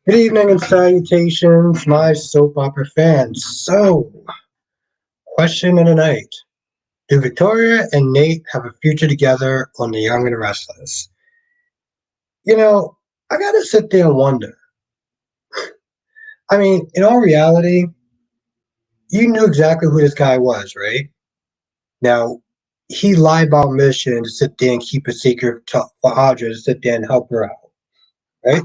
Good evening and salutations, my soap opera fans. So, question of the night. Do Victoria and Nate have a future together on The Young and Restless? You know, I gotta sit there and wonder. I mean, in all reality, you knew exactly who this guy was, right? Now, he lied about mission to sit there and keep a secret for Audra to sit there and help her out, right?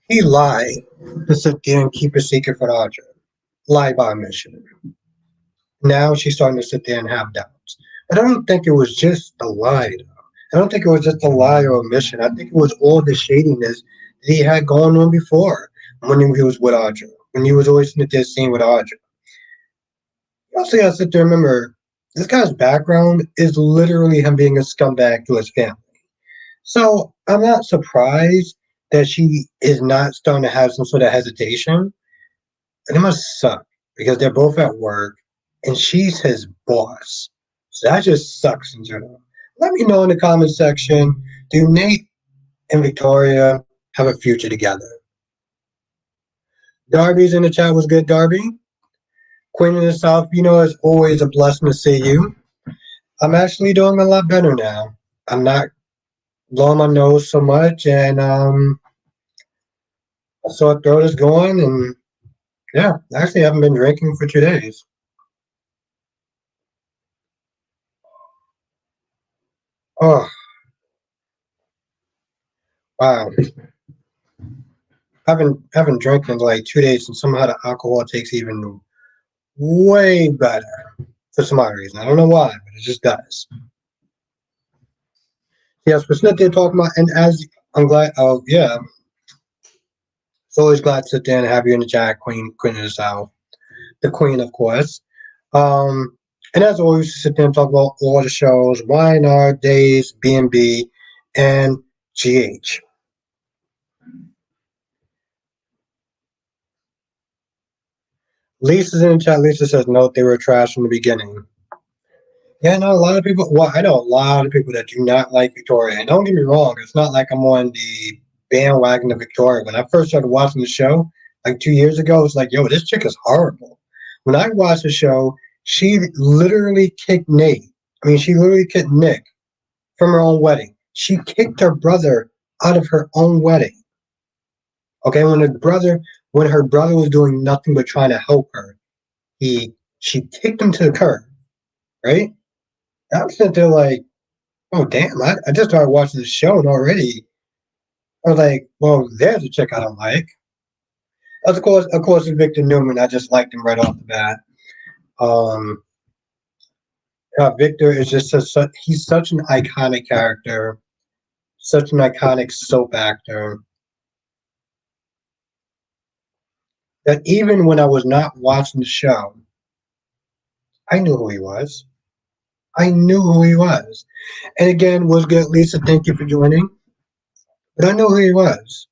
He lied to sit there and keep a secret for Audra. Lie about mission. Now she's starting to sit there and have doubts. But I don't think it was just a lie. I don't think it was just a lie or omission. I think it was all the shadiness that he had going on before when he was with Audra, when he was always in this scene with Audra. You also got to sit there and remember this guy's background is literally him being a scumbag to his family. So I'm not surprised that she is not starting to have some sort of hesitation. And it must suck because they're both at work and she's his boss. So that just sucks in general. Let me know in the comment section, do Nate and Victoria have a future together? Darby's in the chat. Was good, Darby? Queen of the South, it's always a blessing to see you. I'm actually doing a lot better now. I'm not blowing my nose so much, and sore throat is going, and yeah, actually, I haven't been drinking for 2 days. Oh, wow. Haven't drank in like 2 days, and somehow the alcohol takes even way better for some odd reason. I don't know why, but it just does. Yes, we're sitting there talking about, and as I'm glad, oh yeah, it's always glad to sit there and have you in the chat, Queen of the South, the Queen, of course. Um, and as always, we sit there and talk about all the shows, YNR, Days, B&B, and GH. Lisa's in the chat. Lisa says, no, they were trash from the beginning. Yeah, no, a lot of people. Well, I know a lot of people that do not like Victoria. And don't get me wrong, it's not like I'm on the bandwagon of Victoria. When I first started watching the show, like 2 years ago, it was like, yo, this chick is horrible. When I watched the show, she literally kicked Nate. I mean, she literally kicked Nick from her own wedding. She kicked her brother out of her own wedding. Okay, when her brother was doing nothing but trying to help her, she kicked him to the curb, right? I'm sitting there like, oh damn! I just started watching the show and already I was like, well, there's a chick I don't like. Of course, with Victor Newman, I just liked him right off the bat. Um, Victor is just he's such an iconic character, such an iconic soap actor that even when I was not watching the show, I knew who he was. I knew who he was. And again, was good, Lisa. Thank you for joining. But I knew who he was.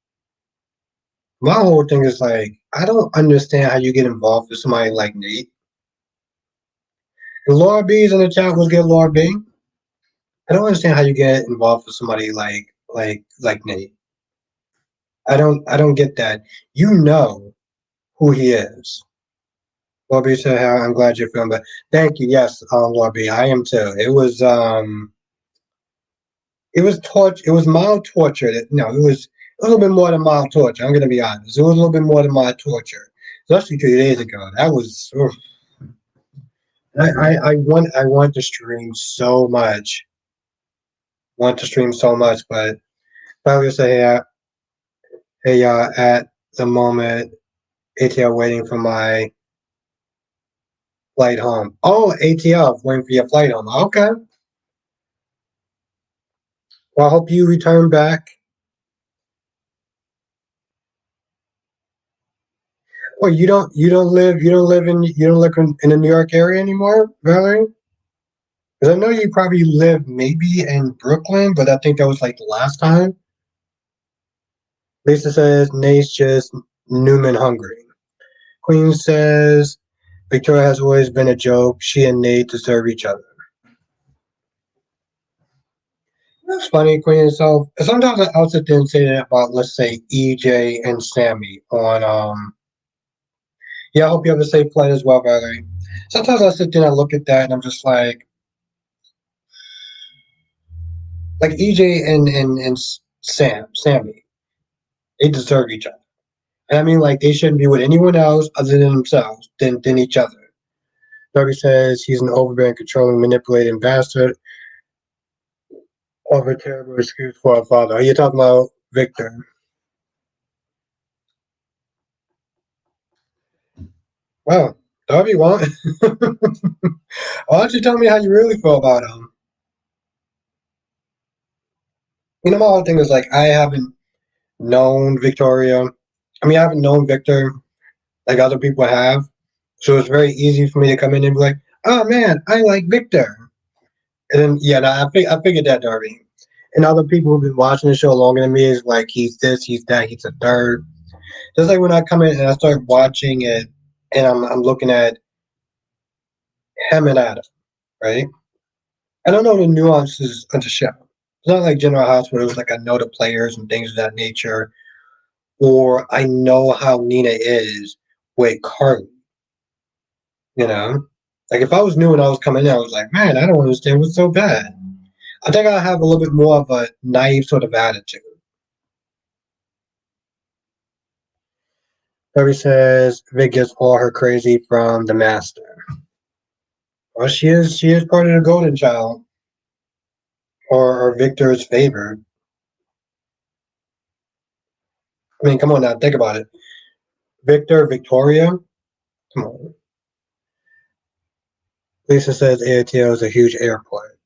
My whole thing is like, I don't understand how you get involved with somebody like Nate. And Laura B is in the chat. Was good, Laura B. I don't understand how you get involved with somebody like Nate. I don't get that. You know who he is. Laura B said, I'm glad you're feeling better. Thank you. Yes, Laura B. I am too. It was torture. It was mild torture. No, it was a little bit more than mild torture. I'm gonna be honest. It was a little bit more than mild torture, especially 2 days ago. That was. Oof. I want to stream so much. Want to stream so much, but I was say, hey, at the moment, ATL waiting for my flight home. Oh, ATL waiting for your flight home. Okay. Well, I hope you return back. Well, you don't live in the New York area anymore, Valerie? Because I know you probably lived maybe in Brooklyn, but I think that was like the last time. Lisa says Nate's just Newman hungry. Queen says Victoria has always been a joke. She and Nate deserve each other. That's funny, Queen. So sometimes I'll sit there and say that about, let's say, EJ and Sammy on yeah, I hope you have a safe flight as well, Valerie. Sometimes I sit there and I look at that and I'm just like EJ and Sammy, they deserve each other. And I mean, like, they shouldn't be with anyone else other than themselves, than each other. Darby says he's an overbearing, controlling, manipulating bastard of a terrible excuse for a father. Are you talking about Victor? Well, Darby, why don't you tell me how you really feel about him? You know, my whole thing is like, I haven't known Victoria. I mean, I haven't known Victor like other people have. So it's very easy for me to come in and be like, oh man, I like Victor. And then, yeah, no, I figured that, Darby. And other people who've been watching the show longer than me is like, he's this, he's that, he's a third. Just like when I come in and I start watching it and I'm looking at him and Adam, right? I don't know the nuances of the show. It's not like General House where it was like I know the players and things of that nature, or I know how Nina is with Carly, you know? Like if I was new and I was coming in, I was like, man, I don't understand what's so bad. I think I have a little bit more of a naive sort of attitude. Debbie says Vic gets all her crazy from the master. Well, she is part of the golden child, or Victor's favored. I mean, come on now, think about it. Victor, Victoria, come on. Lisa says ATL is a huge airport.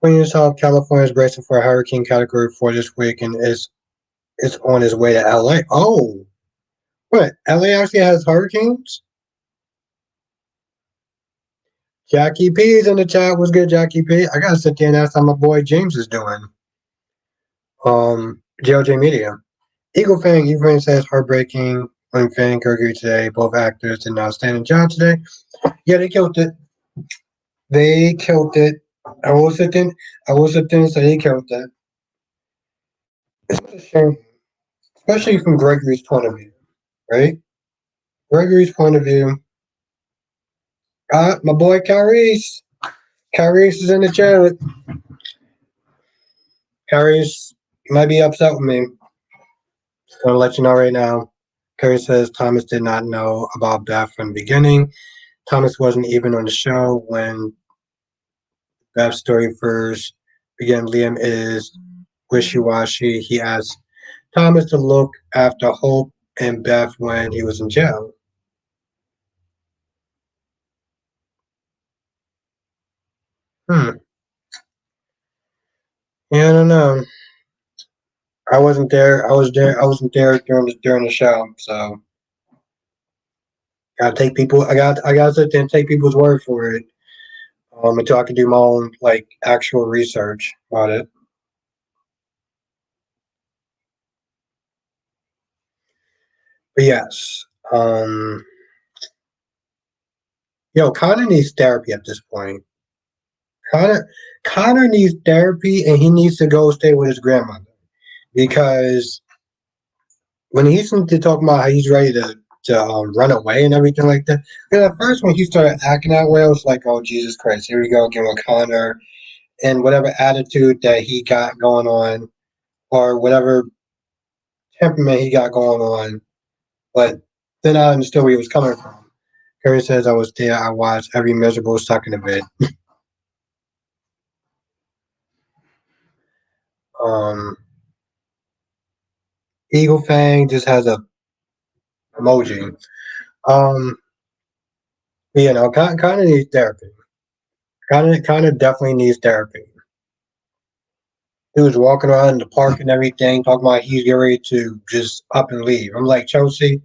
Queen of California is bracing for a hurricane category 4 this week and is on his way to LA. Oh, what? LA actually has hurricanes? Jackie P's in the chat. What's good, Jackie P? I gotta sit there and ask how my boy James is doing. JLJ Media. Eagle Fang says heartbreaking when Fang Kirky today. Both actors did an outstanding job today. Yeah, they killed it. They killed it. I will sit there. I will sit there and say they killed it. It's a shame, especially from Gregory's point of view, right? Gregory's point of view. My boy Carice. Carice is in the chat. Carice might be upset with me. Just gonna let you know right now. Carice says Thomas did not know about Beth from the beginning. Thomas wasn't even on the show when Beth's story first began. Liam is wishy-washy. He asked Thomas to look after Hope and Beth when he was in jail. Yeah, I don't know. I wasn't there. I was there. I wasn't there during the show. So gotta take people. I gotta sit there and take people's word for it. Until I can do my own like actual research about it. But yes, Connor needs therapy at this point. Connor Connor needs therapy, and he needs to go stay with his grandmother because when he's to talk about how he's ready to run away and everything like that. Because at first when he started acting that way, I was like, oh Jesus Christ, here we go again with Connor and whatever attitude that he got going on or whatever temperament he got going on. But then I understood where he was coming from. Kerry says I was there. I watched every miserable second of it. Um, Eagle Fang just has a emoji. Um, kind of needs therapy. Kind of definitely needs therapy. He was walking around in the park and everything, talking about he's getting ready to just up and leave. I'm like, Chelsea,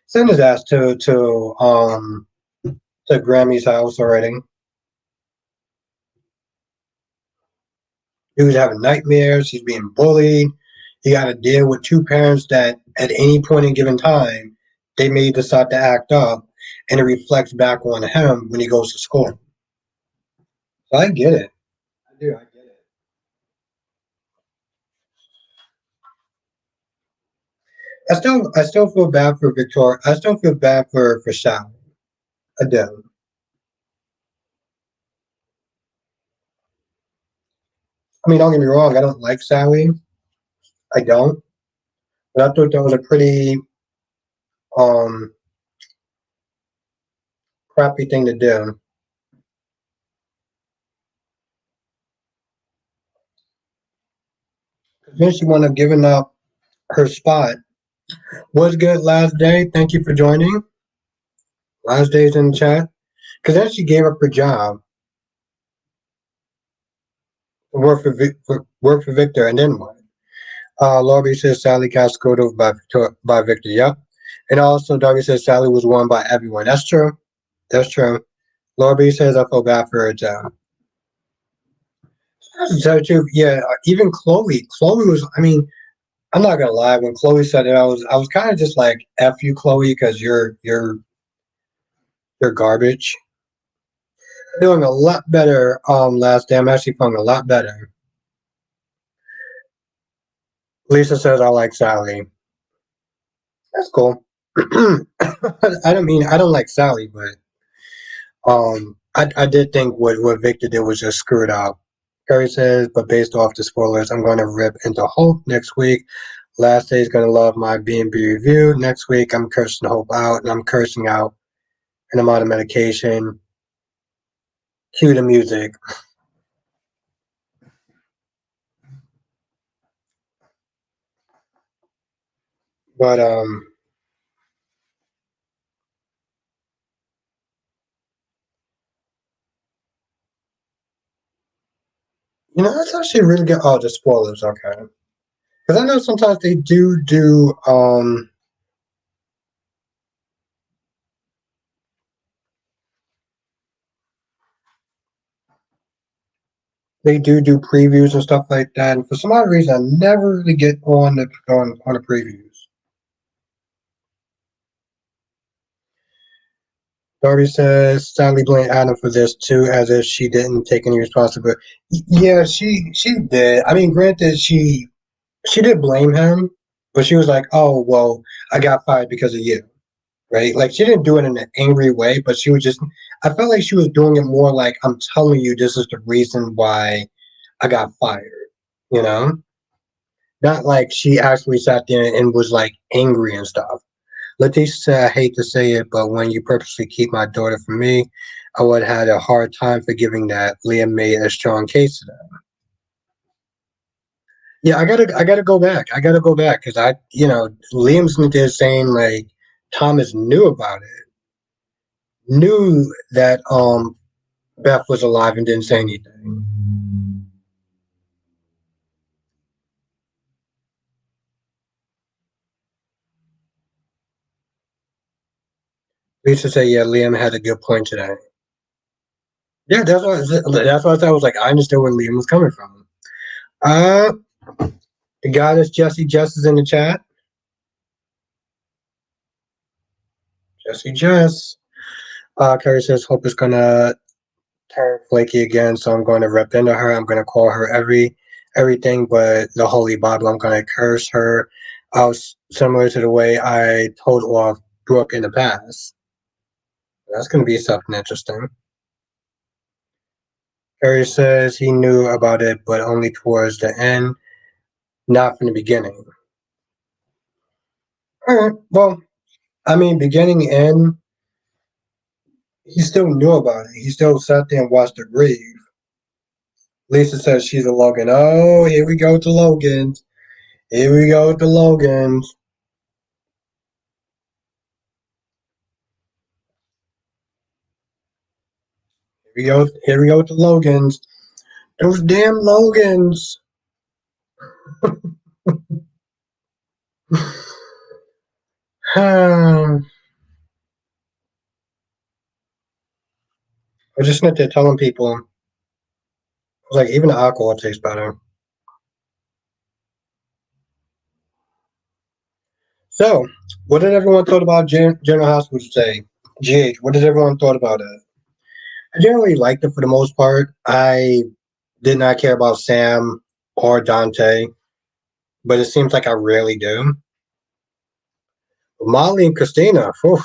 send his ass to Grammy's house already. He was having nightmares. He's being bullied. He got to deal with two parents that at any point in given time they may decide to act up. and it reflects back on him when he goes to school. So I get it. I do. I get it. I still feel bad for Victoria. I still feel bad for Sally. I do. I mean, don't get me wrong. I don't like Sally. I don't. But I thought that was a pretty um crappy thing to do. Then she wound up giving up her spot. Was good last day. Thank you for joining. Last day's in the chat. Because then she gave up her job, work for Victor, and then what? Laurie says Sally got screwed over by Victor. Yep. And also, Darby says Sally was won by everyone. That's true. That's true. Laurie says I feel bad for her job. That's so true. Yeah. Even Chloe. Chloe was. I mean, I'm not gonna lie. When Chloe said it, I was kind of just like F you, Chloe, because you're garbage. Doing a lot better. Last day I'm actually feeling a lot better. Lisa says I like Sally. That's cool. I don't mean I don't like Sally, but I did think what Victor did was just screwed up. Carrie says, but based off the spoilers, I'm going to rip into Hope next week. Last day is going to love my B&B review. Next week, I'm cursing Hope out, and I'm cursing out, and I'm out of medication. Cue the music. But that's actually really good. Oh, the spoilers, okay. Because I know sometimes they do they do previews and stuff like that. And for some odd reason, I never really get on the previews. Darby says Sally blamed Adam for this too, as if she didn't take any responsibility. Yeah, she did. I mean, granted, she did blame him, but she was like, "Oh, well, I got fired because of you." Right? Like she didn't do it in an angry way, but she was just. I felt like she was doing it more like, "I'm telling you, this is the reason why I got fired." You know, not like she actually sat there and was like angry and stuff. Letitia said, I hate to say it, but when you purposely keep my daughter from me, I would have had a hard time forgiving that. Liam made a strong case to that. Yeah, I gotta go back. I gotta go back because Liam's there saying like Thomas knew about it, knew that Beth was alive and didn't say anything. Lisa said, yeah, Liam had a good point today. Yeah, that's why I thought I was like, I understood where Liam was coming from. Uh, the goddess Jesse Jess is in the chat. Jesse Jess. Carrie says Hope is gonna turn flaky again, so I'm going to rep into her. I'm going to call her everything but the Holy Bible. I'm going to curse her out similar to the way I told off Brooke in the past. That's going to be something interesting. Carrie says he knew about it, but only towards the end, not from the beginning. All right. Well, I mean, beginning and he still knew about it. He still sat there and watched her grieve. Lisa says she's a Logan. Oh, here we go to Logan's. Here we go to Logan's. Here we go with the Logans. Those damn Logans. I was just sitting there telling people, I was like, even the alcohol tastes better. So, what did everyone thought about General Hospital today? GH, what did everyone thought about it? I generally liked it for the most part. I did not care about Sam or Dante, but it seems like I rarely do. Molly and Christina, whew,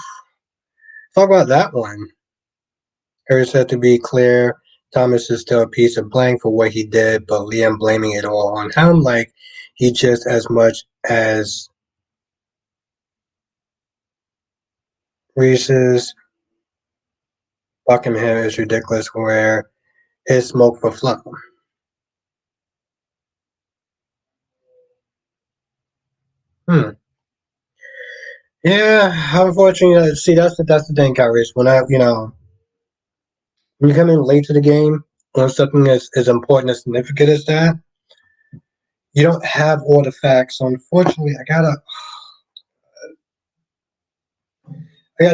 talk about that one. Harry said to be clear, Thomas is still a piece of blame for what he did, but Liam blaming it all on him like he just as much as Reese's Buckingham is ridiculous where it's smoke for fun. Hmm. Yeah, unfortunately, see that's the thing, Kyrie. When when you come in late to the game, when something as important as significant as that, you don't have all the facts. So unfortunately, I gotta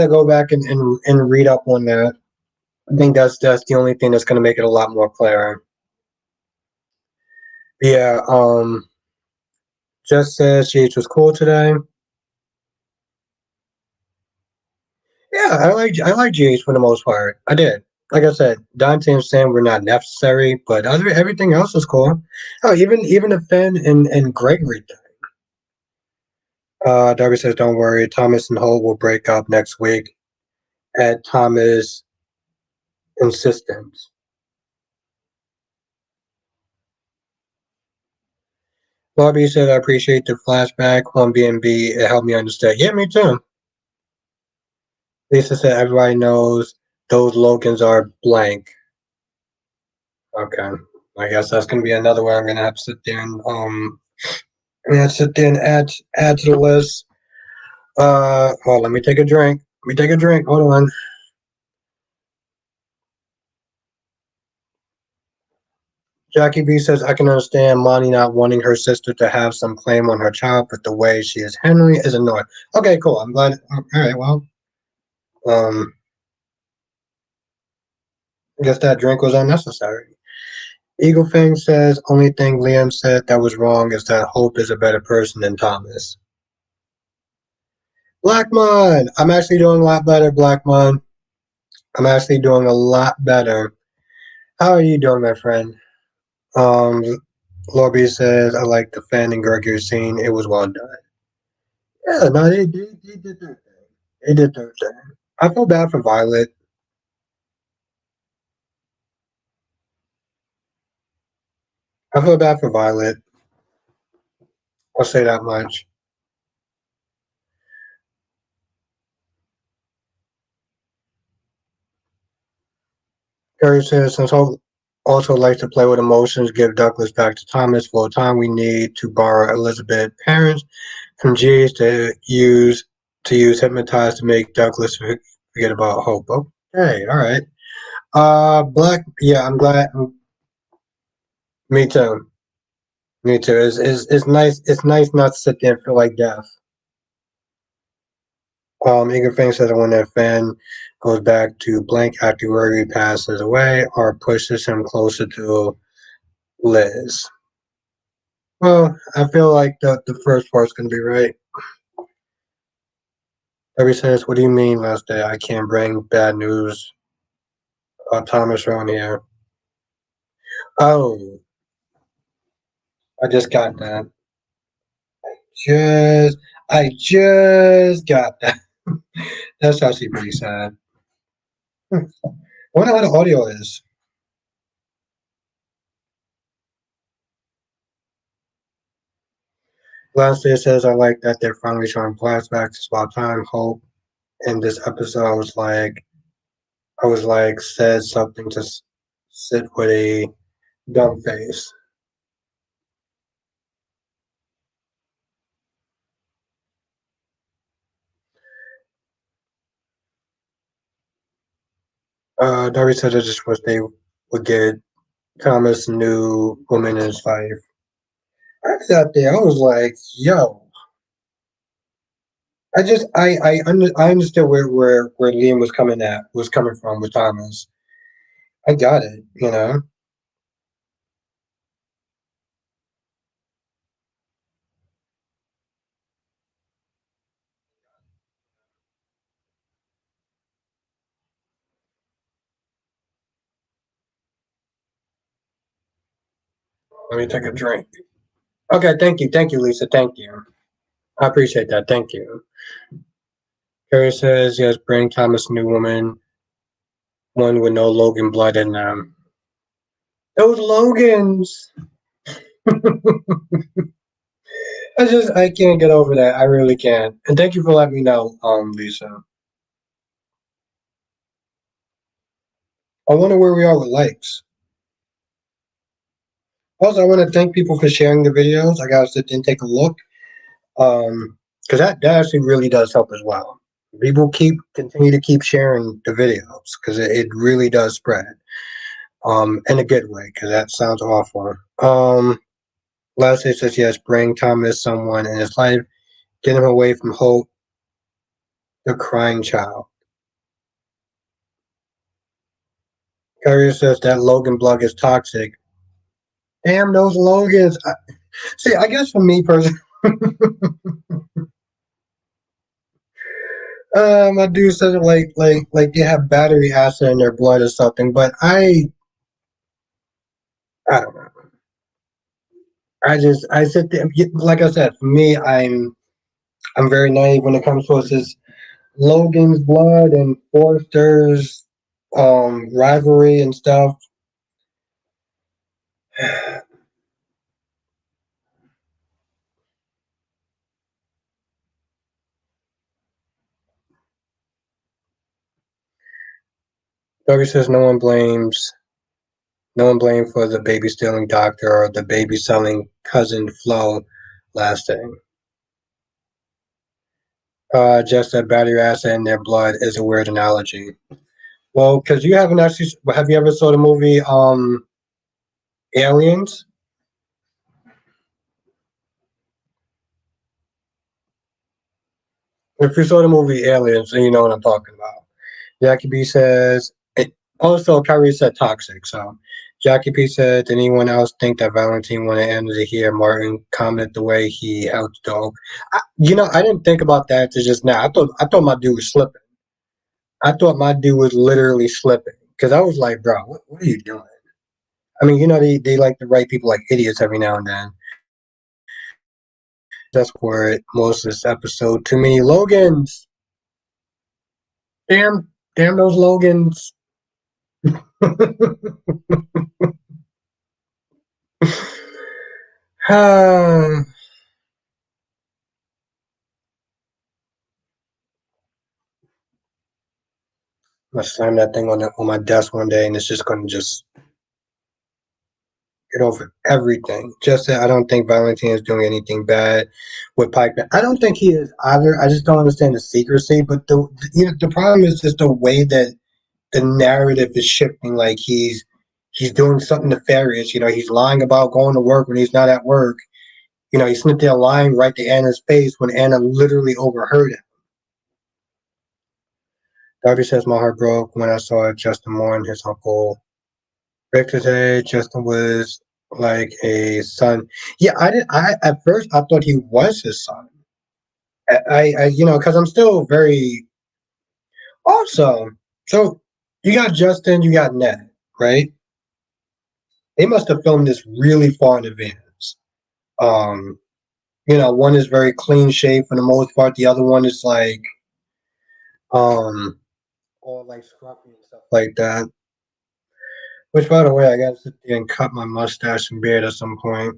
go back and read up on that. I think that's the only thing that's gonna make it a lot more clear. Yeah, just says GH was cool today. Yeah, I like GH for the most part. I did. Like I said, Dante and Sam were not necessary, but everything else was cool. Oh, even the Finn and Gregory thing. Darby says, "Don't worry, Thomas and Holt will break up next week." At Thomas' insistence, Bobby said, "I appreciate the flashback on B&B. It helped me understand." Yeah, me too. Lisa said, "Everybody knows those Logans are blank." Okay, I guess that's gonna be another one I'm gonna have to sit there and add to the list. Oh, let me take a drink. Let me take a drink. Hold on. Jackie B says, I can understand Monty not wanting her sister to have some claim on her child, but the way she is handling it is annoying. Okay, cool. I'm glad. All right, well, um, I guess that drink was unnecessary. Eagle Fang says, only thing Liam said that was wrong is that Hope is a better person than Thomas. Blackmon! I'm actually doing a lot better, Blackmon. I'm actually doing a lot better. How are you doing, my friend? Um, Lorby says, I like the fan and Gregory scene. It was well done. Yeah, no, they did their thing. They did their thing. I feel bad for Violet. I feel bad for Violet. I'll say that much. Gary says, since Hope also likes to play with emotions, give Douglas back to Thomas for a time. We need to borrow Elizabeth parents from G's to use hypnotize to make Douglas forget about Hope. Okay, all right. Black. Yeah, I'm glad. Me too. Me too. It's nice. It's nice not to sit there and feel like death. Eager Fang says that when a fan goes back to blank after Rory passes away or pushes him closer to Liz. Well, I feel like the first part's gonna be right. Debbie says, "What do you mean last day? I can't bring bad news about Thomas around here." Oh, I just got that. Just I just got that. That's actually pretty sad. I wonder how the audio is. Last day says, "I like that they're finally showing flashbacks. It's about time. Hope." In this episode, I was like, said something to sit with a dumb face. Darby said I just wish they would get Thomas a new woman in his life. I sat there. I was like, "Yo," I understood where Liam was coming from with Thomas. I got it. Let me take a drink. Okay, thank you, Lisa, thank you. I appreciate that. Thank you. Carrie says yes. Bring Thomas, new woman, one with no Logan blood in them. Those Logans. I can't get over that. I really can't. And thank you for letting me know, Lisa. I wonder where we are with likes. Also, I want to thank people for sharing the videos. I gotta sit and take a look. Because that actually really does help as well. People continue to keep sharing the videos because it really does spread. In a good way, because that sounds awful. Leslie says yes, bring Thomas someone in his life, get him away from Hope, the crying child. Carrier says that Logan blog is toxic. Damn those Logans. See, I guess for me personally, my dude says it like they have battery acid in their blood or something, but I don't know. I sit there, like I said, for me, I'm very naive when it comes to this Logan's blood and Forrester's rivalry and stuff. Douglas says no one blamed for the baby stealing doctor or the baby selling cousin Flo last thing. Just that battery acid in their blood is a weird analogy. Well, because you haven't actually, have you ever saw the movie Aliens? If you saw the movie Aliens, then you know what I'm talking about. Jackie B says, also Kyrie said toxic. So Jackie P said, did anyone else think that Valentine wanted Anna to hear Martin comment the way he held the dog? I didn't think about that to just now. I thought my dude was slipping. I thought my dude was literally slipping because I was like, bro, what are you doing? I mean, they like to write people like idiots every now and then. That's where most of this episode. Too many Logans. Damn those Logans. I'm gonna slam that thing on my desk one day, and it's just gonna just get over everything. Just that I don't think Valentine is doing anything bad with Pike. I don't think he is either. I just don't understand the secrecy. But the problem is just the way that the narrative is shifting. Like he's doing something nefarious. He's lying about going to work when he's not at work. He slipped there lying right to Anna's face when Anna literally overheard him. Darby says my heart broke when I saw Justin mourn his uncle. Victor said Justin was like a son. Yeah, I did. I at first I thought he was his son. Because I'm still very also. So you got Justin, you got Ned, right? They must have filmed this really far in advance. Um, one is very clean shape for the most part. The other one is like um all like scruffy and stuff like that. Which, by the way, I gotta sit there and cut my mustache and beard at some point.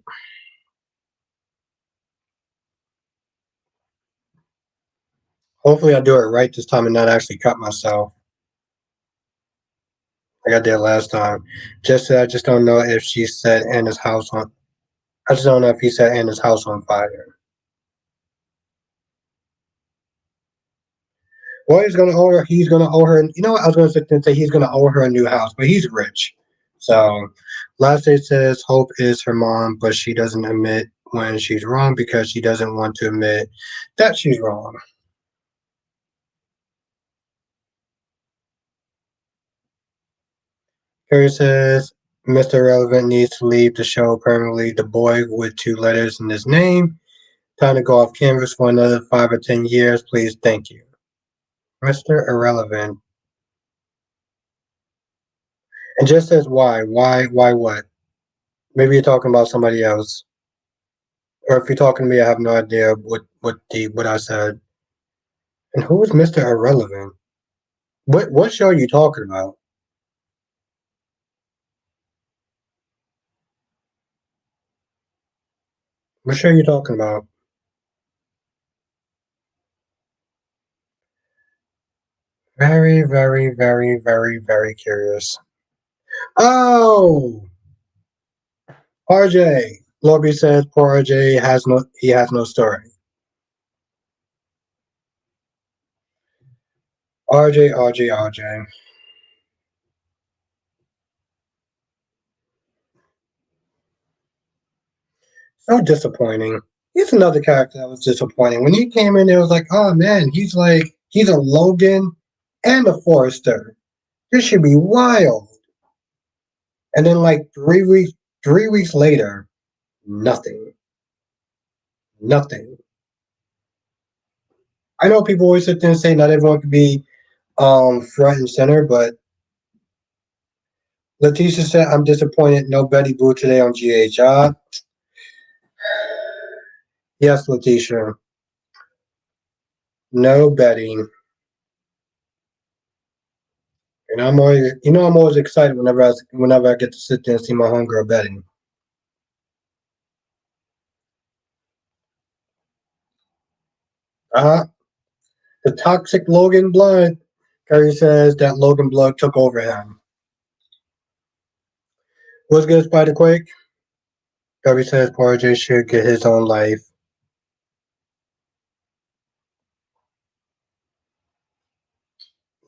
Hopefully, I do it right this time and not actually cut myself. I got that last time. I just don't know if she set Anna's house on. I just don't know if he set Anna's house on fire. Well, he's gonna owe her. He's gonna owe her. You know what? I was gonna sit there and say he's gonna owe her a new house, but he's rich. So, last day says Hope is her mom, but she doesn't admit when she's wrong because she doesn't want to admit that she's wrong. Harry says Mr. Relevant needs to leave the show permanently. The boy with two letters in his name. Time to go off canvas for another 5 or 10 years. Please, thank you. Mr. Irrelevant. And just says why. Why what? Maybe you're talking about somebody else. Or if you're talking to me, I have no idea what I said. And who is Mr. Irrelevant? What show are you talking about? What show are you talking about? Very, very, very, very, very curious. Oh, RJ. Lobby says poor RJ has no story. RJ, RJ, RJ. So disappointing. He's another character that was disappointing. When he came in, it was like, oh man, he's a Logan and a Forrester. This should be wild. And then like 3 weeks later, nothing. Nothing. I know people always sit there and say not everyone can be front and center, but Letitia said I'm disappointed no Betty Boo today on GH. Yes, Letitia. No Betty. And I'm always excited whenever I get to sit there and see my homegirl Betty. Uh the toxic Logan Blood. Curry says that Logan Blood took over him. What's good, Spider Quake? Curry says Poor J should get his own life.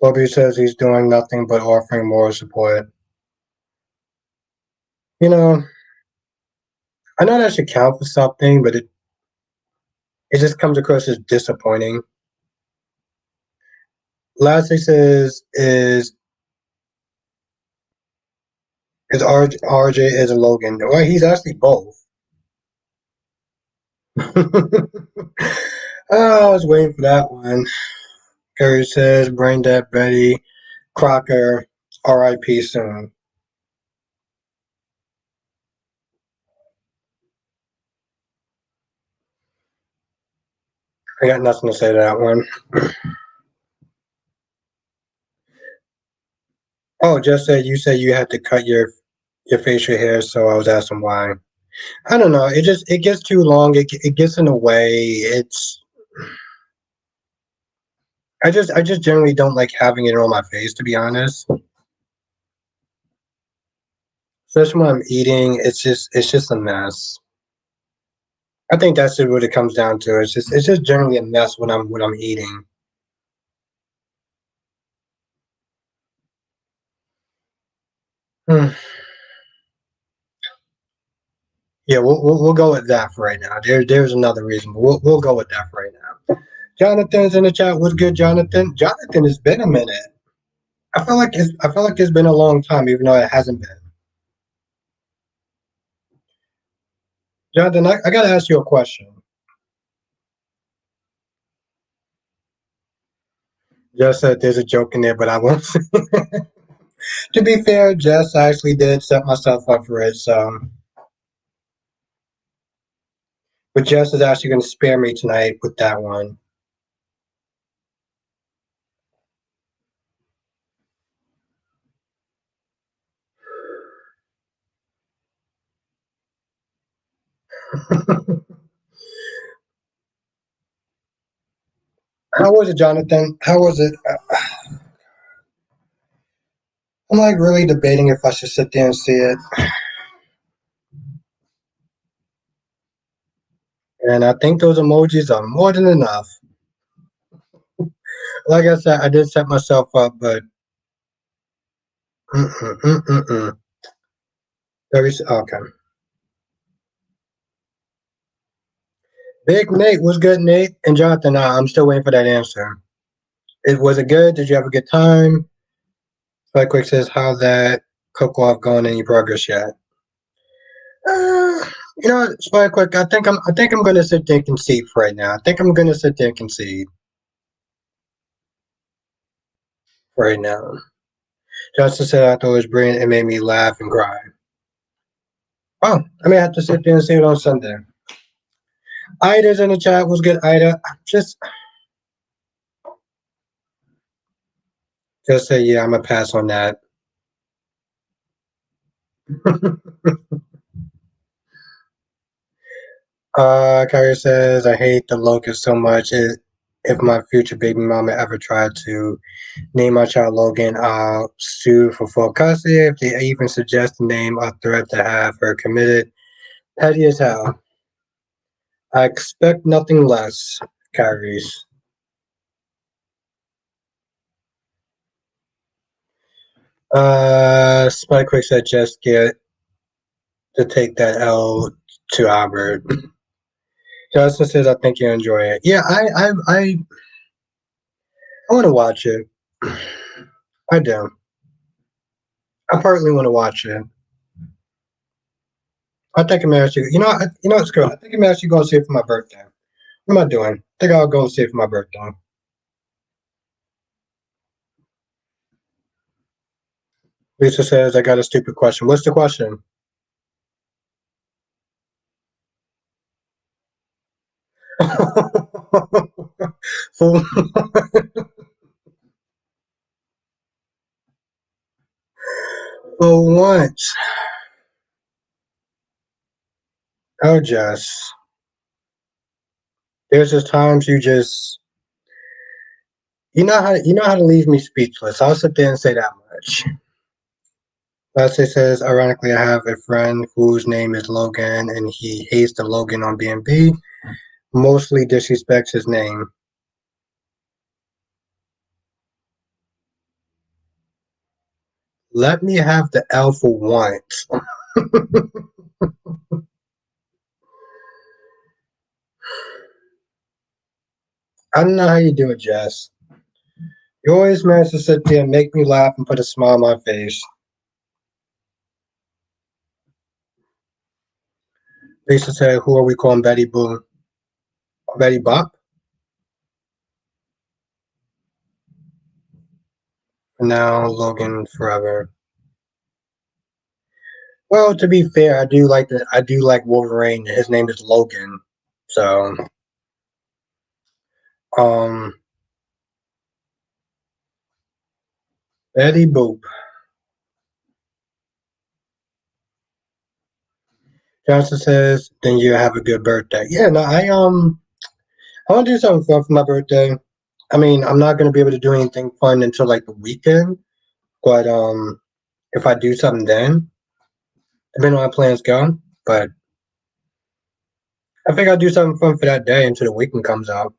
Bobby says he's doing nothing but offering moral support. You know, I know that should count for something, but it just comes across as disappointing. Lastly says is RJ is a Logan. Well, he's actually both. I was waiting for that one. Curry says, brain dead Betty Crocker, RIP soon. I got nothing to say to that one. Oh, just said you said you had to cut your facial hair, so I was asking why. I don't know. It gets too long. It gets in the way. I just generally don't like having it on my face, to be honest. Especially when I'm eating, it's just a mess. I think that's what it comes down to. It's just generally a mess when I'm eating. Hmm. Yeah, we'll go with that for right now. There's another reason, but we'll go with that for right now. Jonathan's in the chat. What's good, Jonathan? Jonathan, it's been a minute. I feel like it's been a long time, even though it hasn't been. Jonathan, I gotta ask you a question. Just said there's a joke in there, but I won't. To be fair, Jess, I actually did set myself up for it. So, but Jess is actually going to spare me tonight with that one. How was it, Jonathan? How was it? I'm like really debating if I should sit there and see it. And I think those emojis are more than enough. Like I said, I did set myself up, but mm-mm, mm-mm, mm. Okay. Big Nate, what's good, Nate? And Jonathan, I'm still waiting for that answer. Was it good? Did you have a good time? Like Quick says, how's that cook off going? Any progress yet? You know, Spike Quick, I think I'm gonna sit there and concede for right now. I think I'm gonna sit there and concede for right now. Justin said I thought it was brilliant. It made me laugh and cry. Oh, I may have to sit there and see it on Sunday. Ida's in the chat. Was good, Ida? Just say yeah. I'm gonna pass on that. Kyrie says, I hate the locust so much. If my future baby mama ever tried to name my child Logan, I'll sue for full custody. If they even suggest the name, I'll threat to have her committed. Petty as hell. I expect nothing less, Kyrie's. Spike Quick said, just get to take that L to Albert. Justin says, I think you enjoy it. Yeah, I want to watch it. I do. I partly want to watch it. I think I'm actually, it's good. I think I'm actually going to see it for my birthday. What am I doing? I think I'll go see it for my birthday. Lisa says, I got a stupid question. What's the question? for, for once, oh, Jess. There's just times you know how to leave me speechless. I'll sit there and say that much. Leslie says, ironically, I have a friend whose name is Logan, and he hates the Logan on B&B. Mostly disrespects his name. Let me have the L for once. I don't know how you do it, Jess. You always manage to sit there and make me laugh and put a smile on my face. Lisa said, who are we calling Betty Boo? Betty Bop? For now, Logan forever. Well, to be fair, I do like Wolverine. His name is Logan. So, um, Betty Boop. Johnson says, then you have a good birthday. Yeah, no, I want to do something fun for my birthday. I mean, I'm not gonna be able to do anything fun until like the weekend, but if I do something then, depending on how plans go. But I think I'll do something fun for that day until the weekend comes out.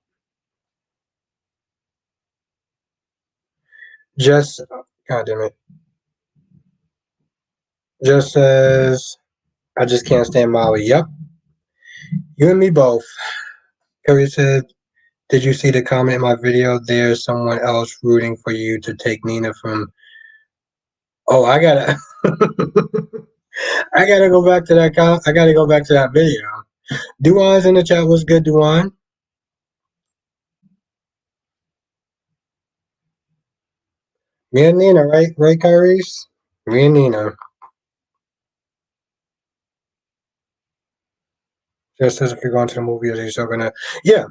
Just, God damn it. Just says, I just can't stand Molly. Yep, you and me both. Curry said, did you see the comment in my video? There's someone else rooting for you to take Nina from. Oh, I gotta, I gotta go back to that. I gotta go back to that video. Duan's in the chat. What's good, Duan? Me and Nina, right? Right, Kyrie's? Me and Nina. Just as if you're going to the movies, you're still gonna. Yeah,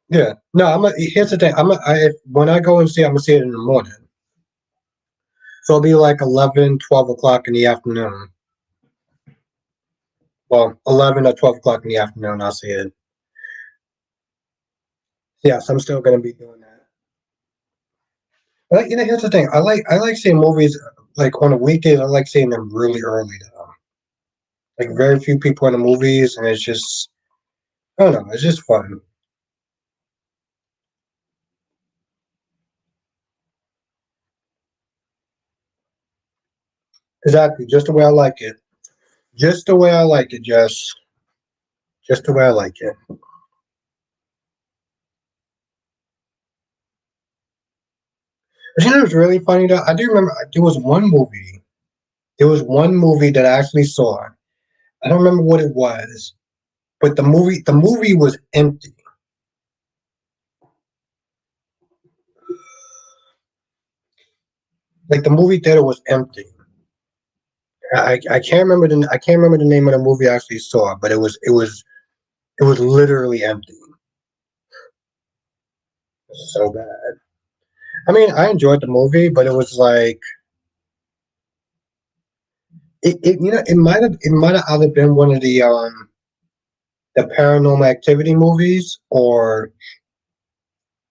yeah. No, here's the thing. When I go and see it, I'm gonna see it in the morning. So it'll be like 11, 12 o'clock in the afternoon. Well, 11 or 12 o'clock in the afternoon, I'll see it. Yes, I'm still gonna be doing that. But here's the thing. I like seeing movies like on the weekdays. I like seeing them really early though. Like very few people in the movies, and it's just I don't know. It's just fun. Exactly, just the way I like it. Just the way I like it, Jess. Just the way I like it. But what's really funny though? I do remember there was one movie. There was one movie that I actually saw. I don't remember what it was, but the movie was empty. Like the movie theater was empty. I can't remember I can't remember the name of the movie I actually saw, but it was literally empty. So bad. I mean, I enjoyed the movie, but it was like it you know it might have either been one of the paranormal activity movies or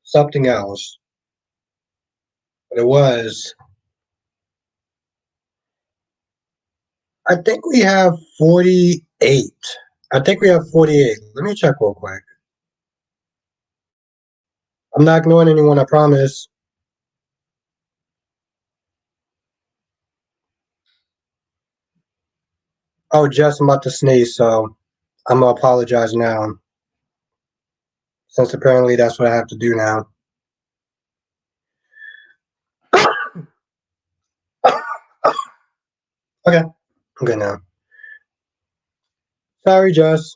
something else. But it was I think we have 48. I think we have 48. Let me check real quick. I'm not ignoring anyone, I promise. Oh, Jess, I'm about to sneeze, so I'm gonna apologize now, since apparently that's what I have to do now. Okay, I'm good now. Sorry, Jess.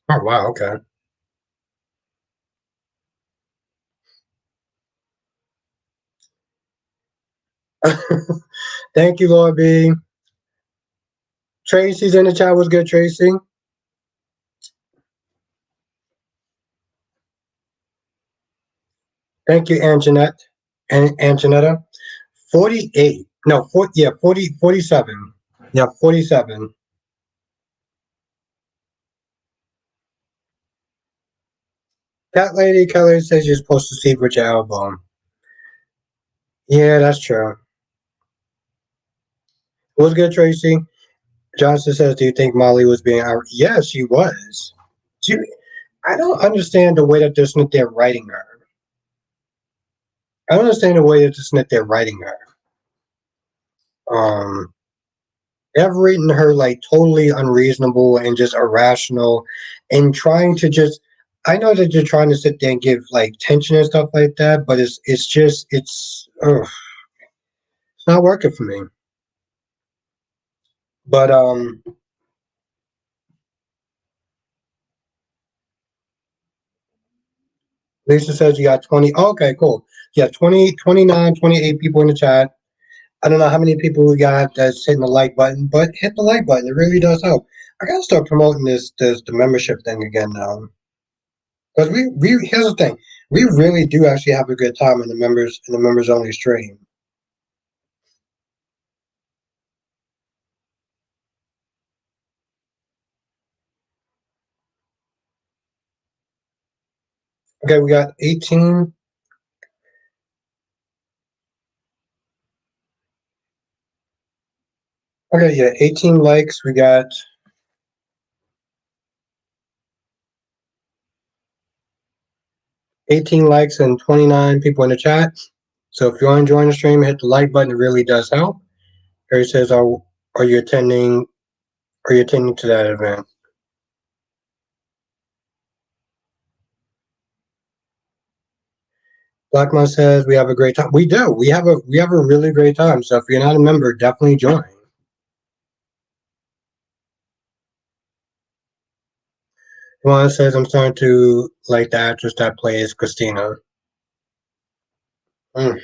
Oh wow, okay. Thank you, Lord B. Tracy's in the chat was good, Tracy. Thank you, Anjanette. And Anjanetta. 48. No, 40, yeah, 40, 47. Yeah, 47. Cat lady says you're supposed to see with your elbow. Yeah, that's true. What's good, Tracy? Johnson says, do you think Molly was being out? Yes, she was. She, I don't understand the way that they're writing her. I don't understand the way that they're writing her. Um, they've written her like totally unreasonable and just irrational, and trying to just. I know that you're trying to sit there and give like tension and stuff like that, but it's just it's not working for me. But Lisa says you got 20. Oh, okay, cool. Yeah, 20, 29, 28 people in the chat. I don't know how many people we got that's hitting the like button, but hit the like button. It really does help. I gotta start promoting this the membership thing again now. Because we here's the thing. We really do actually have a good time in the members only stream. Okay, we got 18. Okay, yeah, 18 likes. We got 18 likes and 29 people in the chat. So if you want to join the stream, hit the like button. It really does help. Harry says, are you attending? Are you attending to that event? Blackmon says we have a great time. We do. We have a really great time. So if you're not a member, definitely join. Juan says I'm starting to like the actress that plays Christina. Mm.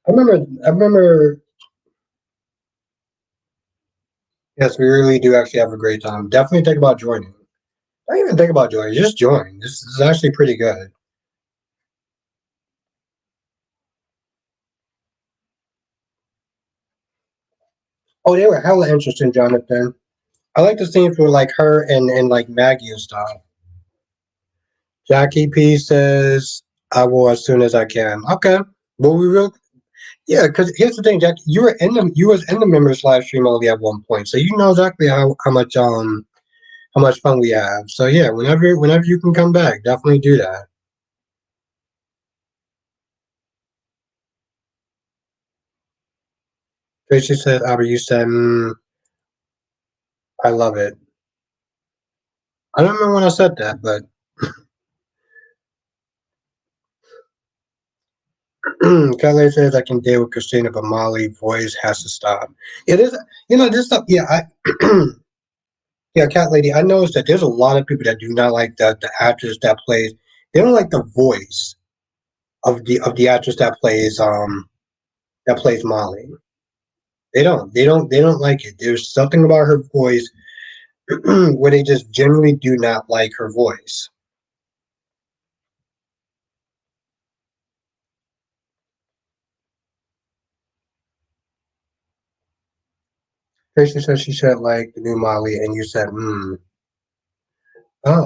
I remember. Yes, we really do actually have a great time. Definitely think about joining. Don't even think about joining. Just join. This is actually pretty good. Oh, they were hella interesting, Jonathan. I like the scenes with like her and like Maggie and stuff. Jackie P says I will as soon as I can. Okay. Well, we will. Yeah, because here's the thing, Jack. You was in the members live stream only at one point, so you know exactly how much fun we have. So yeah, whenever you can come back, definitely do that. Tracy said, Albert, you said, I love it. I don't remember when I said that, but Kelly says I can deal with Christina, but Molly voice has to stop. It is, this stuff. Yeah, yeah, Cat Lady. I noticed that there's a lot of people that do not like the actress that plays. They don't like the voice of the actress that plays Molly. They don't like it. There's something about her voice where they just generally do not like her voice. Tracy said she said like the new Molly, and you said, oh, I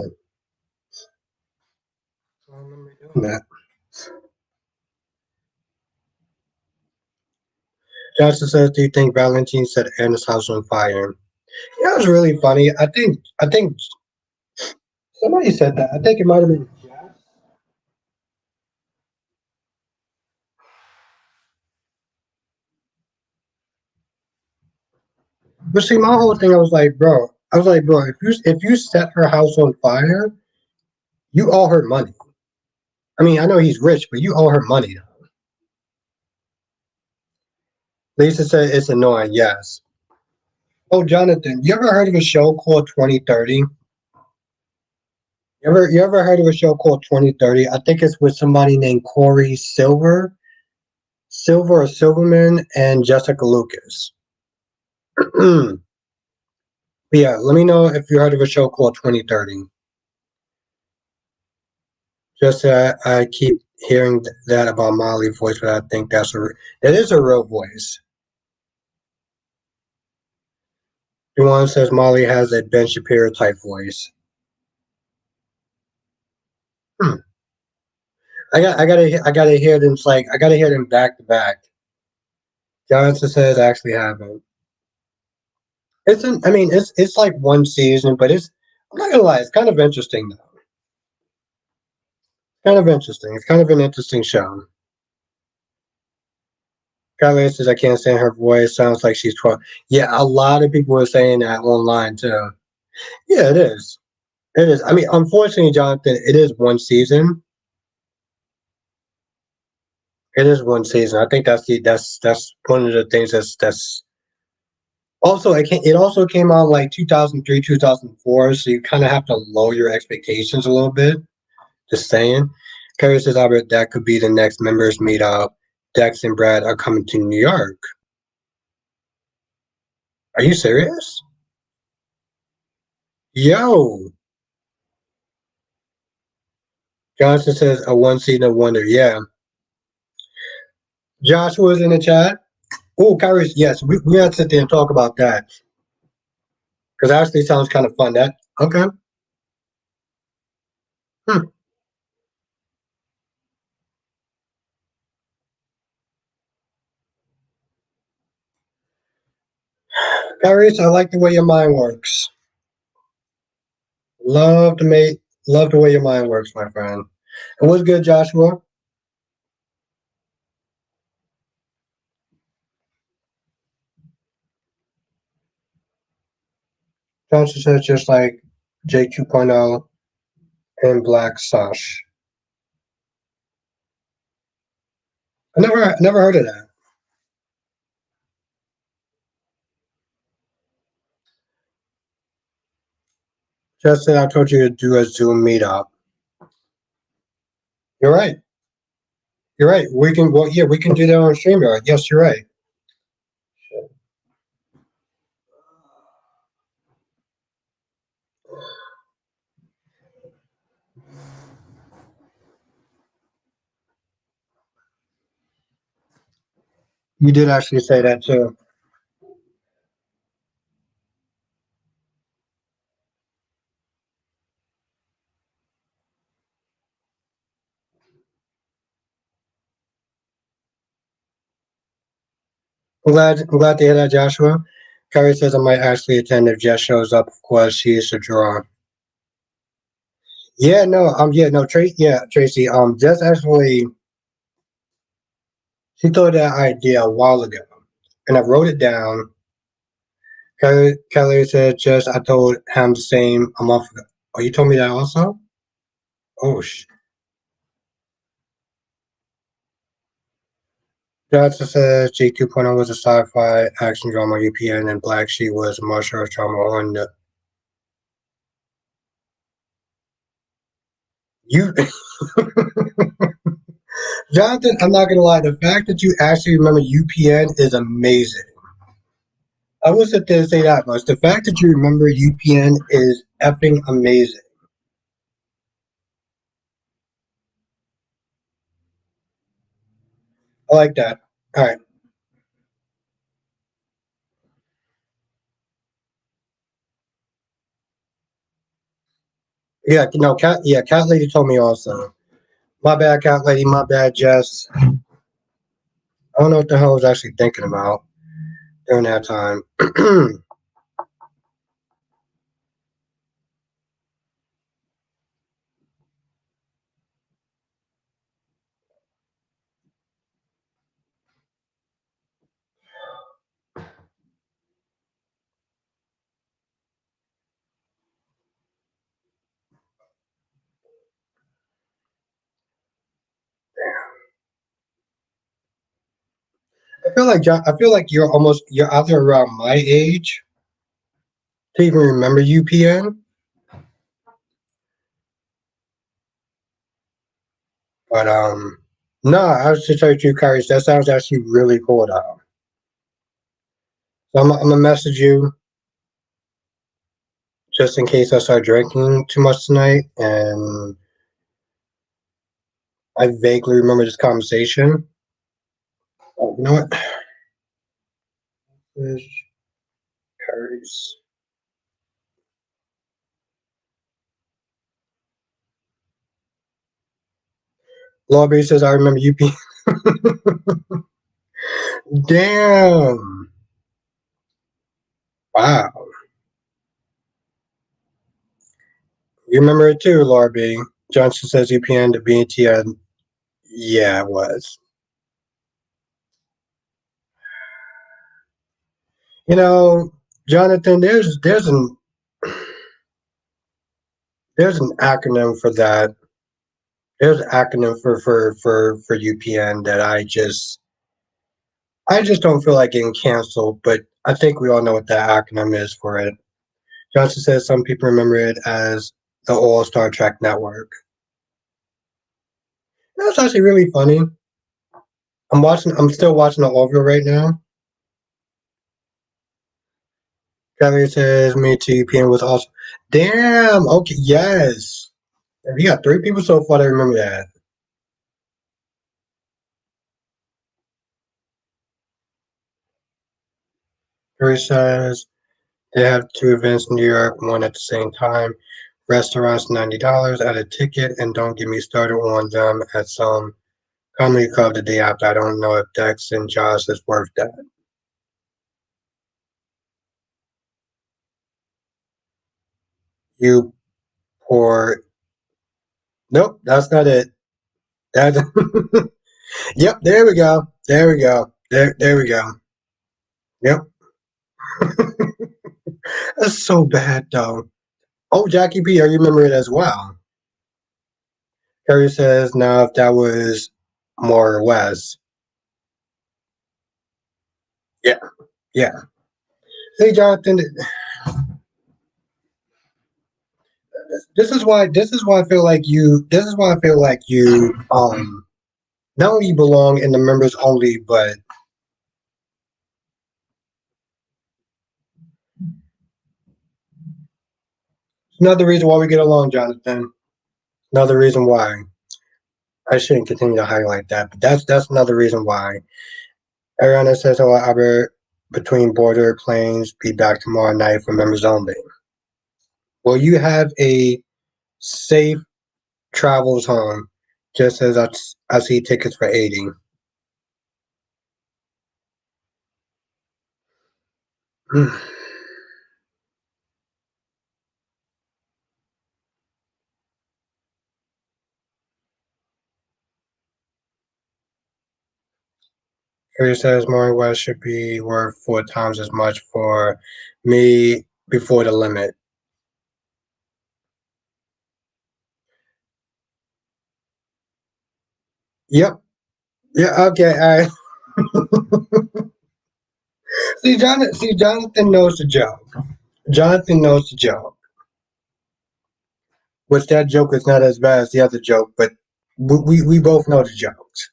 remember doing that. Johnson says, "Do you think Valentine set Anna's house on fire?" Yeah, it was really funny. I think somebody said that. I think it might have been Jess. But see, my whole thing, I was like, bro, if you set her house on fire, you owe her money. I mean, I know he's rich, but you owe her money. Lisa said it's annoying. Yes. Oh, Jonathan, you ever heard of a show called 2030? You ever heard of a show called 2030? I think it's with somebody named Corey Silver or Silverman, and Jessica Lucas. Yeah, let me know if you heard of a show called 2030. Just I keep hearing that about Molly voice, but I think that is a real voice. Juwan says Molly has a Ben Shapiro type voice. Hmm. I gotta hear them. It's like I gotta hear them back to back. Johnson says I actually haven't. I mean, it's like one season, but I'm not gonna lie, it's kind of interesting though. Kind of interesting. It's kind of an interesting show. Kylie says I can't stand her voice. Sounds like she's 12. Yeah, a lot of people are saying that online too. Yeah, it is. It is. I mean, unfortunately, Jonathan, it is one season. It is one season. I think that's one of the things that's also it also came out like 2003, 2004, so you kind of have to lower your expectations a little bit. Just saying. Kerry says, Albert, that could be the next members meetup. Dex and Brad are coming to New York. Are you serious? Yo, Johnson says a one season wonder. Yeah. Joshua's in the chat. Oh, Kyrie, yes, we have to sit there and talk about that because actually sounds kind of fun. That okay? Hmm. Kyrie, I like the way your mind works. Love to make love the way your mind works, my friend. And what's good, Joshua? Johnson says just like J 2.0 and Black Sash. I never heard of that. Justin, I told you to do a Zoom meetup. You're right. You're right. We can do that on StreamYard. Yes, you're right. You did actually say that too. I'm glad to hear that, Joshua. Carrie says I might actually attend if Jess shows up. Of course, she is a draw. Yeah, no, Tracy. Jess actually she thought that idea a while ago, and I wrote it down. Kelly said, just I told him the same a month ago. Oh, you told me that also? Oh, Johnson says G 2.0 was a sci fi action drama on UPN and Black Sheep was a martial arts drama on the. You. Jonathan, I'm not going to lie. The fact that you actually remember UPN is amazing. I will sit there and say that much. The fact that you remember UPN is effing amazing. I like that. All right. Yeah, no, cat. Yeah, cat lady told me also. My bad, cat lady. My bad, Jess. I don't know what the hell I was actually thinking about during that time. I feel like you're either around my age to even remember UPN, but no, I was just telling you, Kyrie. That sounds actually really cool, though. So I'm gonna message you just in case I start drinking too much tonight, and I vaguely remember this conversation. Oh, you know what? Kyrie's. Lawberry says I remember UPN. Damn. Wow. You remember it too, Laura B. Johnson says UPN to BT. Yeah, it was. You know, Jonathan, there's an acronym for that. There's an acronym for UPN that I just don't feel like getting canceled, but I think we all know what that acronym is for it. Johnson says some people remember it as the All Star Trek Network. That's actually really funny. I'm still watching the Orville right now. Gravity says me too. PM was awesome. Damn. Okay. Yes. We got three people so far that remember that. Gary says they have two events in New York, one at the same time. Restaurants $90 at a ticket, and don't get me started on them at some comedy club the day after. I don't know if Dex and Josh is worth that. You poor. Nope, that's not it. That. Yep. There we go. There we go. There we go. Yep. That's so bad though. Oh, Jackie P, I remember it as well. Harry says, now if that was more or less. Yeah, yeah. Hey, Jonathan, this is why I feel like this is why I feel like you not only belong in the members only, but another reason why we get along, Jonathan. Another reason why. I shouldn't continue to highlight that, but that's another reason why. Ariana says, "Oh, Albert, between border planes, be back tomorrow night for members only." Will you have a safe travels home, just as I see tickets for 80. He says Maury West should be worth 4 times as much for me before the limit. Yep. Yeah. Okay. All right. See, Jonathan knows the joke. Jonathan knows the joke. Which that joke is not as bad as the other joke, but we both know the jokes.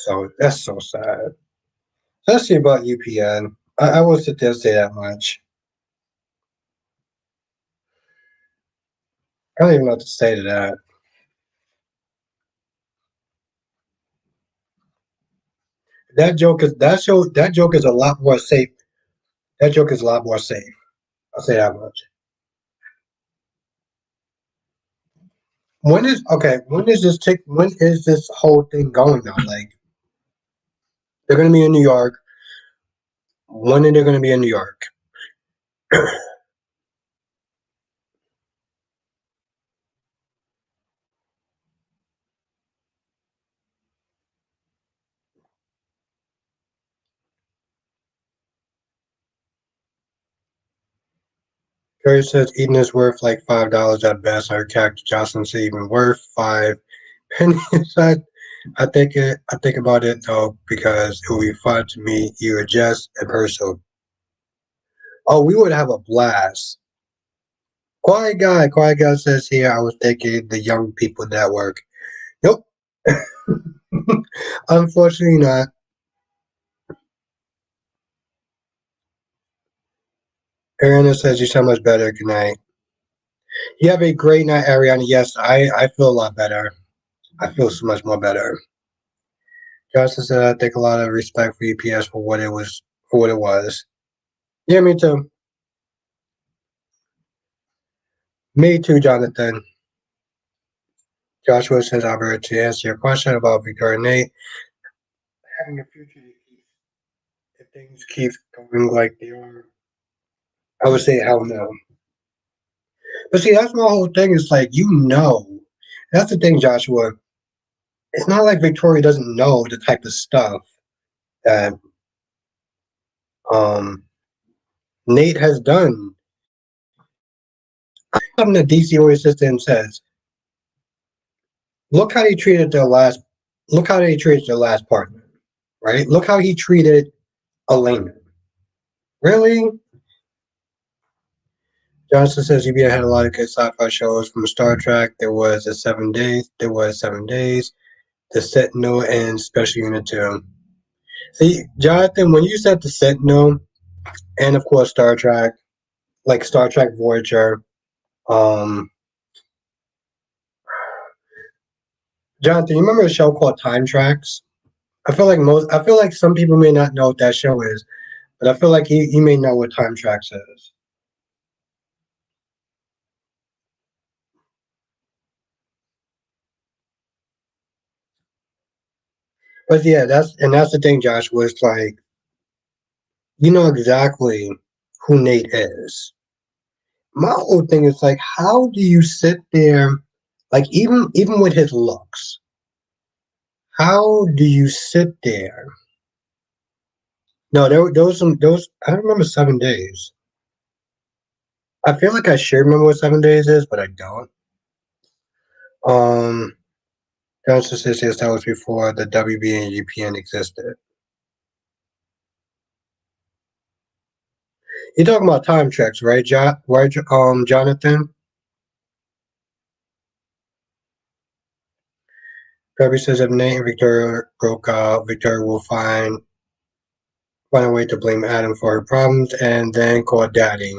So that's so sad. Especially about UPN. I will sit there and say that much. I don't even know what to say to that. That joke is a lot more safe. That joke is a lot more safe. I'll say that much. When is okay? When is this whole thing going on? Like they're gonna be in New York. When are they gonna be in New York? Carrie says eating is worth like $5 at best. Her character Jocelyn said even worth 5 pennies. I think about it though because it would be fun to meet you or Jess in person. Oh, we would have a blast. Quiet guy says here. I was thinking the young people network. Nope. Unfortunately not. Ariana says you sound much better. Good night. You have a great night, Ariana. Yes, I feel a lot better. I feel so much more better. Justin said I take a lot of respect for UPS for what it was. Yeah, me too. Me too, Jonathan. Joshua says Albert to answer your question about Victoria&Nate. Having a future if things keep going like they are, I would say hell no. But see, that's my whole thing. Is like that's the thing, Joshua. It's not like Victoria doesn't know the type of stuff that um Nate has done. Something that DC always sits there and says, look how they treated their last look how they treated their last partner. Right? Look how he treated Elena. Really? Johnson says UBA had a lot of good sci-fi shows from Star Trek. There was 7 days, The Sentinel and Special Unit 2. See, Jonathan, when you said The Sentinel and of course Star Trek, like Star Trek Voyager, um Jonathan, you remember a show called Time Tracks? I feel like some people may not know what that show is, but I feel like he may know what Time Tracks is. But yeah, that's the thing, Josh, was like you know exactly who Nate is. My whole thing is like, how do you sit there, like even with his looks, how do you sit there? No, there was some those. I don't remember 7 days. I feel like I should remember what 7 days is, but I don't. Um, Johnson says yes, that was before the WB and UPN existed. You're talking about time checks, right, Jonathan? Kirby says if Nate and Victoria broke up, Victoria will find a way to blame Adam for her problems and then call Daddy.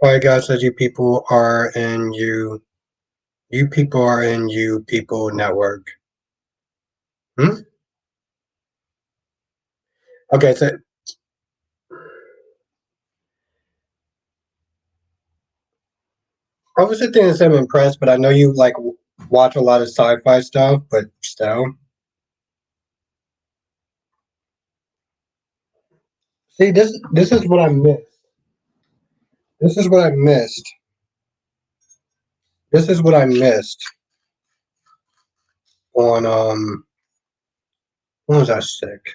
All right, guys, says you people are in you people network. Hmm? Okay, so I was sitting and I'm impressed, but I know you like watch a lot of sci-fi stuff, but still. See, this is what I miss. This is what I missed. This is what I missed on when was I sick?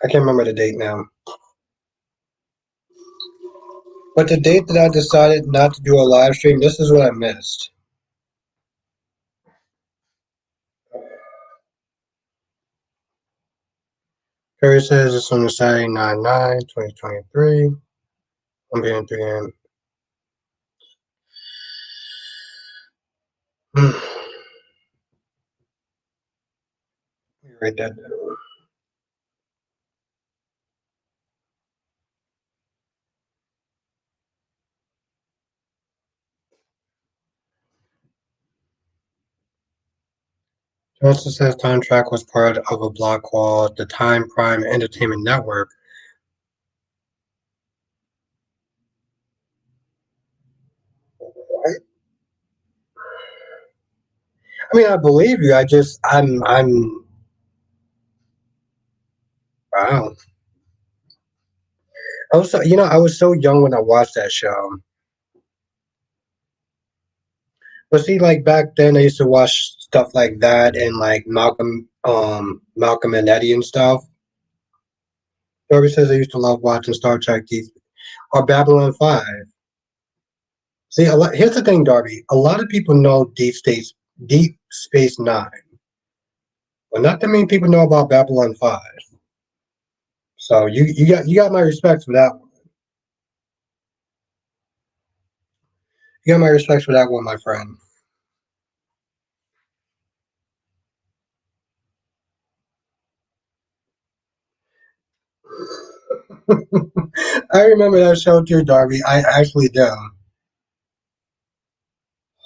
I can't remember the date now. But the date that I decided not to do a live stream, this is what I missed. Perry says it's on the Saturday 9/9/2023. I'm being 3 a.m. Write that down. Johnson says contract was part of a block called the Time Prime Entertainment Network. What? I mean, I believe you. I'm. Wow. I was so young when I watched that show. But see, like back then, I used to watch stuff like that and like Malcolm and Eddie and stuff. Darby says I used to love watching Star Trek or Babylon 5. See, here's the thing, Darby. A lot of people know Deep Space Nine, but not that many people know about Babylon 5. So you got my respect for that one. You got my respect for that one, my friend. I remember that show too, Darby. I actually do.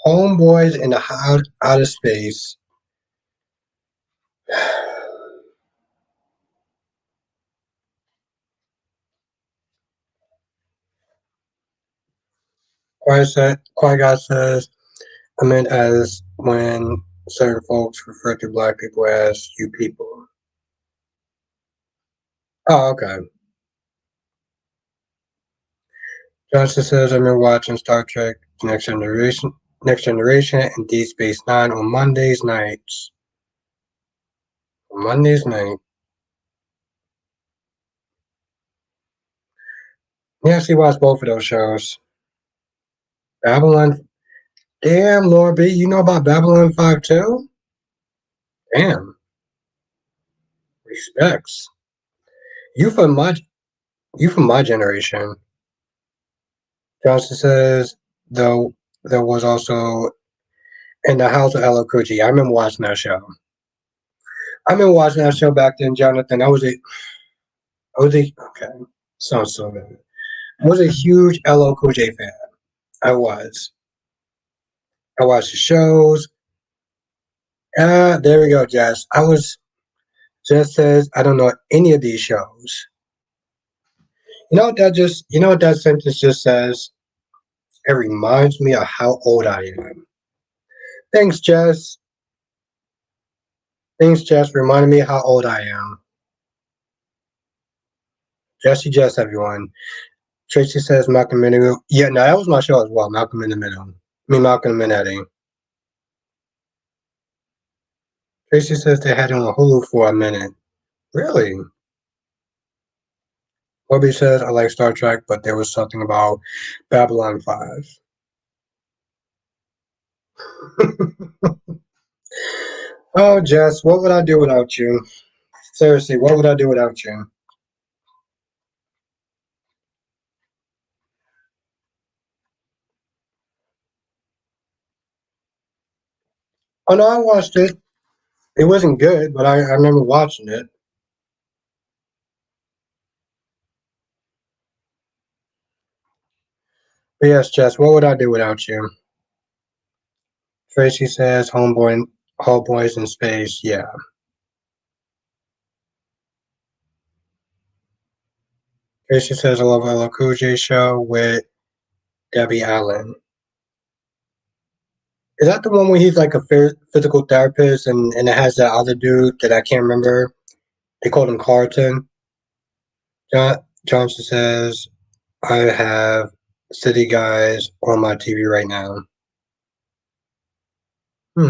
Homeboys in the outer space. Qui-Gon says, I meant as when certain folks refer to black people as you people. Oh, okay. Johnson says, I've been watching Star Trek Next Generation, and Deep Space Nine on Mondays nights. On Mondays night. Yeah, she watched both of those shows. Babylon. Damn, Laura B, you know about Babylon 5 too? Damn. Respects. You from my you from my generation. Johnson says, though there was also in the House of Alakuchi. I remember watching that show. I remember watching that show back then, Jonathan. Okay. Sounds so good. I was a huge LL Cool J fan. I was. I watched the shows. There we go, Jess. Jess says, I don't know any of these shows. You know what that sentence just says? It reminds me of how old I am. Thanks, Jess. Thanks, Jess. Reminding me how old I am. Jess, everyone. Tracy says Malcolm in the Middle. Yeah, no, that was my show as well. Malcolm in the Middle. I mean, Malcolm and Eddie. Tracy says they had it on Hulu for a minute. Really? Bobby says I like Star Trek, but there was something about Babylon 5. Oh, Jess, what would I do without you? Seriously, what would I do without you? Oh no, I watched it. It wasn't good, but I remember watching it. But yes, Jess, what would I do without you? Tracy says homeboys in space. Yeah. Tracy says I love LL Cool J show with Debbie Allen. Is that the one where he's like a physical therapist and it has that other dude that I can't remember? They called him Carlton. Johnson says, I have City Guys on my TV right now. Hmm.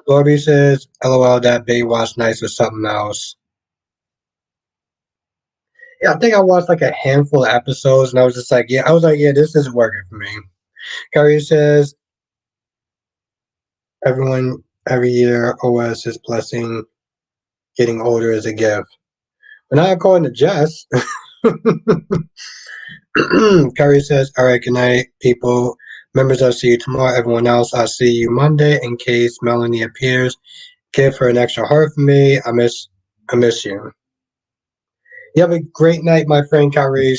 Lorby says, LOL, that Baywatch Nights was something else. Yeah, I think I watched like a handful of episodes and I was just like, yeah, this isn't working for me. Kyrie says, everyone, every year, OS is blessing getting older as a gift. But not according to Jess. Kyrie says, all right, good night, people. Members, I'll see you tomorrow. Everyone else, I'll see you Monday in case Melanie appears. Give her an extra heart for me. I miss you. You have a great night, my friend Kyrie.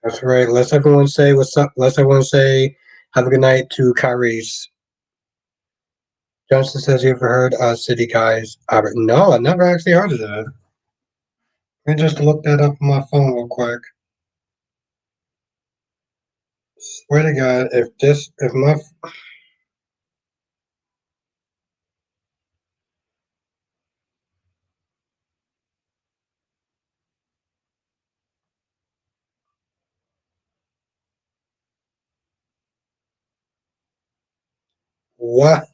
That's right. Let's everyone say what's up. Let's everyone say have a good night to Kyrie. Johnson says, you ever heard City Guys? Albert. No, I never actually heard of that. Let me just look that up on my phone real quick. Swear to God, if my, what?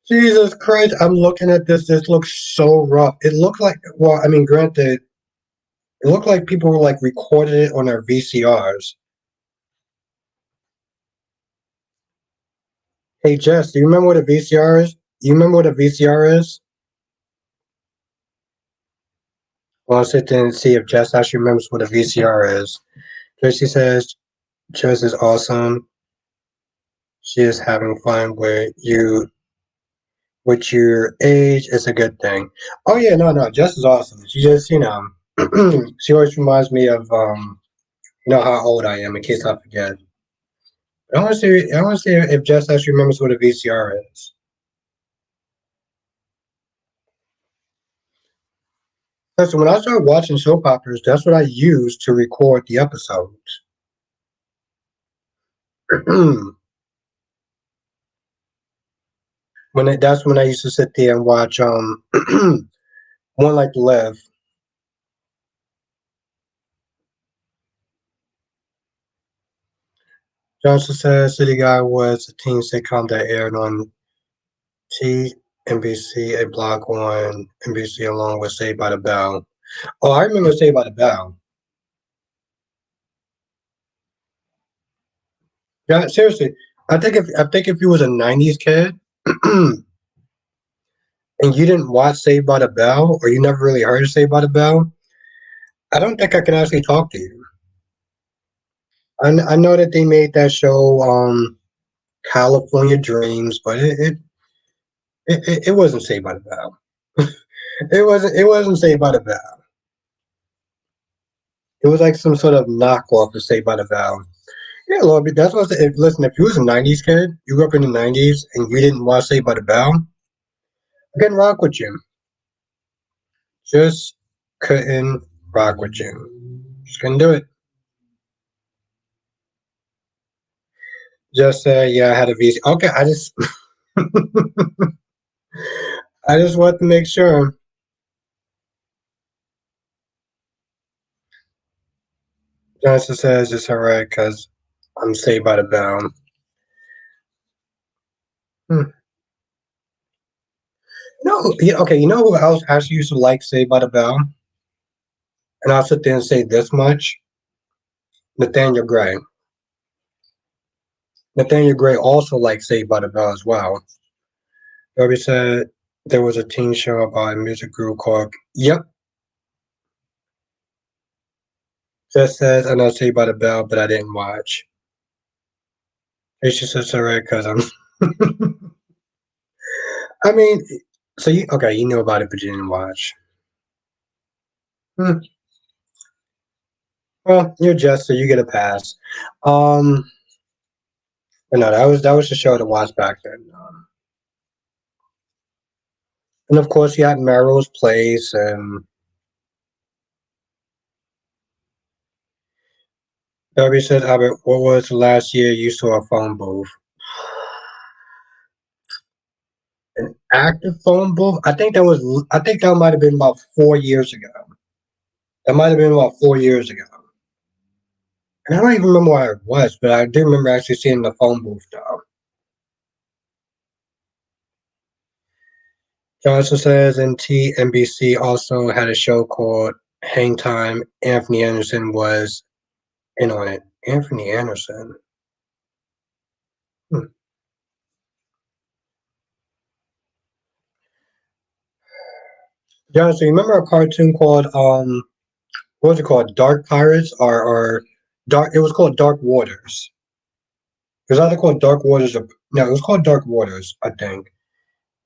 Jesus Christ, I'm looking at this. This looks so rough. It looked like, well, I mean, granted, it looked like people were like recording it on their VCRs. Hey, Jess, do you remember what a VCR is? You remember what a VCR is? Well, I'll sit there and see if Jess actually remembers what a VCR is. Tracy says, Jess is awesome. She is having fun with your age. It's a good thing. Oh, yeah, no, Jess is awesome. She just, she always reminds me of, how old I am in case I forget. I want to see if Jess actually remembers what a VCR is. So when I started watching soap operas, that's what I used to record the episodes. That's when I used to sit there and watch One Like to Live. Johnson says City Guy was a teen sitcom that aired on TNBC, a block on NBC along with Saved by the Bell. Oh, I remember Saved by the Bell. Yeah, seriously. I think if you was a '90s kid and you didn't watch Saved by the Bell or you never really heard of Saved by the Bell, I don't think I can actually talk to you. I know that they made that show California Dreams, but it wasn't Saved by the Bell. It wasn't Saved by the Bell. It was like some sort of knockoff of Saved by the Bell. Yeah, Lord, that's what I said. Listen, if you was a '90s kid, you grew up in the '90s, and you didn't watch Saved by the Bell, I couldn't rock with you. Just couldn't rock with you. Just couldn't do it. Just yeah, I had a VC. Okay, I just want to make sure. Johnson says it's alright because I'm Saved by the Bell. Hmm. No, yeah, okay. You know who else actually used to like Saved by the Bell? And I'll sit there and say this much: Nathaniel Gray. Nathaniel Gray also liked Saved by the Bell as well. Robbie said there was a teen show about a music group called Yep. Just says I know Saved by the Bell, but I didn't watch. It's just it's alright because I'm. I mean, so you know about it, but you didn't watch. Hmm. Well, you're just so you get a pass. Um, but no, that was the show to watch back then. And of course, you had Melrose Place, and Darby says, Albert, what was the last year you saw a phone booth? An active phone booth? I think that might have been about 4 years ago. That might have been about 4 years ago. And I don't even remember where it was, but I do remember actually seeing the phone booth though. Johnson says, and TNBC also had a show called Hang Time. Anthony Anderson was in on it. Anthony Anderson. Hmm. Johnson, you remember a cartoon called what was it called? Dark Pirates or Dark? It was called Dark Waters. It was either called Dark Waters or no, it was called Dark Waters, I think.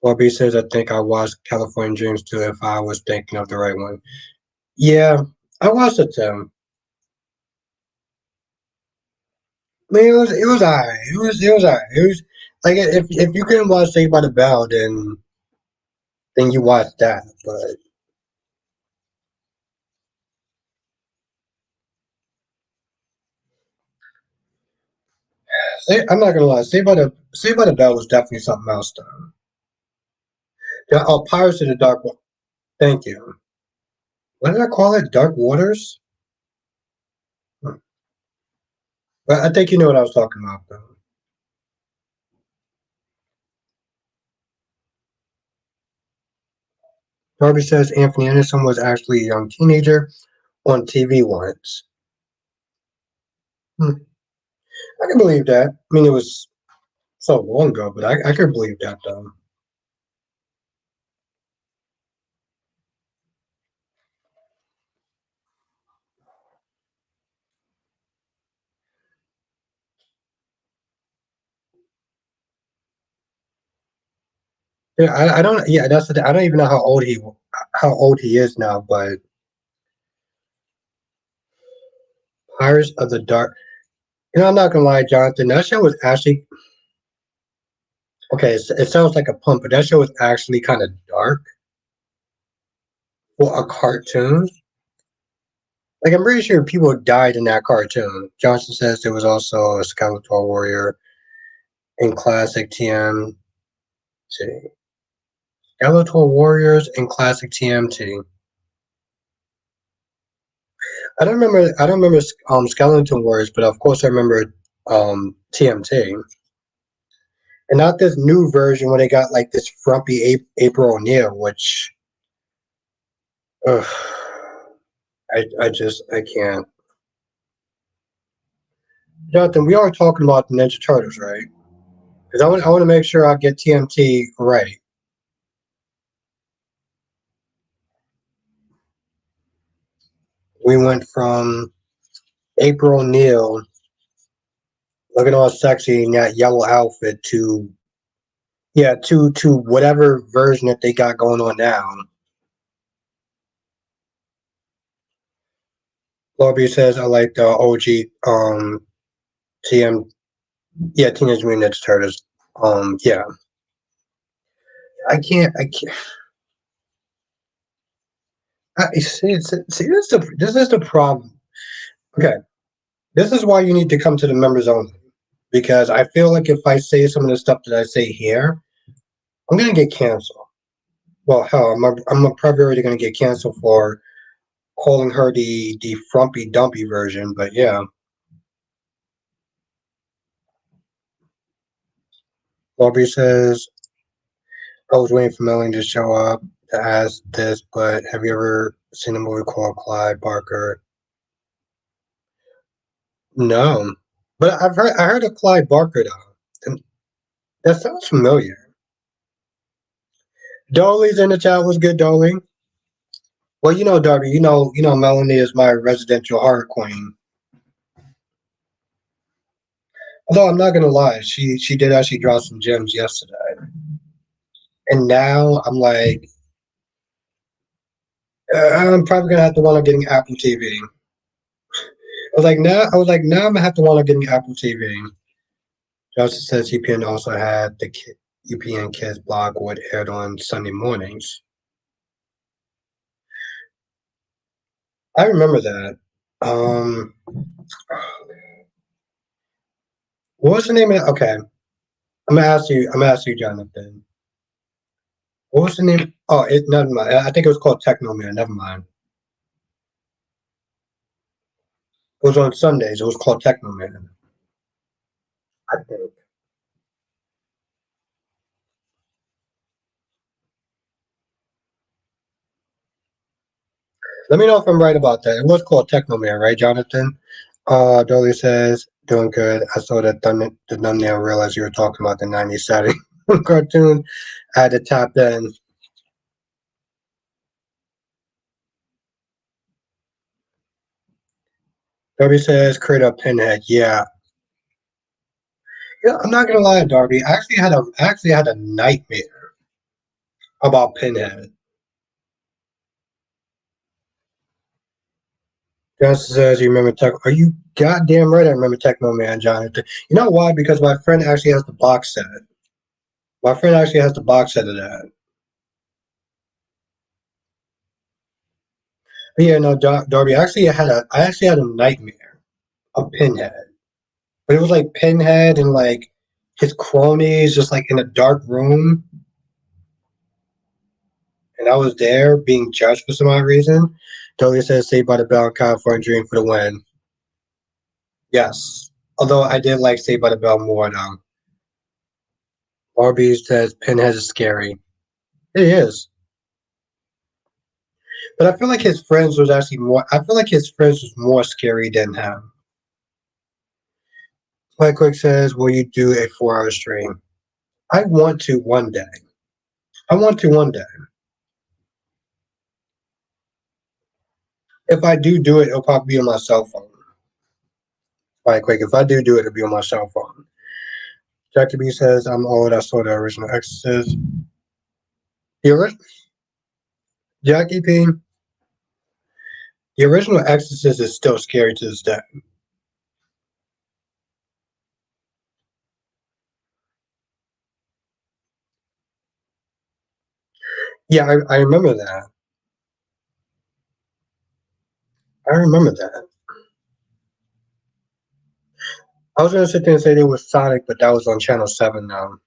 Bobby says, I think I watched California Dreams too. If I was thinking of the right one, yeah, I watched it too. I mean, it was alright. It was alright. It was like if you couldn't watch Saved by the Bell, then you watch that. But I'm not gonna lie, Saved by the Bell was definitely something else though. Yeah, oh, Pirates of the Dark. Thank you. What did I call it? Dark Waters. Hmm. But I think you know what I was talking about though. Darby says Anthony Anderson was actually a young teenager on TV once. Hmm. I can believe that. I mean, it was so long ago, but I could believe that though. Yeah, I don't. Yeah, that's the thing. I don't even know how old he is now. But Pirates of the Dark. I'm not gonna lie, Jonathan. That show was actually okay. It sounds like a pump, but that show was actually kind of dark for a cartoon. Like I'm pretty sure people died in that cartoon. Johnson says there was also a Skeletor Warrior in classic TMT. Skeletor Warriors in classic TMT. I don't remember Skeleton Warriors, but of course I remember TMT. And not this new version where they got like this frumpy April O'Neil, which ugh, I can't. Jonathan, we are talking about the Ninja Turtles, right? Because I want to make sure I get TMT right. We went from April O'Neil looking all sexy in that yellow outfit to yeah to whatever version that they got going on now. Lobby says I like the OG TM yeah Teenage Mutant Ninja Turtles. Yeah, I can't. See, this is the problem. Okay, this is why you need to come to the members only. Because I feel like if I say some of the stuff that I say here, I'm gonna get canceled. Well, hell, I'm probably already gonna get canceled for calling her the frumpy dumpy version. But yeah, Bobby says I was waiting for Melanie to show up to ask this, but have you ever seen a movie called Clyde Barker? No, but I heard of Clyde Barker though, and that sounds familiar. Dolly's in the chat. Was good, Dolly. Well, Darby, Melanie is my residential horror queen. Although I'm not gonna lie, she did actually drop some gems yesterday, and now I'm like, I'm probably gonna have to wind up getting Apple TV. I was like, now I'm gonna have to wind up getting Apple TV. Justin says UPN also had the UPN Kids blog would aired on Sunday mornings. I remember that. Um, What was the name of it? Okay, I'm gonna ask you. I'm gonna ask you, Jonathan. What was the name? Oh, never mind. I think it was called Techno Man. Never mind. It was on Sundays. It was called Techno Man. I think. Let me know if I'm right about that. It was called Techno Man, right, Jonathan? Dolly says, doing good. I saw the thumbnail, realized you were talking about the 90s Saturday cartoon. I had to tap in. Darby says, create a pinhead. Yeah. Yeah, I'm not gonna lie, Darby. I actually had a nightmare about Pinhead. Just says you remember Tech. Are you goddamn right? I remember Techno Man, Jonathan. You know why? Because my friend actually has the box set. My friend actually has the box set of that. But yeah, no, Darby. I actually had a nightmare of Pinhead. But it was like Pinhead and like his cronies, just like in a dark room, and I was there being judged for some odd reason. Darby says, "Saved by the Bell, California Dream for the win." Yes, although I did like Saved by the Bell more though. RB says Pinhead is scary. It is. But I feel like his friends was actually more. I feel like his friends was more scary than him. Like Quick says, will you do a 4 hour stream? I want to one day. I want to one day. If I do it, it'll probably be on my cell phone. Like Quick, if I do it, it'll be on my cell phone. Jackie B says, I'm old. I saw the original Exorcist. The ori- Jackie P, the original Exorcist is still scary to this day. Yeah, I remember that. I remember that. I was gonna sit there and say there was Sonic, but that was on Channel 7 now.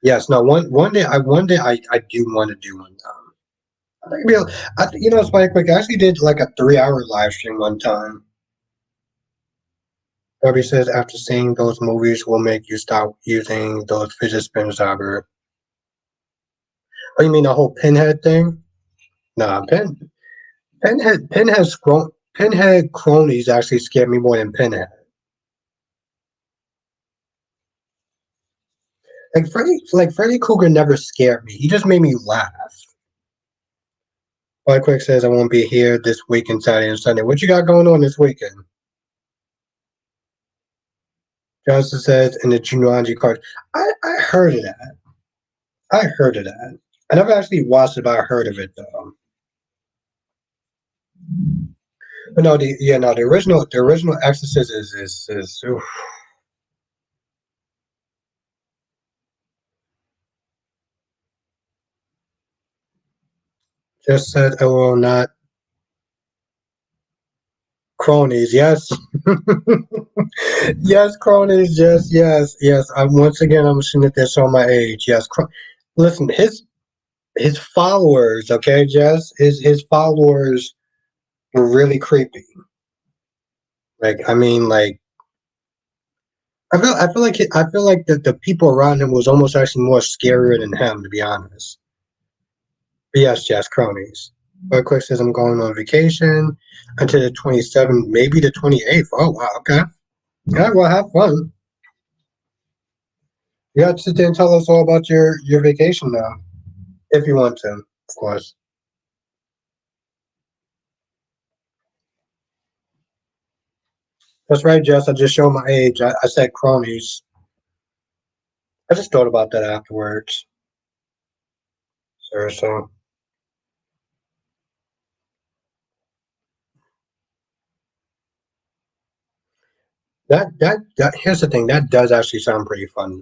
Yes, no. One day I do want to do one. I think you know, Spike Quick. I actually did like a 3 hour live stream one time. Bobby says after seeing those movies will make you stop using those fidget spinners, Albert. Oh, you mean the whole Pinhead thing? Nah, Pinhead cronies actually scared me more than Pinhead. Like Freddy Krueger never scared me. He just made me laugh. Spike Quick says I won't be here this weekend, Saturday and Sunday. What you got going on this weekend? Johnson says in the Jumanji card. I heard of that. I heard of that. I never actually watched it, but I heard of it though. But no, the original Exorcist is oof. Just said I will not cronies. Yes, yes, cronies. Yes. I'm once again I'm assuming that that's on my age. Yes, listen, his followers. Okay, Jess, his followers were really creepy. Like I mean, like I feel like the people around him was almost actually more scarier than him, to be honest. But yes, Jess, cronies. But quick says I'm going on vacation until the 27th, maybe the 28th. Oh wow, okay. Yeah, well, have fun. You got to sit there and tell us all about your vacation now, if you want to, of course. That's right, Jess. I just showed my age. I said cronies. I just thought about that afterwards. Sir, so that here's the thing. That does actually sound pretty fun.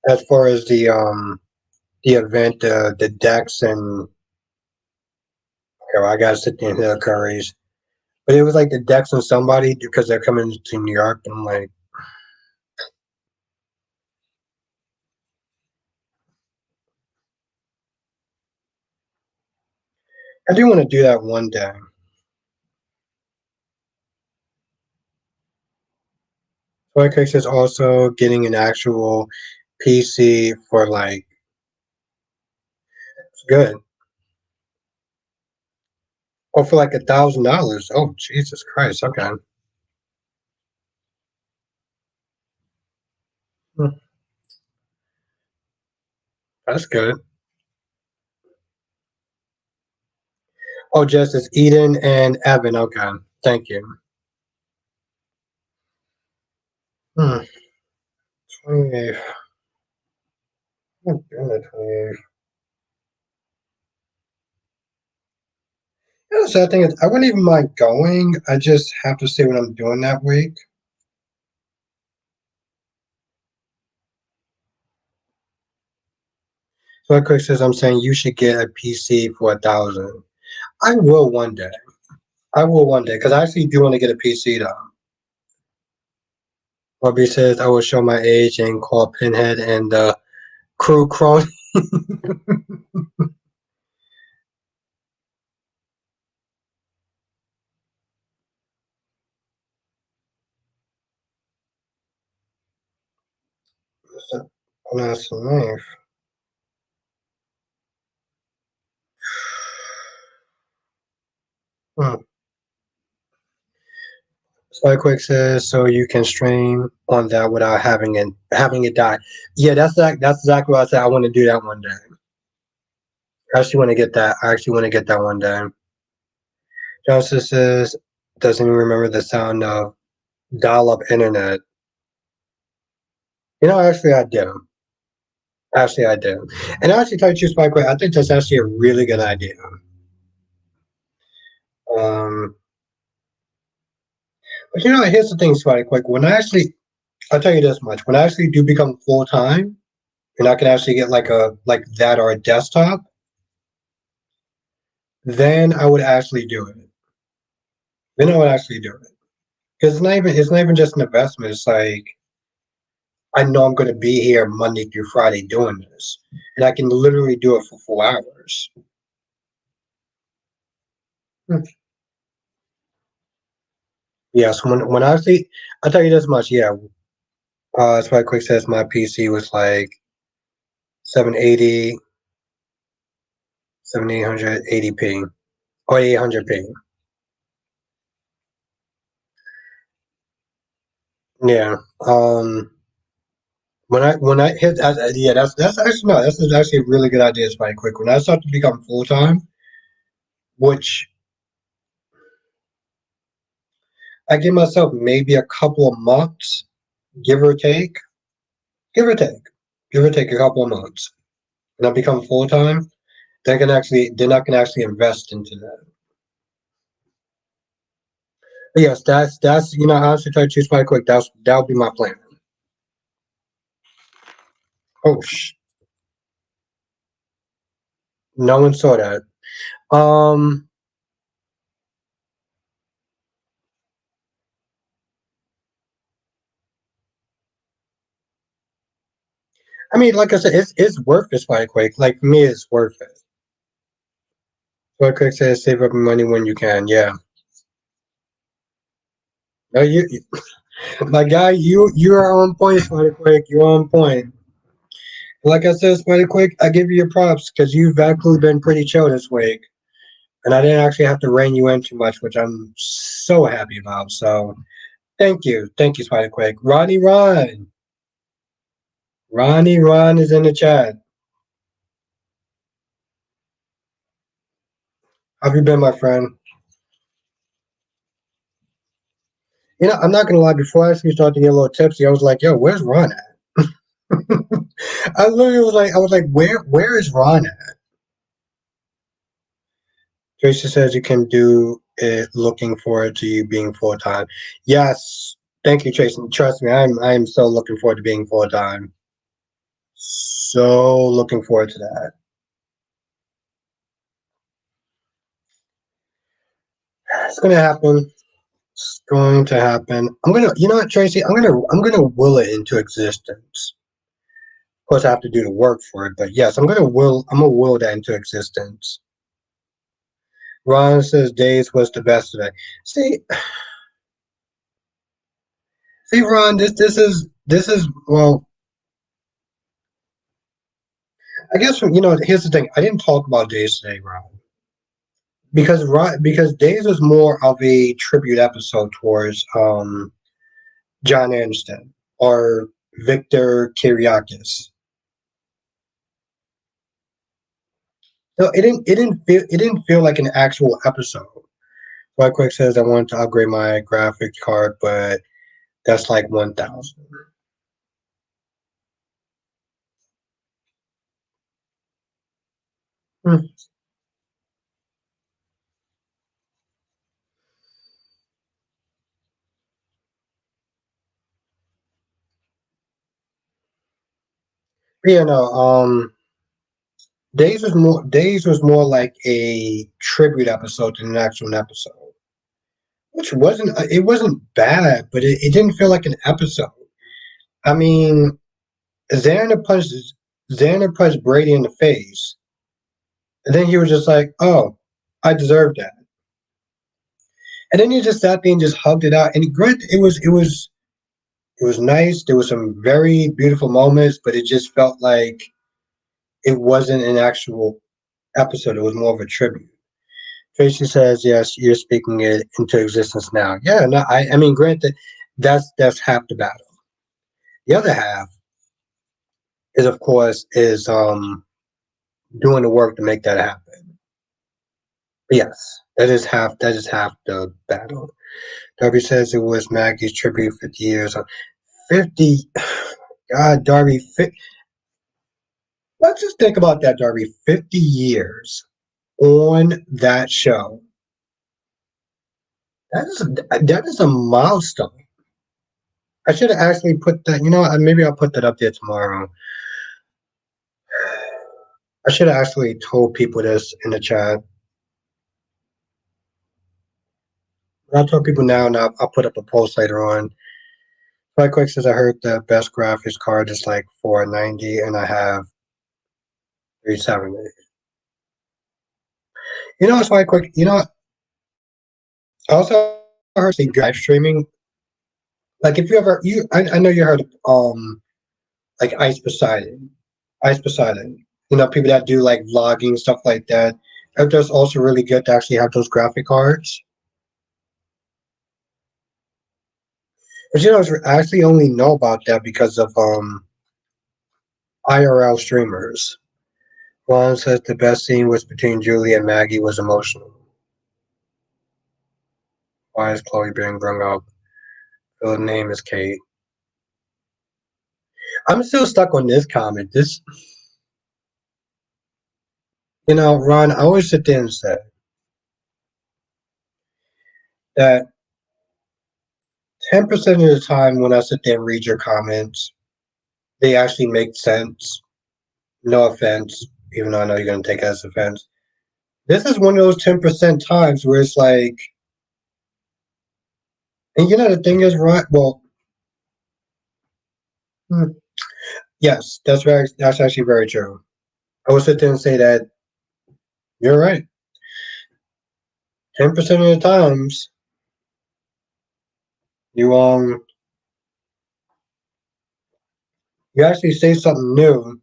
As far as the event, the decks and okay, well, I gotta sit there and hit the curries. But it was like the Dex on somebody because they're coming to New York, and I'm like, I do want to do that one day. Toy is also getting an actual PC for like it's good. Oh, for like $1,000. Oh, Jesus Christ. Okay. Hmm, that's good. Oh, just it's Eden and Evan. Okay. Thank you. Hmm. 28th. I'm doing the 28th. Yeah, the sad thing is, I wouldn't even mind going. I just have to see what I'm doing that week. So, like Chris says, I'm saying you should get a PC for 1,000. I will one day. I will one day because I actually do want to get a PC though. Bobby says I will show my age and call Pinhead and the crew crone. That's nice. Hmm. Spikequick says so you can stream on that without having it die. Yeah, that's exactly what I said. I want to do that one day. I actually want to get that. I actually want to get that one day. Joseph says doesn't even remember the sound of dial-up internet. Actually, I do. Actually, I do. And I actually tell you, Spikequick, I think that's actually a really good idea. Um, but here's the thing, Spikequick. I'll tell you this much: when I actually do become full time, and I can actually get like that or a desktop, then I would actually do it. Then I would actually do it because it's not even just an investment. It's like I know I'm going to be here Monday through Friday doing this, and I can literally do it for 4 hours. Hmm. Yeah, so when I see, I'll tell you this much. Yeah, that's why Quick says my PC was like 780, 7880p or 800p. Yeah. When I hit, yeah, that's actually no, that's actually a really good idea, Spike Quick. When I start to become full time, which I give myself maybe a couple of months, give or take, give or take, give or take a couple of months, and I become full time, then I can actually invest into that. But yes, that's honestly, try to choose Spike Quick. That would be my plan. Oh, no one saw that. Um, I mean, like I said, it's worth it, Spike Quick. Like for me, it's worth it. Spike Quick says save up money when you can. Yeah. No, my guy, you are on point, Spider Quick. You're on point. Like I said, Spider Quick, I give you your props because you've actually been pretty chill this week, and I didn't actually have to rein you in too much, which I'm so happy about. So thank you, Spider Quick. Ronnie Ron is in the chat. How have you been, my friend? I'm not gonna lie. Before I actually started to get a little tipsy, I was like, "Yo, where's Ron at?" I literally was like, where is Ron at? Tracy says you can do it. Looking forward to you being full time. Yes, thank you, Tracy. Trust me, I'm so looking forward to being full time. So looking forward to that. It's gonna happen. It's going to happen. You know what, Tracy? I'm gonna will it into existence. Of course, I have to do the work for it, but yes, I'm gonna will that into existence. Ron says Days was the best today. See, see, Ron, this is well. I guess here's the thing. I didn't talk about Days today, Ron, because Days was more of a tribute episode towards John Aniston or Victor Kiriakis. No, it didn't feel like an actual episode. Right Quick says I wanted to upgrade my graphics card, but that's like 1,000. Hmm. Yeah, no. Days was more like a tribute episode than an actual episode, which wasn't bad, but it didn't feel like an episode. I mean, Xander punched Xander punched Brady in the face, and then he was just like, "Oh, I deserve that." And then he just sat there and just hugged it out. And granted, it was nice. There was some very beautiful moments, but it just felt like it wasn't an actual episode. It was more of a tribute. Tracy says, "Yes, you're speaking it into existence now." Yeah, no, I mean, granted, that's half the battle. The other half is, of course, is doing the work to make that happen. Yes, that is half the battle. Darby says it was Maggie's tribute 50 years. 50, God, Darby. Let's just think about that, Darby. 50 years on that show. That is a milestone. I should have actually put that. Maybe I'll put that up there tomorrow. I should have actually told people this in the chat. But I'll tell people now, and I'll put up a post later on. Right quick says I heard the best graphics card is like 490, and I have 370. It's right quick. I also heard live streaming. Like if you ever I know you heard like Ice Poseidon. People that do like vlogging stuff like that. That's also really good to actually have those graphic cards. But I actually only know about that because of IRL streamers. Juan says the best scene was between Julie and Maggie was emotional. Why is Chloe being brung up? The name is Kate. I'm still stuck on this comment. Ron, I always sit there and say that 10% of the time when I sit there and read your comments, they actually make sense. No offense, even though I know you're going to take it as offense. This is one of those 10% times where it's like, and the thing is, right? Well, hmm, yes, that's actually very true. I will sit there and say that you're right. 10% of the times, you you actually say something new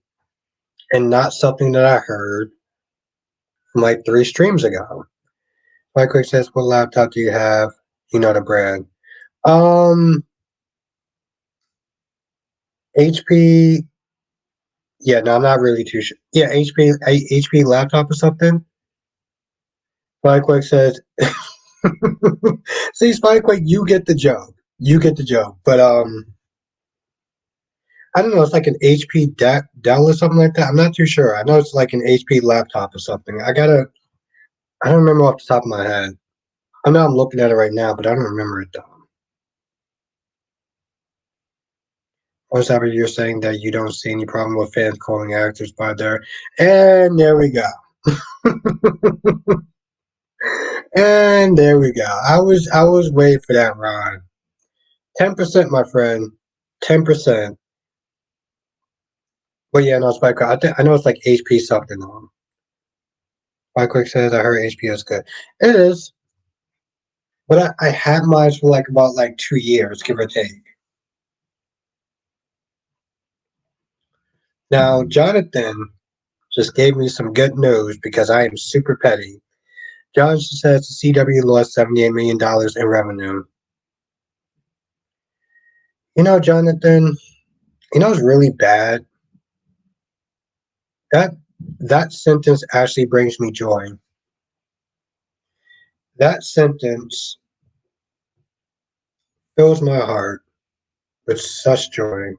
and not something that I heard from like 3 streams ago. My quick says, "What laptop do you have? You know the brand." Um, HP. Yeah, no, I'm not really too sure. Yeah, HP laptop or something. Spikequake says, "See, Spikequake, you get the joke. You get the joke." But I don't know. It's like an HP Dell or something like that. I'm not too sure. I know it's like an HP laptop or something. I don't remember off the top of my head. I know I'm looking at it right now, but I don't remember it though. What's happening? You're saying that you don't see any problem with fans calling actors by their, and there we go. And there we go. I was waiting for that rhyme. 10%, my friend. 10%. But yeah, no, Spike. I know it's like HP something on. Spike Quick says I heard HP is good. It is, but I had mine for like about like 2 years, give or take. Now Jonathan just gave me some good news because I am super petty. Jonathan says the CW lost $78 million in revenue. Jonathan, it's really bad. That that sentence actually brings me joy. That sentence fills my heart with such joy.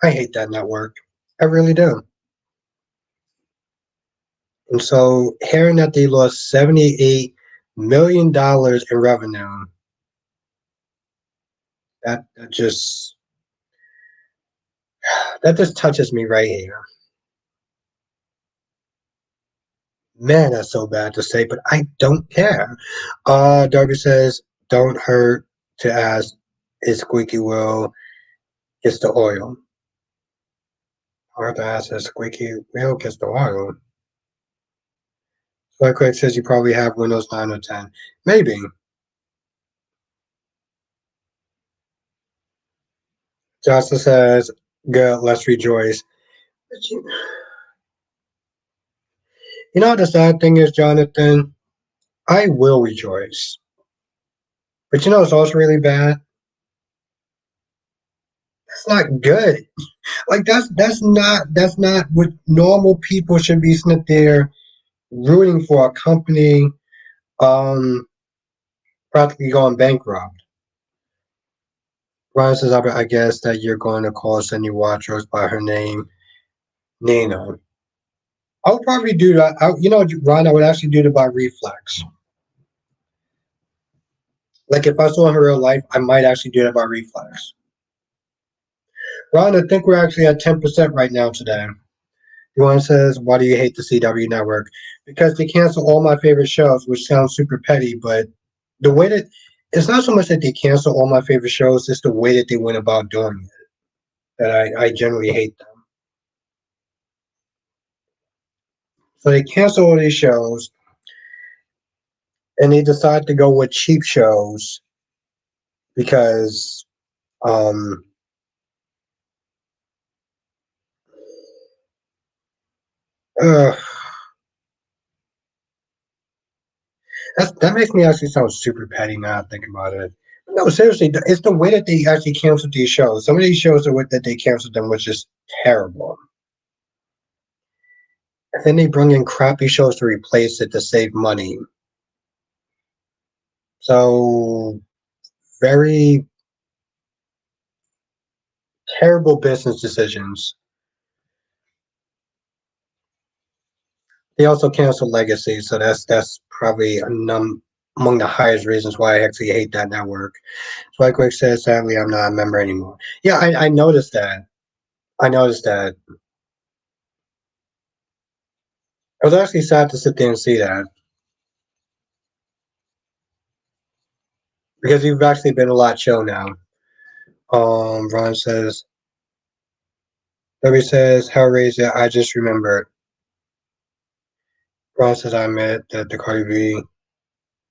I hate that network. I really do. And so hearing that they lost $78 million in revenue, that just touches me right here. Man, that's so bad to say, but I don't care. Darby says, don't hurt to ask is squeaky wheel gets the oil. Hard to ask is squeaky wheel gets the oil. So quick says you probably have Windows 9 or 10. Maybe. Jocelyn says, good, let's rejoice. But the sad thing is, Jonathan, I will rejoice. But it's also really bad. That's not good. Like that's not what normal people should be sitting there rooting for a company um practically going bankrupt. Ryan says, I guess that you're going to call Cindy Watros by her name, Nina. I would probably do that. Ryan, I would actually do that by reflex. Like if I saw her in real life, I might actually do that by reflex. Ryan, I think we're actually at 10% right now today. Yuan says, why do you hate the CW network? Because they cancel all my favorite shows, which sounds super petty, but the way that it's not so much that they cancel all my favorite shows, it's the way that they went about doing it that I generally hate them. So they cancel all these shows and they decide to go with cheap shows because um uh, that makes me actually sound super petty now I think about it. No, seriously, it's the way that they actually canceled these shows. Some of these shows that they canceled them was just terrible. And then they bring in crappy shows to replace it to save money. So very terrible business decisions. They also canceled Legacy, so that's probably among the highest reasons why I actually hate that network. So like Quick says, sadly I'm not a member anymore. Yeah, I noticed that. I noticed that. I was actually sad to sit there and see that because you've actually been a lot chill now. Ron says, Debbie says, Hellraiser, I just remembered. Ron says, I admit that the Cardi B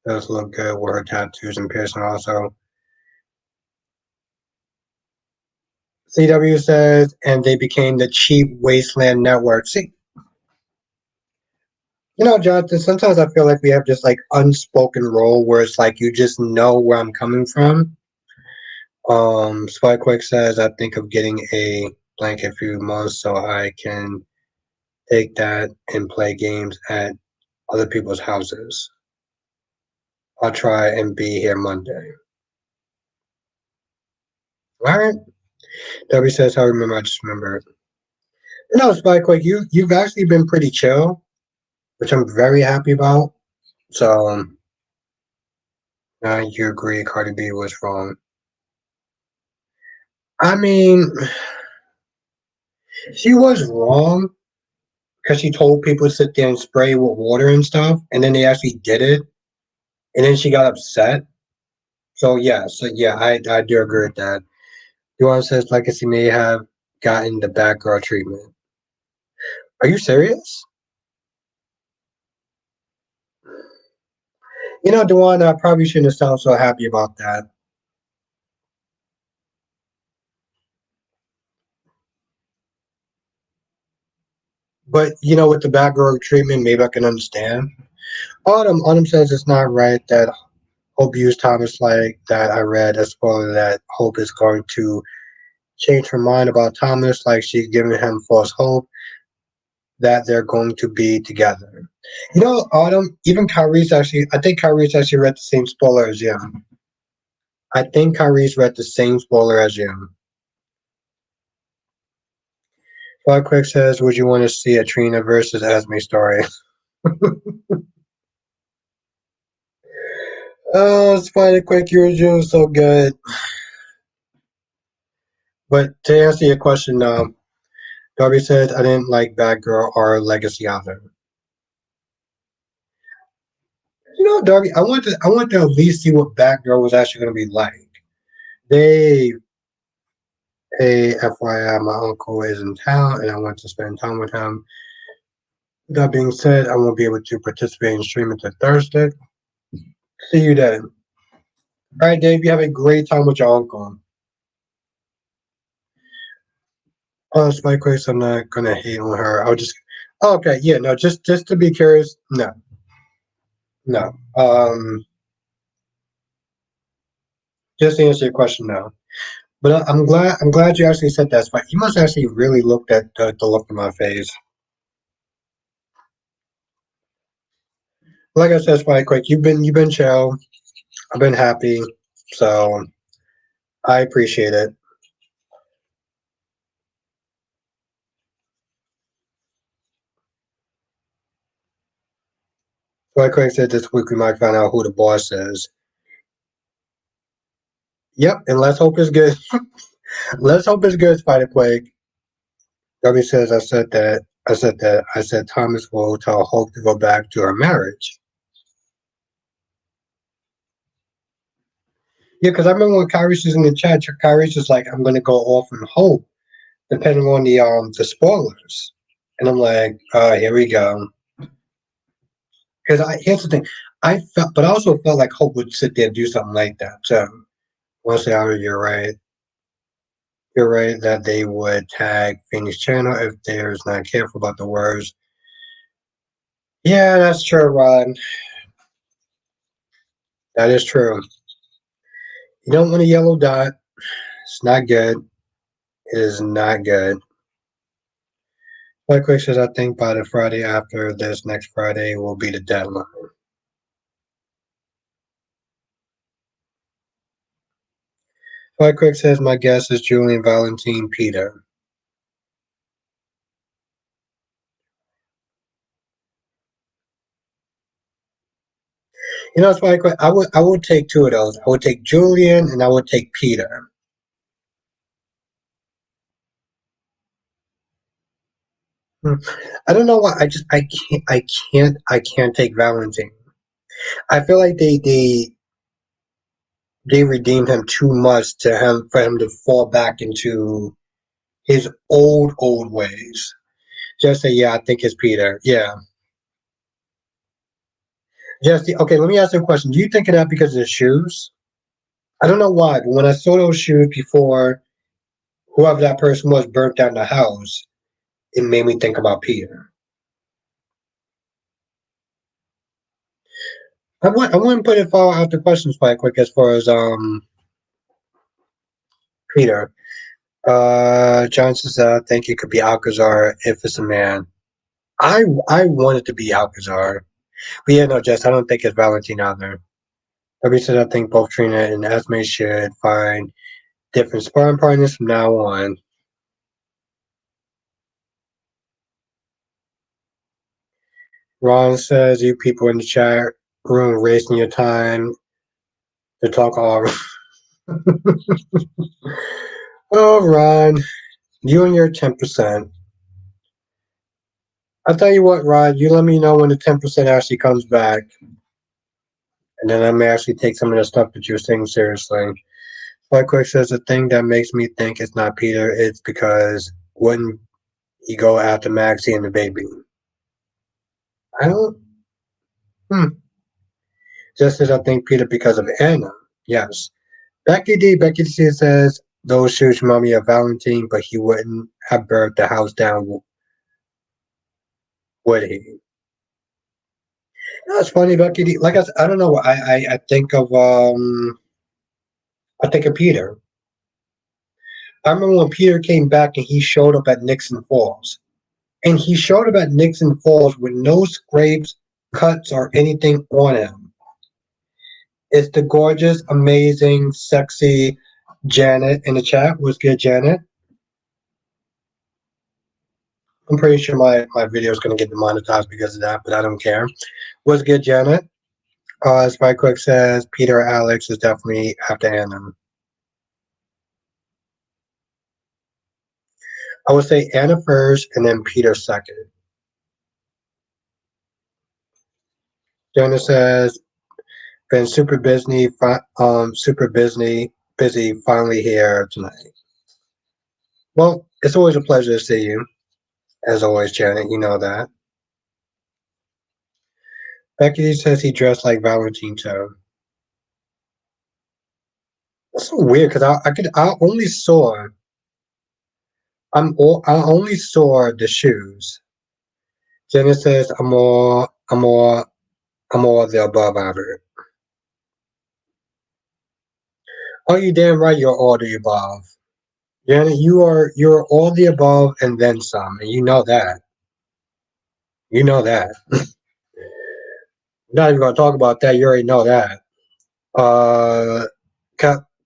does look good with her tattoos and piercing also. CW says, and they became the cheap wasteland network. See, Jonathan, sometimes I feel like we have this like unspoken role where it's like you just know where I'm coming from. Spikequake says, I think of getting a blanket few months so I can take that and play games at other people's houses. I'll try and be here Monday. All right. W says, I remember. I just remember. Spikequake, you've actually been pretty chill, which I'm very happy about. So you agree Cardi B was wrong. I mean, she was wrong, because she told people to sit there and spray with water and stuff, and then they actually did it, and then she got upset. So yeah, I do agree with that. Duan says Legacy may have gotten the bad girl treatment. Are you serious? You know, Duan, I probably shouldn't have sounded so happy about that. But you know, with the bad girl treatment, maybe I can understand. Autumn says it's not right that Hope used Thomas like that. I read a spoiler that Hope is going to change her mind about Thomas, like she's giving him false hope that they're going to be together. You know, Autumn, even Kyrie's actually, I think Kyrie's actually read the same spoiler as you. I think Kyrie's read the same spoiler as you. Fly Quick says, would you want to see a Trina versus Esme story? Oh, Spider Quick, you were doing so good. But to answer your question, Darby said I didn't like Batgirl or Legacy either. You know, Darby, I want to at least see what Batgirl was actually going to be like. They, hey, FYI, my uncle is in town and I want to spend time with him. That being said, I won't be able to participate in stream until Thursday. See you then. All right, Dave, you have a great time with your uncle. Spike Grace, I'm not gonna hate on her. I'll just okay, yeah, no, just to be curious, no, no. Just to answer your question, no. But I'm glad you actually said that, Spike. You must actually really looked at the look in my face. Like I said, Spike, quick, you've been chill. I've been happy, so I appreciate it. Like I said, this week we might find out who the boss is. Yep, and let's hope it's good. Let's hope it's good, Spider Quake. W says I said Thomas will tell Hope to go back to her marriage. Yeah, because I remember when Kyrie's was in the chat, Kyrie's was like, I'm gonna go off on Hope, depending on the spoilers. And I'm like, here we go. Because here's the thing. I felt but I also felt like Hope would sit there and do something like that. So once they are, you're right. You're right that they would tag Phoenix Channel if they're not careful about the words. Yeah, that's true, Ron. That is true. You don't want a yellow dot. It's not good. It is not good. Like Quick says, I think by the Friday after this, next Friday will be the deadline. Like Quick says, my guess is Julian, Valentine, Peter. You know, it's like I would take two of those. I would take Julian and I would take Peter. Hmm. I don't know why. I can't take Valentine. I feel like they redeemed him too much to him for him to fall back into his old ways. Just say, yeah, I think it's Peter. Yeah. Just okay. Let me ask you a question. Do you think of that because of the shoes? I don't know why, but when I saw those shoes before whoever that person was burnt down the house, it made me think about Peter. I wouldn't put it far out the questions quite quick as far as Peter. John says I think it could be Alcazar if it's a man. I want it to be Alcazar. But yeah, no, Jess, I don't think it's Valentine either. Every said I think both Trina and Esme should find different sparring partners from now on. Ron says you people in the chat room wasting your time to talk all. Oh, Ron, you and your 10%. I'll tell you what, Rod. You let me know when the 10% actually comes back, and then I may actually take some of the stuff that you're saying seriously. Quite quick says the thing that makes me think it's not Peter. It's because wouldn't he go after Maxie and the baby? I don't. Hmm. Just as I think Peter because of Anna. Yes. Becky D says those shoes remind me of Valentine, but he wouldn't have burnt the house down, would he? That's funny, Becky D. Like I said, I don't know. I think of Peter. I remember when Peter came back and he showed up at Nixon Falls, and he showed up at Nixon Falls with no scrapes, cuts, or anything on him. It's the gorgeous, amazing, sexy Janet in the chat. What's good, Janet? I'm pretty sure my video is going to get demonetized because of that, but I don't care. What's good, Janet? Spy Quick says Peter Alex is definitely after Anna. I would say Anna first and then Peter second. Janet says been busy finally here tonight. Well, it's always a pleasure to see you. As always, Janet, you know that. Becky says he dressed like Valentine too. That's so weird because I only saw the shoes. Jenna says I'm all of the above Albert. Oh, you damn right you're all the above. Jenna, you're all the above and then some, and you know that. You know that. Not even gonna talk about that. You already know that. Uh,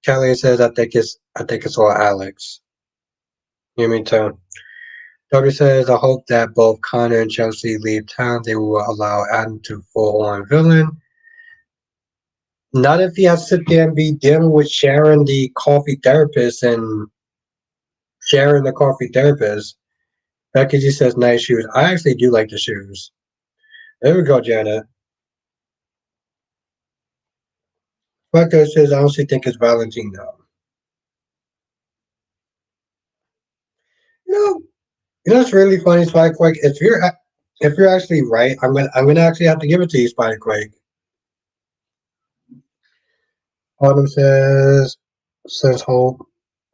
Kelly says I think it's all Alex. You mean too? W says I hope that both Connor and Chelsea leave town. They will allow Adam to full on villain. Not if he has to sit there and be dealing with Sharon, the coffee therapist, and Sharon, the coffee therapist. Becky G says nice shoes. I actually do like the shoes. There we go, Janet. Becca says I honestly think it's Valentine though. You know, you know it's really funny, Spikequake. If you're actually right, I'm gonna actually have to give it to you, Spikequake. Autumn says since Hope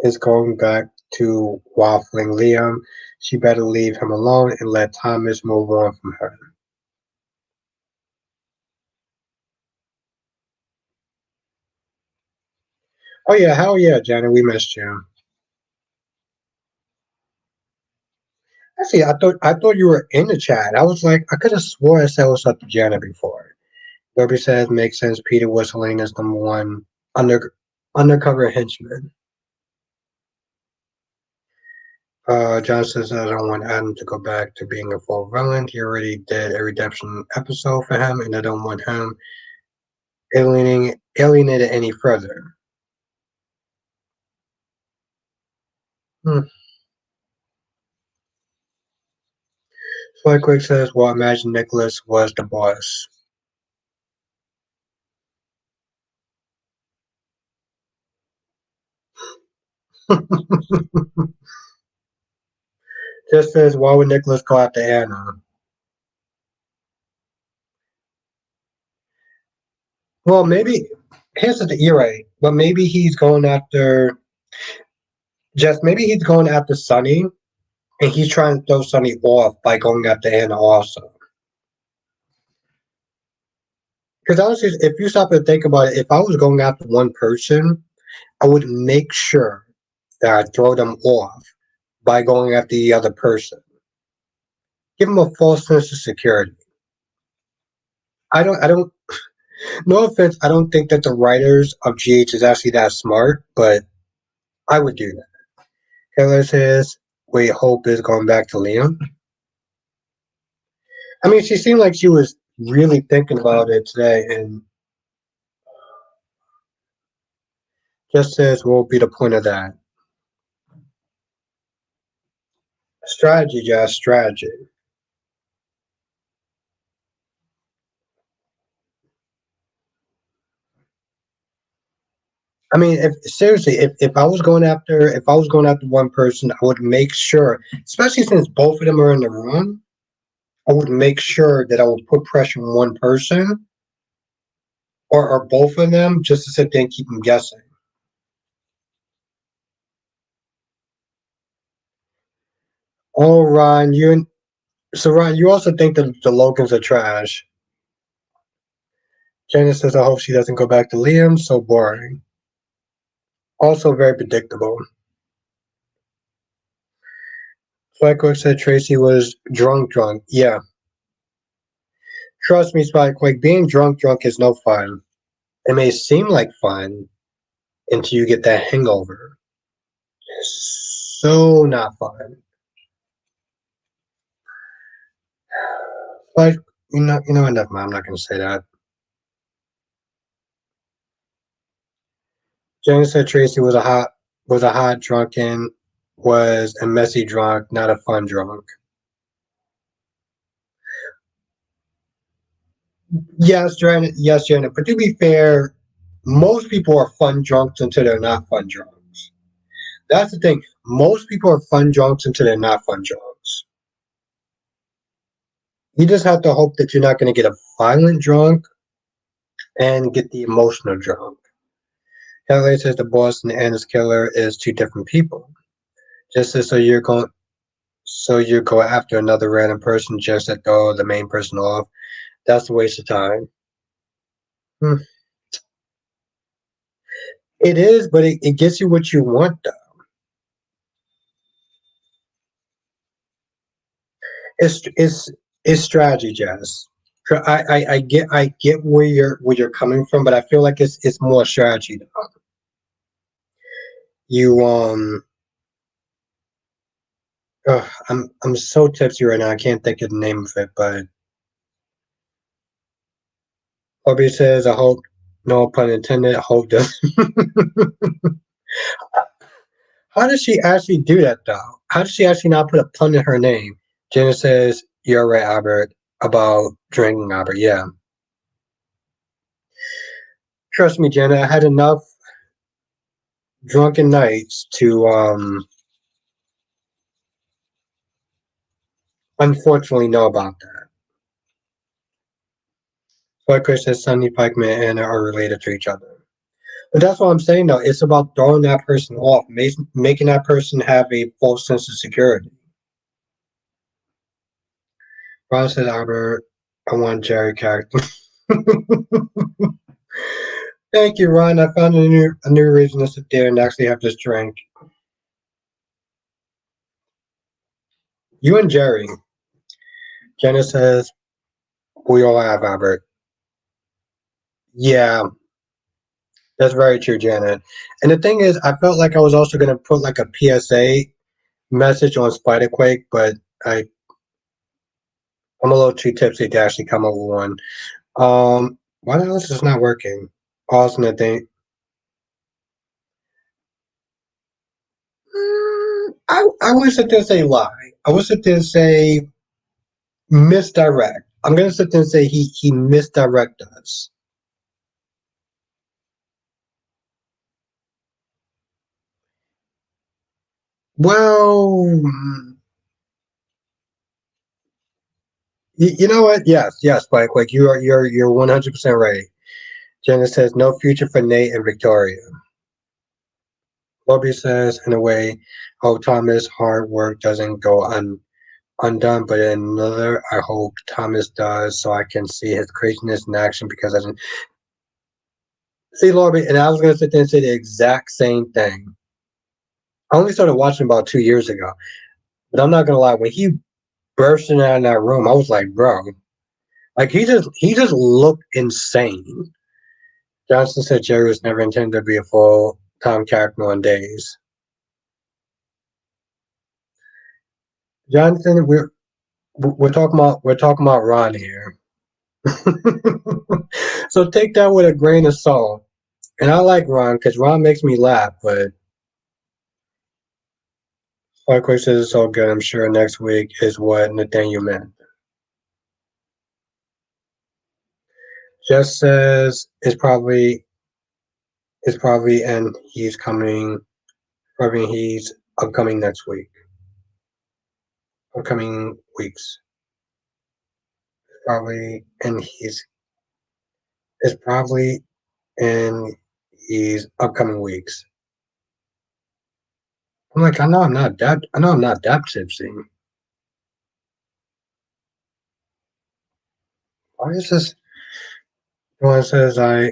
is going back to waffling Liam, she better leave him alone and let Thomas move on from her. Oh yeah, hell yeah, Janet, we missed you. Actually, I thought you were in the chat. I was like, I could have swore I said what's up to Janet before. Derby says makes sense. Peter was Helena's number one under undercover henchman. John says I don't want Adam to go back to being a full villain. He already did a redemption episode for him, and I don't want him alienated any further. Hmm. Fly Quick says, well, imagine Nicholas was the boss. Just says, why would Nicholas go after Anna? Well, maybe here's the thing, you're right, but maybe he's going after maybe he's going after Sonny, and he's trying to throw Sonny off by going after Anna also. Because honestly, if you stop and think about it, if I was going after one person, I would make sure that I throw them off by going after the other person. Give them a false sense of security. I don't. No offense, I don't think that the writers of GH is actually that smart, but I would do that. Taylor says, "Wait, Hope is going back to Liam." I mean, she seemed like she was really thinking about it today, and just says, "What will be the point of that?" Strategy, Jazz, strategy. I mean, if seriously, if I was going after one person, I would make sure, especially since both of them are in the room, I would make sure that I would put pressure on one person or both of them just to sit there and keep them guessing. Oh, Ron, Ron, you also think that the Logans are trash. Janice says, I hope she doesn't go back to Liam. So boring. Also very predictable. Spikequake said Tracy was drunk. Yeah. Trust me, Spikequake, being drunk is no fun. It may seem like fun until you get that hangover. So not fun. But enough, man. I'm not gonna say that. Janice said Tracy was a hot drunken, was a messy drunk, not a fun drunk. Yes, Janet. But to be fair, most people are fun drunks until they're not fun drunks. That's the thing. Most people are fun drunks until they're not fun drunks. You just have to hope that you're not going to get a violent drunk and get the emotional drunk. Kelly says the boss and the Anna's killer is two different people. Just as so you go after another random person just to throw the main person off. That's a waste of time. Hmm. It is, but it gets you what you want though. It's strategy, Jazz. I get where you're coming from, but I feel like it's more strategy. You I'm so tipsy right now. I can't think of the name of it, but Obi says I hope, no pun intended. Hope does. How does she actually do that though? How does she actually not put a pun in her name? Jenna says you're right, Albert, about drinking, Albert. Yeah, trust me, Jenna. I had enough drunken nights to unfortunately know about that. But Chris says Sunny Pikeman and Anna are related to each other. But that's what I'm saying though. It's about throwing that person off, making that person have a false sense of security. Ron said, Albert, I want Jerry character. Thank you, Ron. I found a new reason to sit there and actually have this drink. You and Jerry. Jenna says, we all have Albert. Yeah, that's very true, Janet. And the thing is, I felt like I was also going to put like a PSA message on Spiderquake, but I I'm a little too tipsy to actually come up with one. Why the hell is this not working? Awesome, I think. I would sit there and say lie. I would sit there and say misdirect. I'm gonna sit there and say he misdirect us. Well, you know what? Yes, Spike. Like you're 100% right. Jenna says no future for Nate and Victoria. Bobby says in a way, oh Thomas' hard work doesn't go undone, but in another, I hope Thomas does so I can see his craziness in action because I didn't see Lobby, and I was gonna sit there and say the exact same thing. I only started watching about 2 years ago, but I'm not gonna lie. When he bursting out in that room, I was like, bro, like he just looked insane. Johnson said Jerry was never intended to be a full time character on days. Jonathan, we're talking about Ron here. So take that with a grain of salt. And I like Ron because Ron makes me laugh, but Parkway says it's all good. I'm sure next week is what Nathaniel meant. Jess says it's probably It's probably and he's coming. Probably he's upcoming next week. Upcoming weeks. Probably and he's. It's probably in he's upcoming weeks. I'm like, I know I'm not that. I know I'm not that tipsy. Why is this? The one says, I'm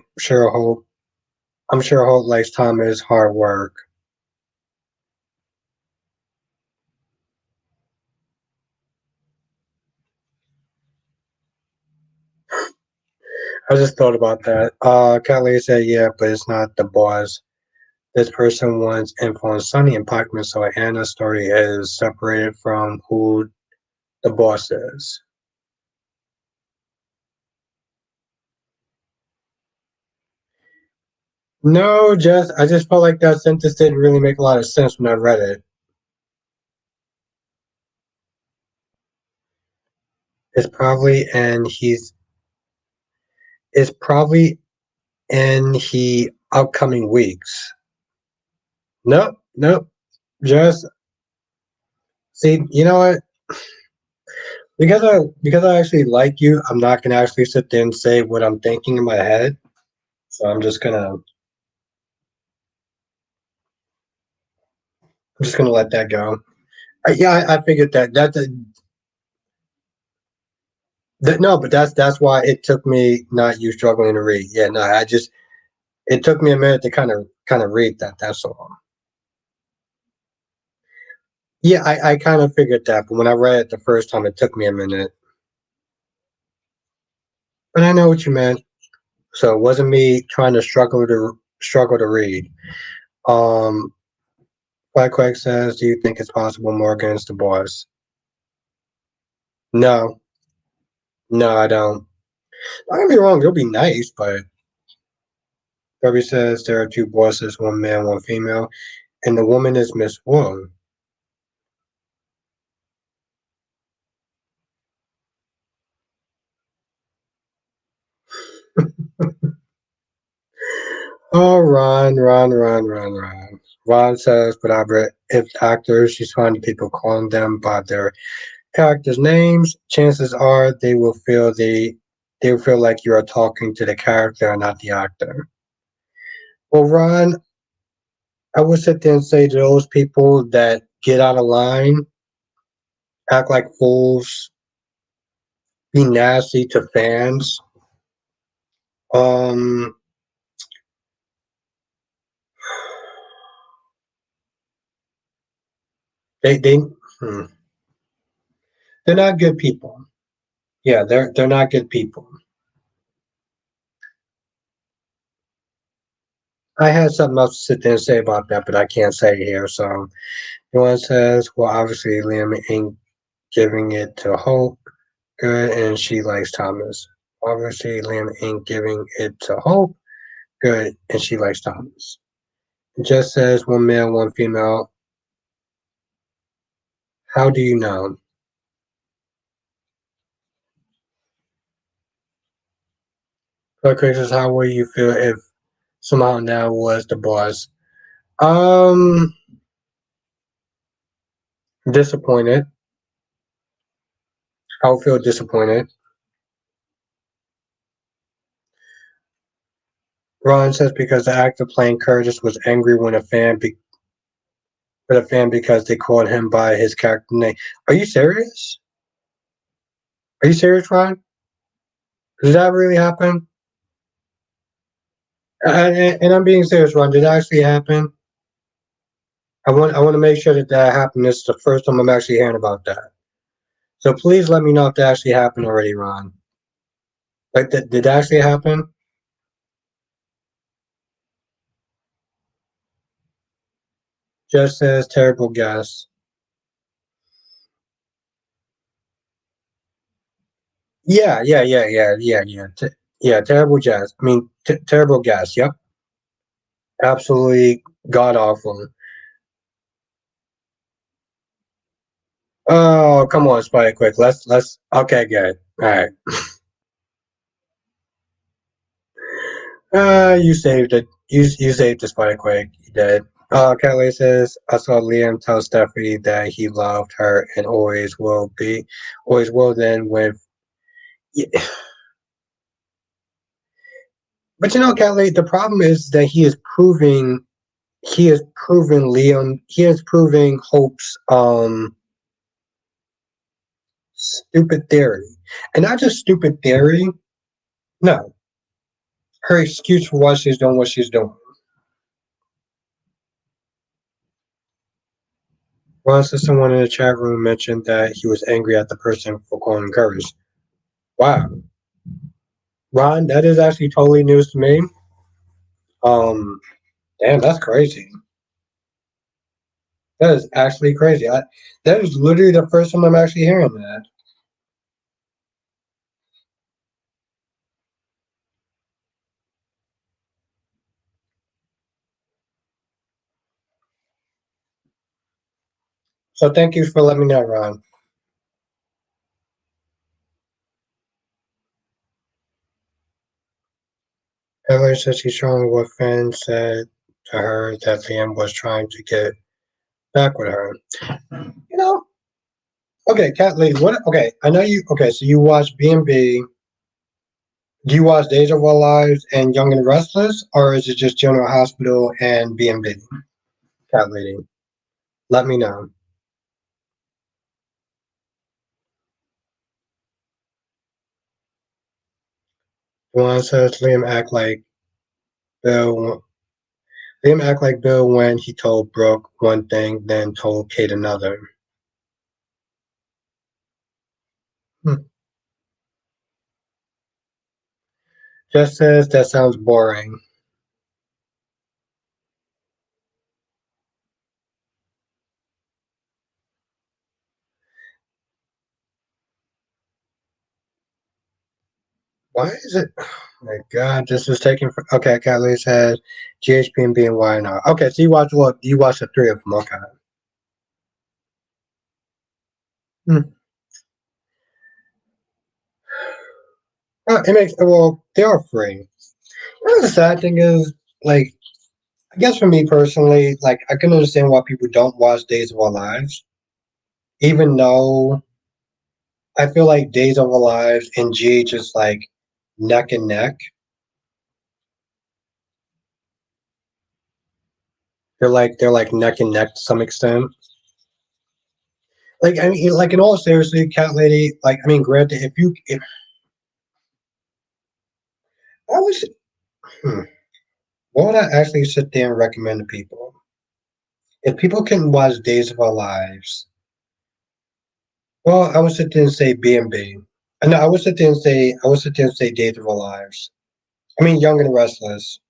sure Hope likes Thomas' hard work. I just thought about that. Kelly said, yeah, but it's not the boss. This person wants info on Sunny and Pacman, so Anna's story is separated from who the boss is. No, just I just felt like that sentence didn't really make a lot of sense when I read it. It's probably and he's it's probably in he upcoming weeks. Nope, nope. Just see, you know what? Because I actually like you, I'm not gonna actually sit there and say what I'm thinking in my head. So I'm just gonna let that go. Yeah, I figured that no, but that's why it took me not you struggling to read. Yeah, no, I just it took me a minute to kind of read that. That's all. Yeah, I kind of figured that, but when I read it the first time, it took me a minute. But I know what you meant. So it wasn't me trying to struggle to read. Um, Black Quake says, "Do you think it's possible Morgan's the boss?" No, no, I don't. Don't get me wrong; it'll be nice, but Kirby says there are two bosses, one man, one female, and the woman is Miss Wu. Oh, Ron. Ron says, but if actors, she's finding people calling them by their characters' names, chances are they will feel like you are talking to the character and not the actor. Well, Ron, I would sit there and say to those people that get out of line, act like fools, be nasty to fans. Um, they hmm, they're not good people. Yeah, they're not good people. I had something else to sit there and say about that, but I can't say it here. So one says, well, obviously Liam ain't giving it to Hope. Good, and she likes Thomas. Obviously, Liam ain't giving it to Hope. Good, and she likes Thomas. It just says one male, one female. How do you know? But Chris says, how would you feel if somehow now was the boss? Um, Disappointed. I would feel disappointed. Ron says because the actor playing Curtis was angry with a fan because they called him by his character name. Are you serious? Are you serious, Ron? Did that really happen? And I'm being serious, Ron. Did that actually happen? I want to make sure that that happened. This is the first time I'm actually hearing about that. So please let me know if that actually happened already, Ron. Like, did that actually happen? Just says terrible guess. Yeah, terrible guess. I mean, terrible guess. Yep, absolutely god awful. Oh, come on, Spike, quick. Let's. Okay, good. All right. You saved it. You saved this by quick. You did. Kelly says, I saw Liam tell Stephanie that he loved her and always will then with. Yeah. But Kelly, the problem is that he is proving Liam, he is proving Hope's stupid theory. And not just stupid theory, no, her excuse for why she's doing what she's doing. Once someone in the chat room mentioned that he was angry at the person for calling him curse. Wow. Ron, that is actually totally news to me. Um, damn, that's crazy. That is actually crazy. That is literally the first time I'm actually hearing that. So thank you for letting me know, Ron. Ever since she's showing what fans said to her that Liam was trying to get back with her. You know, okay, Cat Lady, what? Okay, I know you. Okay, so you watch B&B. Do you watch Days of Our Lives and Young and Restless, or is it just General Hospital and B&B? Cat Lady, let me know. One says Bill. Liam act like Bill when he told Brooke one thing, then told Kate another. Hmm. Just says that sounds boring. Why is it? Oh my God, this is taking. Okay, Kelly says GHP and BNY now. Okay, so you watch what? You watch the three of them. Okay. Hmm. It makes well. They are free. The sad thing is, like, I guess for me personally, like, I can understand why people don't watch Days of Our Lives, even though I feel like Days of Our Lives and GH is like neck and neck. They're like neck and neck to some extent. Like I mean, like in all seriously, Cat Lady. Like I mean, granted, if I was, hmm, what would I actually sit there and recommend to people? If people can watch Days of Our Lives, well, I would sit there and say B&B. No, I would sit there and say Days of Our Lives. I mean, Young and Restless.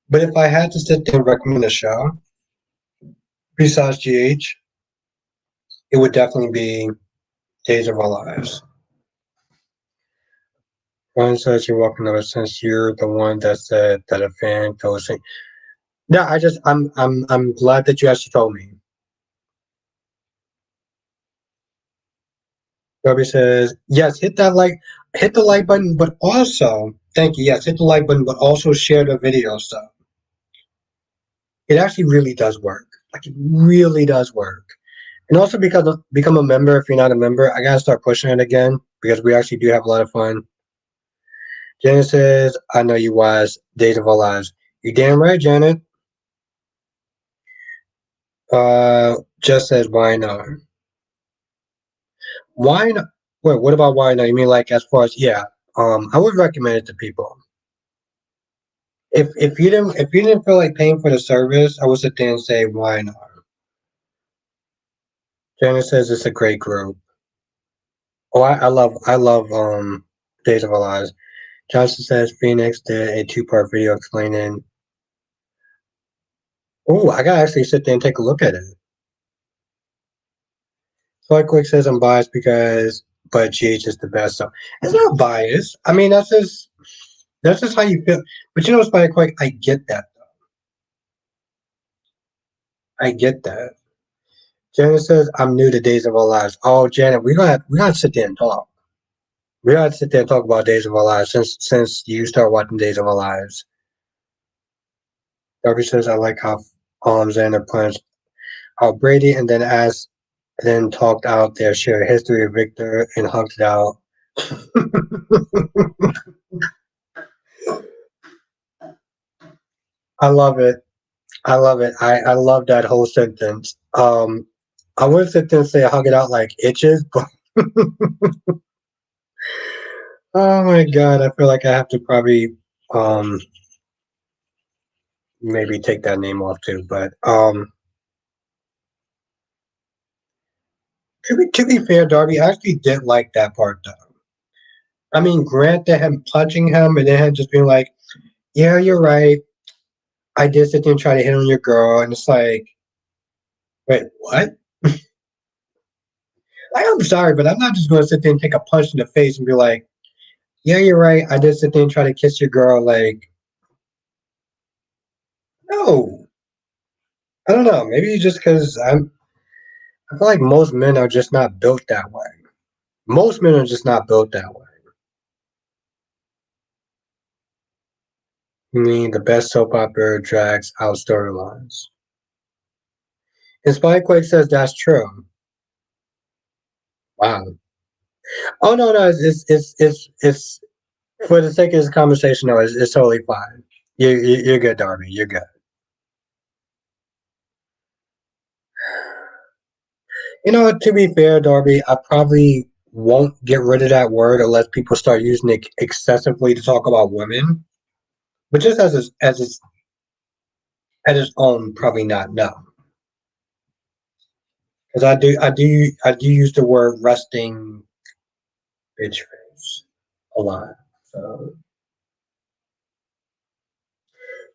But if I had to sit there and recommend a show besides GH, it would definitely be Days of Our Lives. One says you're welcome to it since you're the one that said that a fan goes. Yeah, I'm glad that you actually told me. Robbie says, yes, hit the like button, but also, thank you, yes, hit the like button, but also share the video stuff. It actually really does work. Like, it really does work. And also because become a member if you're not a member, I gotta start pushing it again because we actually do have a lot of fun. Janet says, I know you was Days of Our Lives. You damn right, Janet. Just says, why not? Why not? Wait, what about why not? You mean like as far as yeah? I would recommend it to people. If you didn't feel like paying for the service, I would sit there and say why not. Janet says it's a great group. Oh, I love Days of Our Lives. Johnson says Phoenix did a two-part video explaining. Oh, I gotta actually sit there and take a look at it. So Quick says I'm biased because but GH is the best. So it's not biased. I mean that's just how you feel. But Spike Quick, I get that. I get that. Janet says I'm new to Days of Our Lives. Oh, Janet, we gotta sit there and talk. We gotta sit there and talk about Days of Our Lives since you start watching Days of Our Lives. Darby says I like how Xander points out Brady and then talked out their shared history of Victor and hugged it out. I love it. I love it. I love that whole sentence. I would sit there and say hug it out like itches, but oh my god, I feel like I have to probably um maybe take that name off too. But to be fair, Darby I actually did like that part though. I mean, granted him punching him and then him just being like, "Yeah, you're right. I did sit there and try to hit on your girl," and it's like, wait, what? Like, I'm sorry, but I'm not just going to sit there and take a punch in the face and be like, "Yeah, you're right. I did sit there and try to kiss your girl." Like, no, I don't know. Maybe just because I feel like most men are just not built that way. Most men are just not built that way. I mean, the best soap opera drags out storylines. And Spikequake says that's true. Wow. Oh no, it's for the sake of this conversation. No, it's totally fine. You're good, Darby. You're good. You know, to be fair, Darby, I probably won't get rid of that word unless people start using it excessively to talk about women. But just as its own, probably not. No, because I do use the word resting bitch face a lot. So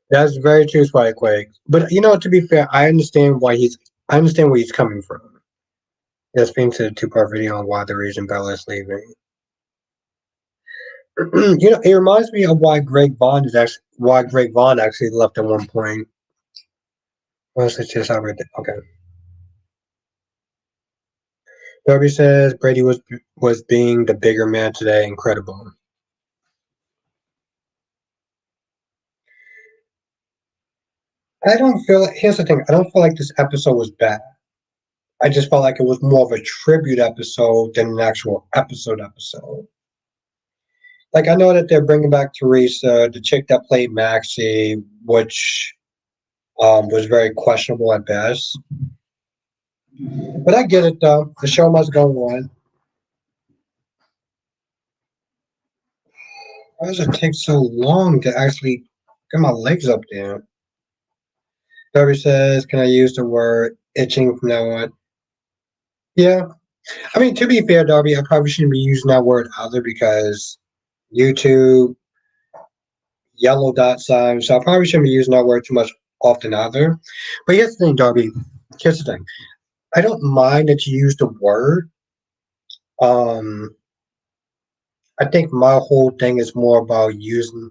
that's very true, Spikequake. But you know, to be fair, I understand where he's coming from. That's being to the two-part video on why the reason Bella is leaving. You know, it reminds me of why Greg Vaughn actually left at one point. Let's just have it. Okay. Darby says Brady was being the bigger man today. Incredible. I don't feel. Here's the thing. I don't feel like this episode was bad. I just felt like it was more of a tribute episode than an actual episode. Like I know that they're bringing back Teresa, the chick that played Maxie, which was very questionable at best. But I get it though. The show must go on. Why does it take so long to actually get my legs up there? Darby says, "Can I use the word itching from now on?" Yeah, I mean to be fair, Darby, I probably shouldn't be using that word either because YouTube yellow dot sign, so I probably shouldn't be using that word too much often either. But here's the thing, Darby. Here's the thing. I don't mind that you use the word. Um, I think my whole thing is more about using.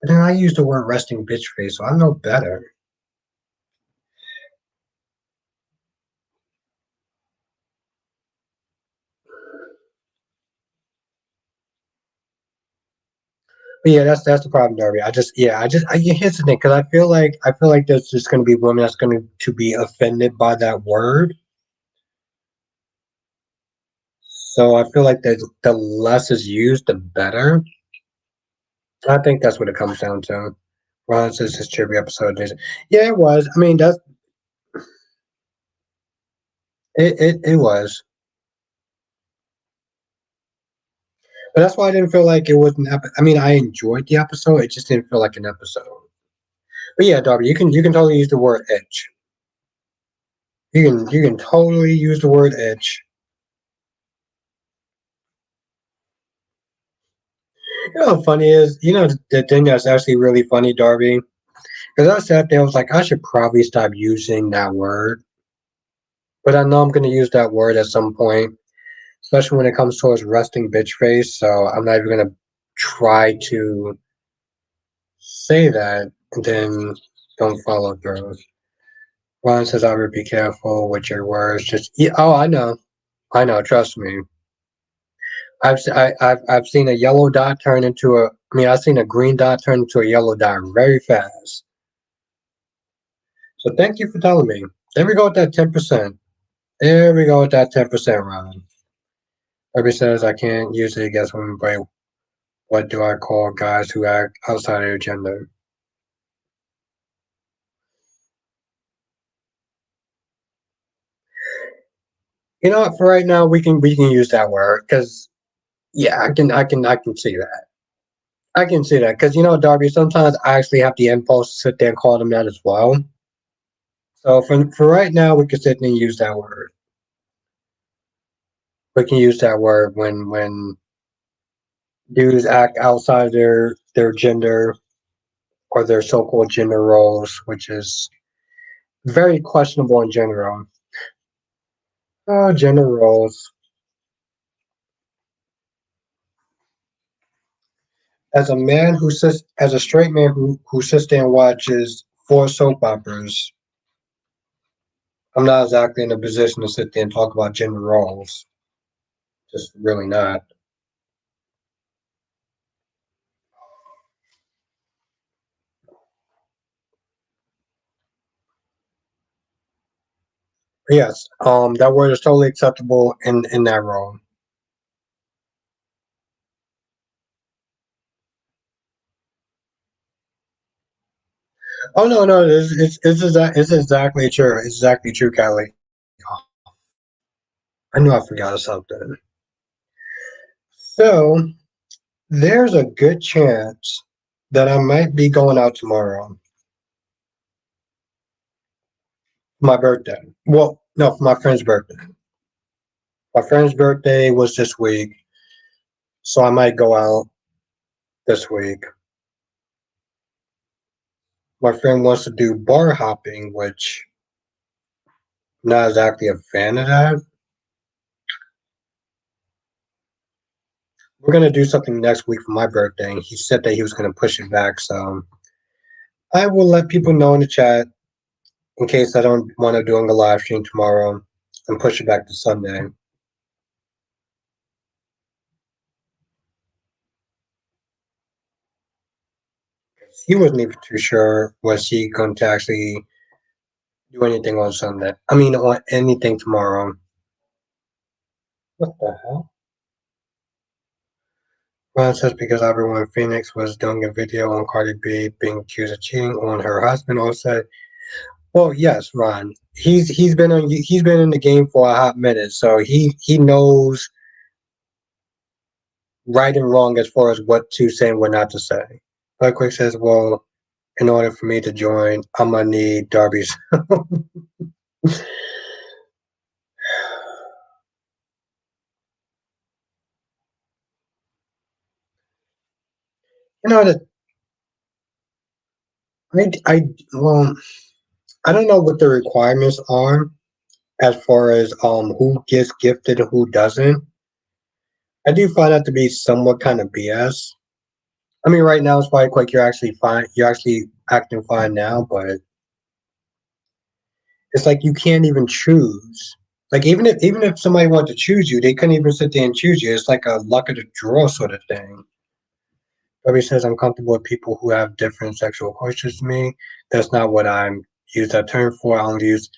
But then I use the word resting bitch face, so I know better. But yeah, that's the problem, Darby. Here's the thing, because I feel like there's just going to be women that's going to be offended by that word. So I feel like the less is used, the better. I think that's what it comes down to. Ron says this trivia episode. Yeah, it was. I mean, it was. But that's why I didn't feel like it was an episode. I mean, I enjoyed the episode. It just didn't feel like an episode. But yeah, Darby, you can totally use the word edge. You can totally use the word edge. You know what funny is? You know the thing that's actually really funny, Darby? Because I sat there, I was like, I should probably stop using that word. But I know I'm going to use that word at some point, especially when it comes towards resting bitch face. So I'm not even going to try to say that and then don't follow through. Ron says, I would be careful with your words. Just, yeah, oh, I know. Trust me. I've seen a yellow dot turn into a. I mean, I've seen a green dot turn into a yellow dot very fast. So thank you for telling me. There we go with that 10%. There we go with that 10%, Ron. Everybody says I can't usually guess women, but what do I call guys who act outside of their gender? You know what? For right now, we can use that word because yeah, I can see that. I can see that because Darby. Sometimes I actually have the impulse to sit there and call them that as well. So for right now, we can sit there and use that word. We can use that word when dudes act outside their gender or their so-called gender roles, which is very questionable in general. Oh, gender roles. As a straight man who sits there and watches four soap operas, I'm not exactly in a position to sit there and talk about gender roles. Just really not. Yes, that word is totally acceptable in that role. Oh no, no, it's exactly true. It's exactly true, Kelly. I knew I forgot something. So there's a good chance that I might be going out tomorrow. My birthday. Well, no, for my friend's birthday. My friend's birthday was this week, so I might go out this week. My friend wants to do bar hopping, which I'm not exactly a fan of that. We're gonna do something next week for my birthday, and he said that he was gonna push it back. So I will let people know in the chat in case I don't want to do a live stream tomorrow and push it back to Sunday. He wasn't even too sure was he going to actually do anything on Sunday. I mean, on anything tomorrow. What the hell? Ron says because everyone in Phoenix was doing a video on Cardi B being accused of cheating on her husband. Also, well, yes, Ron. He's been in the game for a hot minute, so he knows right and wrong as far as what to say and what not to say. Like Quick says, well, in order for me to join, I'm gonna need Darby's. You know that I well, I don't know what the requirements are as far as who gets gifted and who doesn't. I do find that to be somewhat kind of BS. I mean, right now it's probably quick. You're actually fine. You're actually acting fine now, but it's like you can't even choose. Like even if somebody wanted to choose you, they couldn't even sit there and choose you. It's like a luck of the draw sort of thing. Debbie says I'm comfortable with people who have different sexual cultures to me. That's not what I'm use that term for. I only use.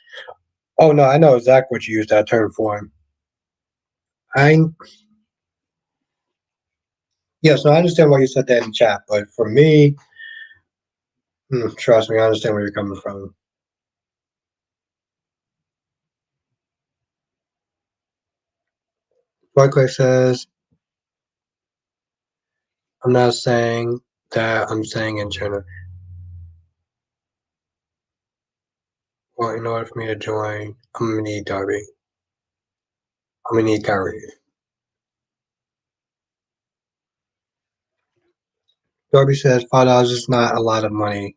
Oh no, I know exactly what you use that term for. I yes, no, I understand why you said that in chat, but for me, trust me, I understand where you're coming from. Barclay says I'm not saying that. I'm saying in general. Well, in order for me to join, I'm gonna need Darby. I'm gonna need Kyrie. Darby says $5 is not a lot of money.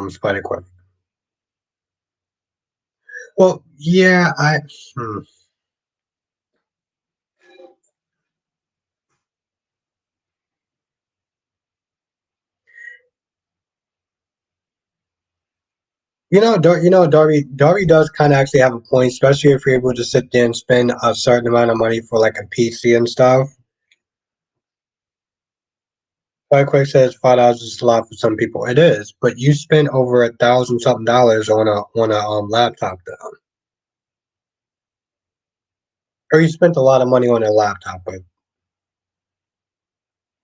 Spider Quick. Well, yeah, hmm. Darby does kind of actually have a point, especially if you're able to sit there and spend a certain amount of money for like a PC and stuff. Like Quick says, $5 is a lot for some people. It is, but you spent over 1,000 something dollars on a laptop though, or you spent a lot of money on a laptop. But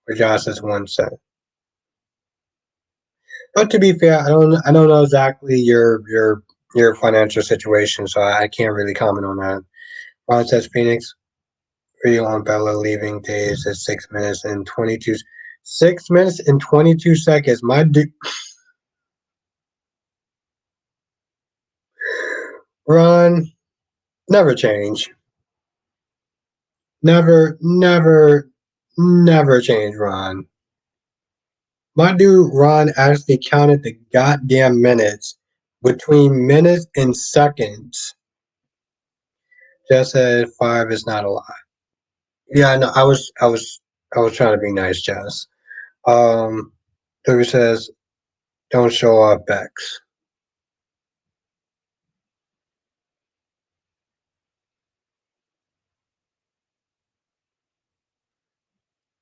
for Josh, is 1 cent. But to be fair, I don't know exactly your financial situation, so I can't really comment on that. Ron says Phoenix video on Bella leaving days at 6 minutes and 22 6 minutes and 22 seconds. My dude, Ron, never change. Never change, Ron. My dude Ron actually counted the goddamn minutes between minutes and seconds. Just said 5 is not a lot. Yeah, no, I was trying to be nice, Jess. Toby says, don't show off Bex.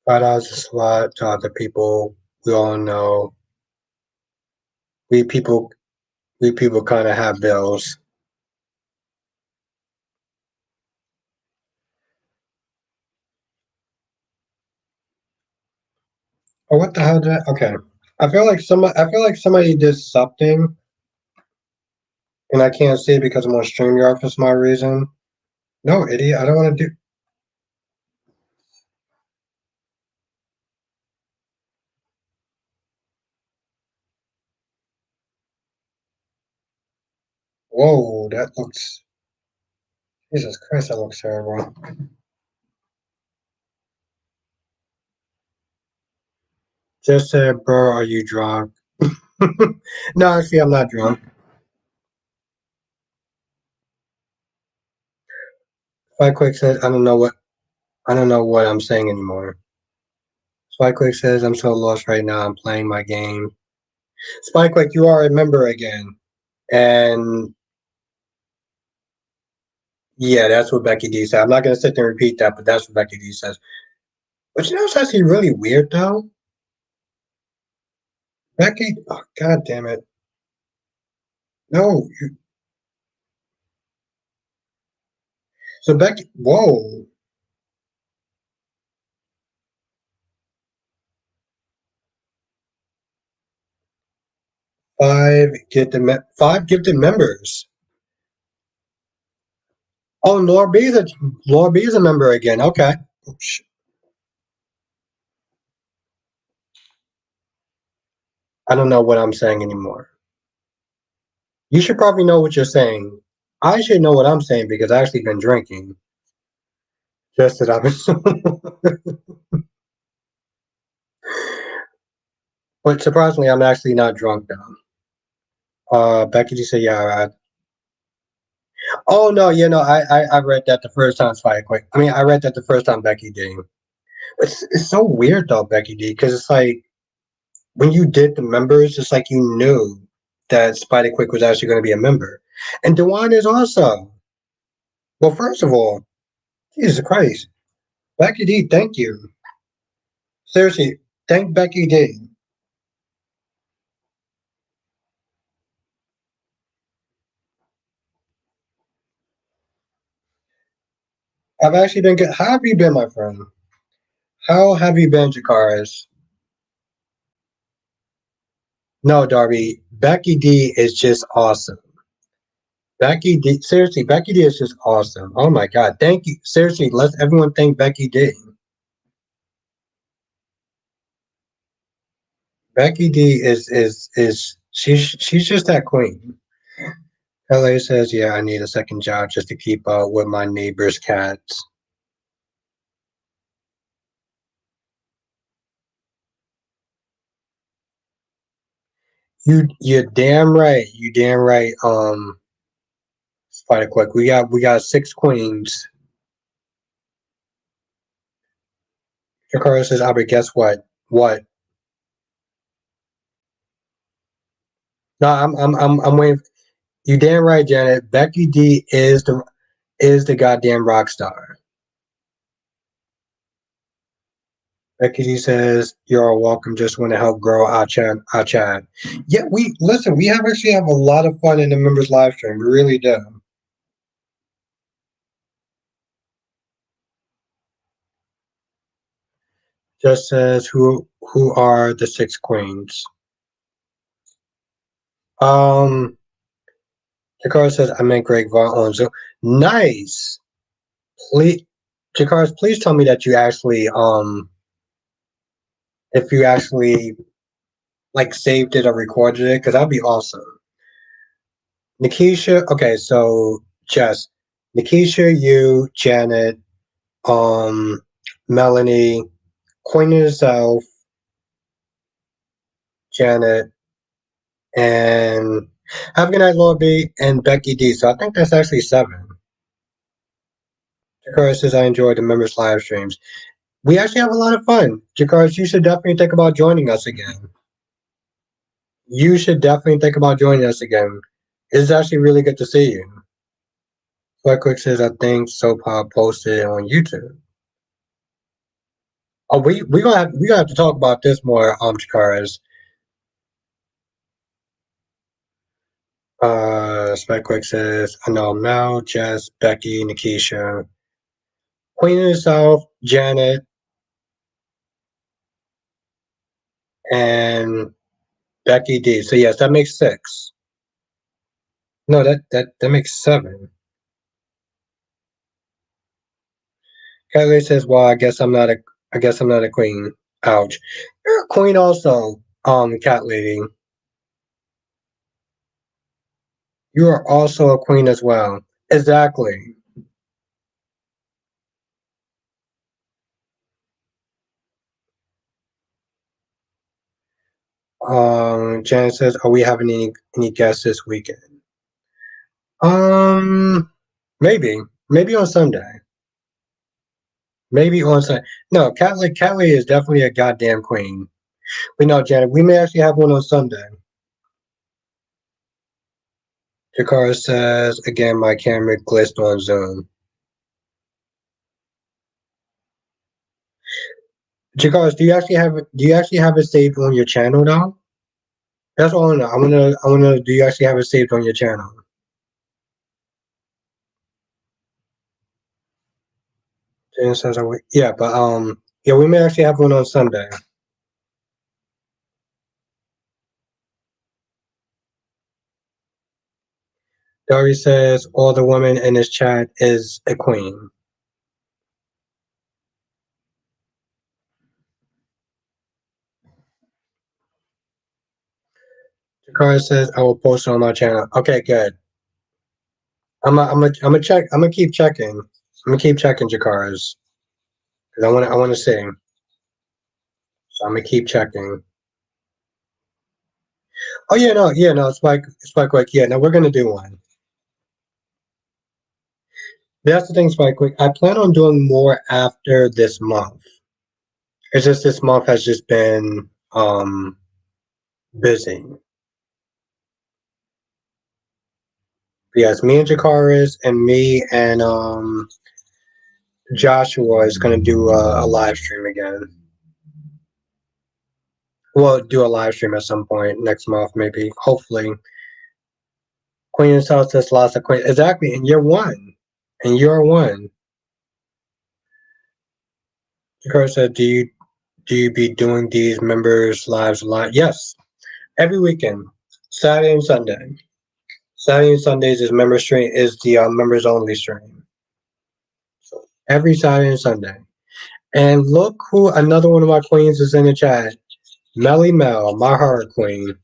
$5 is a lot to other people. We all know. We people we people kind of have bills. Oh, what the hell did I? Okay. I feel like somebody did something and I can't see it because I'm on StreamYard for some odd reason. No, idiot. I don't want to do. Whoa, that looks. Jesus Christ, that looks terrible. Just said, bro, are you drunk? No, actually, I'm not drunk. Spike Quick says, I don't know what I'm saying anymore. Spike Quick says, I'm so lost right now. I'm playing my game. Spike Quick, you are a member again. And yeah, that's what Becky D said. I'm not gonna sit there and repeat that, but that's what Becky D says. But you know what's actually really weird though? Becky, oh, god damn it. No, so Becky, whoa. 5 gifted members. Oh, Laura B is a member again. Okay. Oh, I don't know what I'm saying anymore. You should probably know what you're saying. I should know what I'm saying because I've actually been drinking. Just that I've been. But surprisingly, I'm actually not drunk now. Becky just said, yeah. Oh no, I read that the first time. Spike quick. I mean, I read that the first time Becky did. It's so weird though, Becky D, because it's like when you did the members, it's like you knew that Spidey Quick was actually going to be a member, and Dewan is also. Well, first of all, Jesus Christ, Becky D, thank you. Seriously, thank Becky D. I've actually been good. How have you been, my friend? How have you been, Jakaris? No, Darby. Becky D is just awesome. Becky D, seriously, Becky D is just awesome. Oh my God, thank you. Seriously, let's everyone thank Becky D. Becky D is she's just that queen. LA says, yeah, I need a second job just to keep up with my neighbor's cats. You're damn right. You damn right. Spider Quick. We got 6 queens. Jakara says, Albert, guess what? What? No, I'm waiting. You damn right, Janet. Becky D is the goddamn rock star. Becky D says, "You're all welcome. Just want to help grow our chat. Our chat." Yeah, we listen. We actually have a lot of fun in the members live stream. We really do. Just says, "Who are the six queens?" Um, Jakar says, "I meant Greg Vaughn on Zoom." Nice. Please, Jakar, please tell me that you actually if you actually like saved it or recorded it, because that'd be awesome. Nikisha, okay, so Jess, Nikisha, you, Janet, um, Melanie, Queen of the South, Janet, and have a good night, Lord B, and Becky D. So I think that's actually seven. Jakar says I enjoyed the members live streams. We actually have a lot of fun. Jakar, you should definitely think about joining us again. You should definitely think about joining us again. It's actually really good to see you. Sweat Quick says I think Soap Pop posted it on YouTube. Oh, we gonna have to talk about this more, Chikara's. Sweat Quick says I know Mel, Jess, Becky, Nikisha, Queen of the South, Janet, and Becky D. So yes, that makes six. No, that makes seven. Kylie says, "Well, I guess I'm not a queen." Ouch. You're a queen also, cat lady. You are also a queen as well. Exactly. Janet says, "Are we having any guests this weekend?" Um, maybe on Sunday. Maybe on Sunday. No, Catley is definitely a goddamn queen. We know, Janet. We may actually have one on Sunday. Jakara says again, my camera glitched on Zoom. Jakara, do you actually have it saved on your channel now? That's all I know. I wanna. Do you actually have it saved on your channel? Janet says, yeah, but yeah, we may actually have one on Sunday. Dari says all the women in this chat is a queen. Jakara says I will post it on my channel. Okay, good. I'm gonna check. I'm gonna keep checking. I'm gonna keep checking Jakara's because I wanna see. So I'm gonna keep checking. Oh yeah no Spike Quick yeah no we're gonna do one. That's the thing, Spike Quick. I plan on doing more after this month. It's just this month has just been busy. Yes, me and Jakara's and me and Joshua is gonna do a live stream again. We'll do a live stream at some point next month, maybe. Hopefully. Queen's House has lots of queen. Exactly, and you're one. And you're one. Jakar said, do you be doing these members lives live? Yes, every weekend, Saturday and Sunday. Saturday and Sundays is member stream is the members only stream. So every Saturday and Sunday. And look who another one of my queens is in the chat. Melly Mel, my heart queen.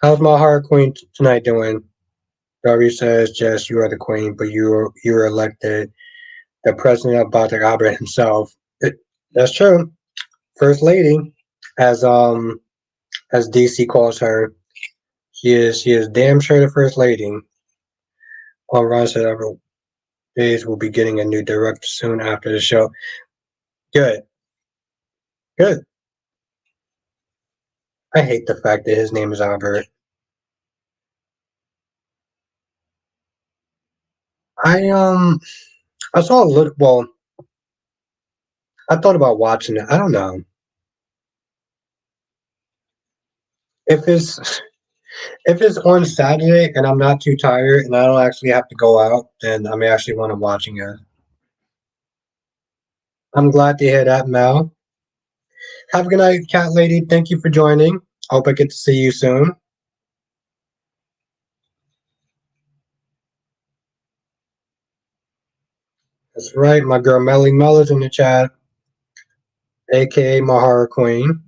How's my heart queen tonight doing? Darby says, Jess, you are the queen, but you were elected the president of Bata Abra himself. That's true. First lady, as DC calls her, she is damn sure the first lady. Ron said every days will be getting a new director soon after the show. Good, good. I hate the fact that his name is Albert. I I saw a little. Well, I thought about watching it. I don't know if it's on Saturday and I'm not too tired and I don't actually have to go out. Then I may actually want to watching it. I'm glad to hear that, Mel. Have a good night, cat lady. Thank you for joining. Hope I get to see you soon. That's right, my girl Melly Mel is in the chat, aka my horror queen.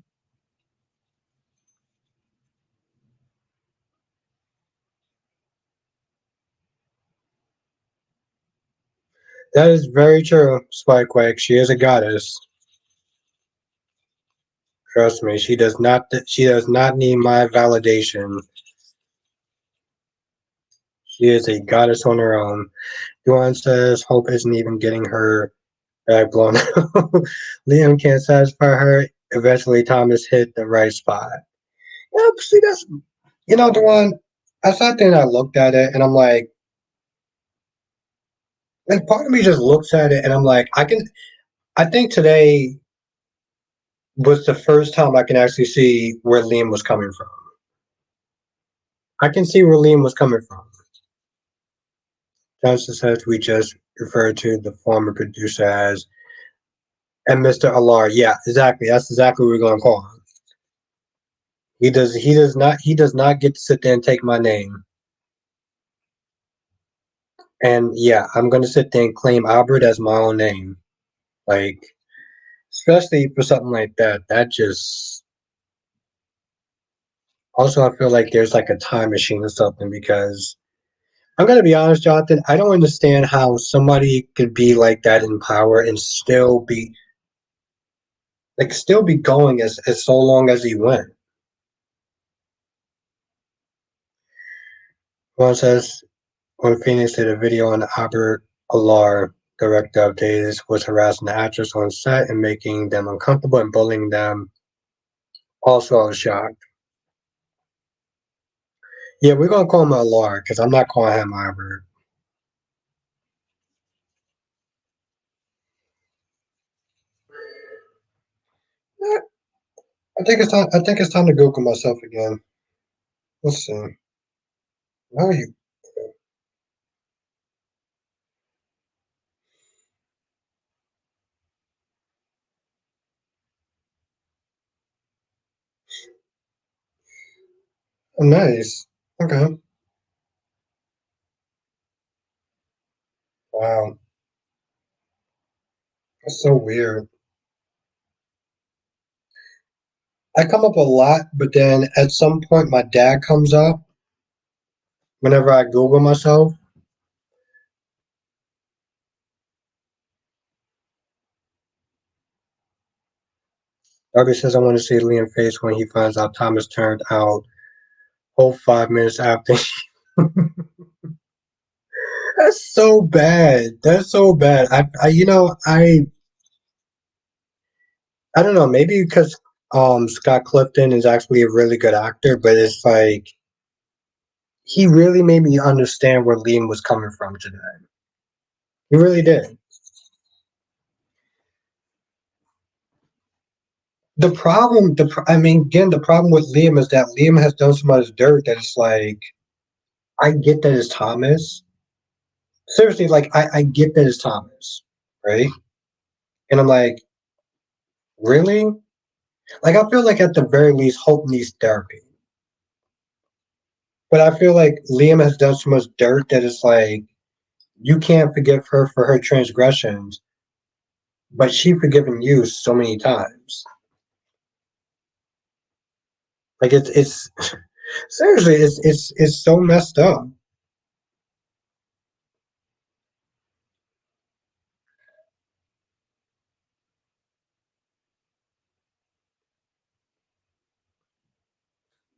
That is very true, Spikewick. She is a goddess. Trust me, she does not. She does not need my validation. She is a goddess on her own. Duan says Hope isn't even getting her back blown out. Liam can't satisfy her. Eventually, Thomas hit the right spot. Yeah, see, that's Duan. I sat there and I looked at it, and I'm like, part of me just looks at it, and I'm like, I can. I think today was the first time I can actually see where Liam was coming from. I can see where Liam was coming from. Johnson says we just referred to the former producer as and Mr. Alar. Yeah, exactly. That's exactly what we're gonna call him. He does not get to sit there and take my name. And yeah, I'm gonna sit there and claim Albert as my own name. Like, especially for something like that. That just also I feel like there's like a time machine or something because I'm gonna be honest, Jonathan. I don't understand how somebody could be like that in power and still be going as so long as he went. One says when Phoenix did a video on Albert Alar, director of Days, was harassing the actress on set and making them uncomfortable and bullying them. Also, I was shocked. Yeah, we're gonna call him Alar because I'm not calling him Albert. Yeah, I think it's time to Google myself again. Let's see. How are you? Oh, nice. Okay. Wow. That's so weird. I come up a lot, but then at some point my dad comes up whenever I Google myself. Darby says I want to see Liam face when he finds out Thomas turned out whole 5 minutes after. That's so bad. That's so bad. I don't know. Maybe because Scott Clifton is actually a really good actor, but it's like he really made me understand where Liam was coming from today. He really did. I mean, again, the problem with Liam is that Liam has done so much dirt that it's like I get that it's Thomas. Seriously, like I get that it's Thomas, right? And I'm like, really? Like I feel like at the very least, Hope needs therapy. But I feel like Liam has done so much dirt that it's like you can't forgive her for her transgressions, but she forgiven you so many times. Like it's seriously, it's so messed up.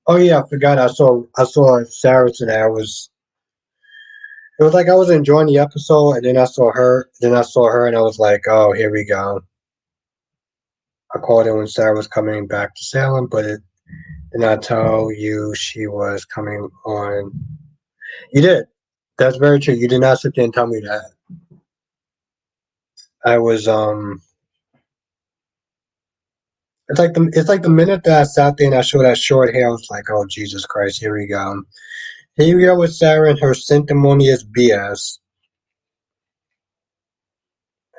Oh yeah, I forgot. I saw Sarah today. It was like I was enjoying the episode, and then I saw her. Then I saw her, and I was like, oh, here we go. I called it when Sarah was coming back to Salem, but Did not tell you she was coming on. You did. That's very true. You did not sit there and tell me that. I was it's like the minute that I sat there and I saw that short hair, I was like, oh Jesus Christ, here we go. Here we go with Sarah and her sanctimonious BS.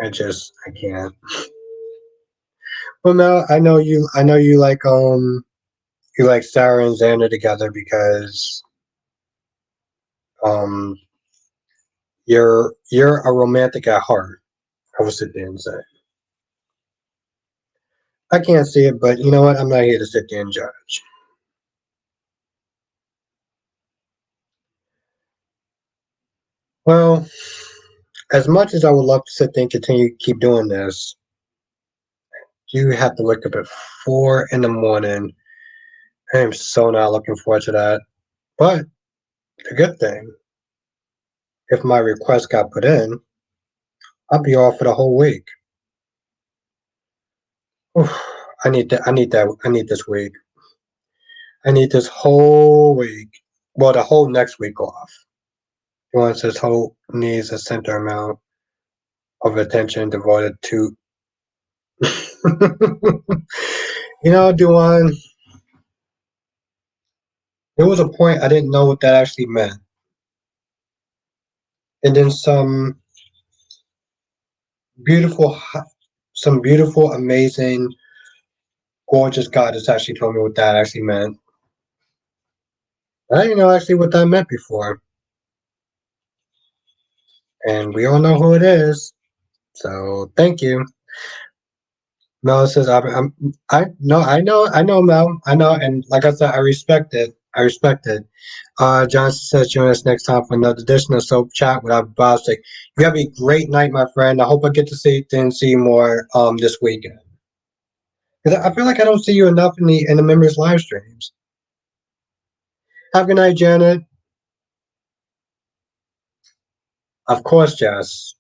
I can't. Well, no, I know you like Sarah and Xander together because um you're a romantic at heart. I would sit there and say. I can't see it, but you know what? I'm not here to sit there and judge. Well, as much as I would love to sit there and continue to keep doing this, you have to wake up at 4 in the morning. I am so not looking forward to that. But the good thing, if my request got put in, I'll be off for the whole week. Oof, I need that. I need that. I need this week. I need this whole week. Well, the whole next week off. He wants his whole needs a center amount of attention devoted to. Duan, there was a point I didn't know what that actually meant. And then beautiful, some beautiful, amazing, gorgeous goddess actually told me what that actually meant. I didn't know actually what that meant before. And we all know who it is. So thank you. Mel says, I know, Mel, I know, and like I said, I respect it. I respect it. Johnson says, join us next time for another edition of Soap Chat with our Bostic. You have a great night, my friend. I hope I get to see you more this weekend. Because I feel like I don't see you enough in the members live streams. Have a good night, Janet. Of course, Jess.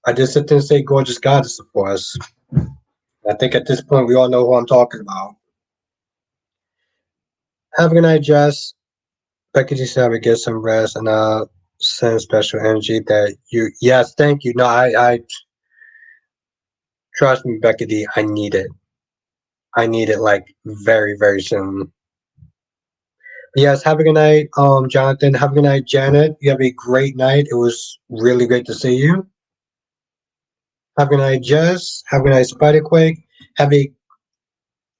I just sit there and say gorgeous goddess, of course. I think at this point we all know who I'm talking about. Have a good night, Jess. Becky just said I would get some rest and send special energy that you. Yes, thank you. No, I trust me, Becky D. I need it. I need it like very, very soon. Yes, have a good night, Jonathan. Have a good night, Janet. You have a great night. It was really great to see you. Have a good night, Jess. Have a good night, Spiderquake. Have a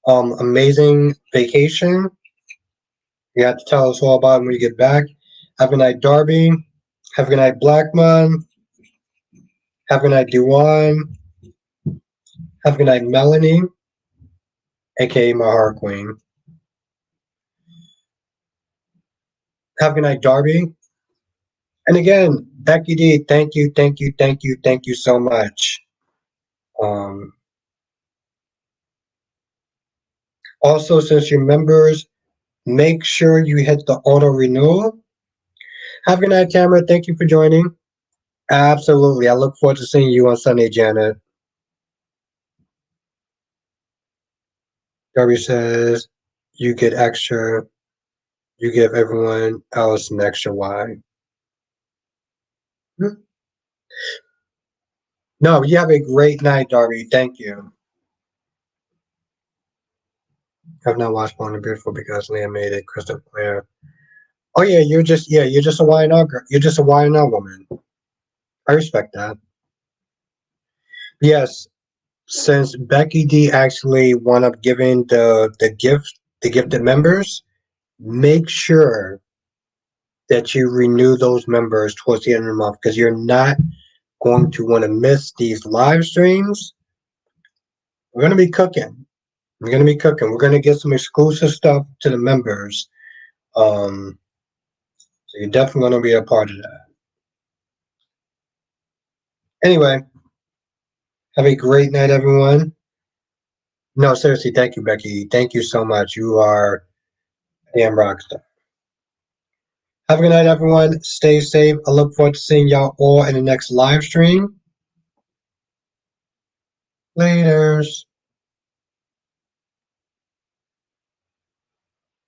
amazing vacation. You have to tell us all about it when you get back. Have a good night, Darby. Have a good night, Blackman. Have a good night, Duan. Have a good night, Melanie, aka my heart queen. Have a good night, Darby. And again, Becky D, thank you, thank you, thank you, thank you so much. Um, Also, since you're members, make sure you hit the auto renewal. Have a good night, Tamara. Thank you for joining. Absolutely. I look forward to seeing you on Sunday, Janet. Darby says, you get extra, you give everyone else an extra Y. No, you have a great night, Darby. Thank you. I've not watched Born and Beautiful because Leah made it crystal clear. Oh yeah, you're just a YNL girl. You're just a YNL woman. I respect that. Yes, since Becky D actually wound up giving the gifted members, make sure that you renew those members towards the end of the month because you're not going to want to miss these live streams. We're gonna be cooking. We're gonna be cooking. We're gonna get some exclusive stuff to the members. So you're definitely gonna be a part of that. Anyway, have a great night, everyone. No, seriously, thank you, Becky. Thank you so much. You are a damn rock star. Have a good night, everyone. Stay safe. I look forward to seeing y'all all in the next live stream. Laters.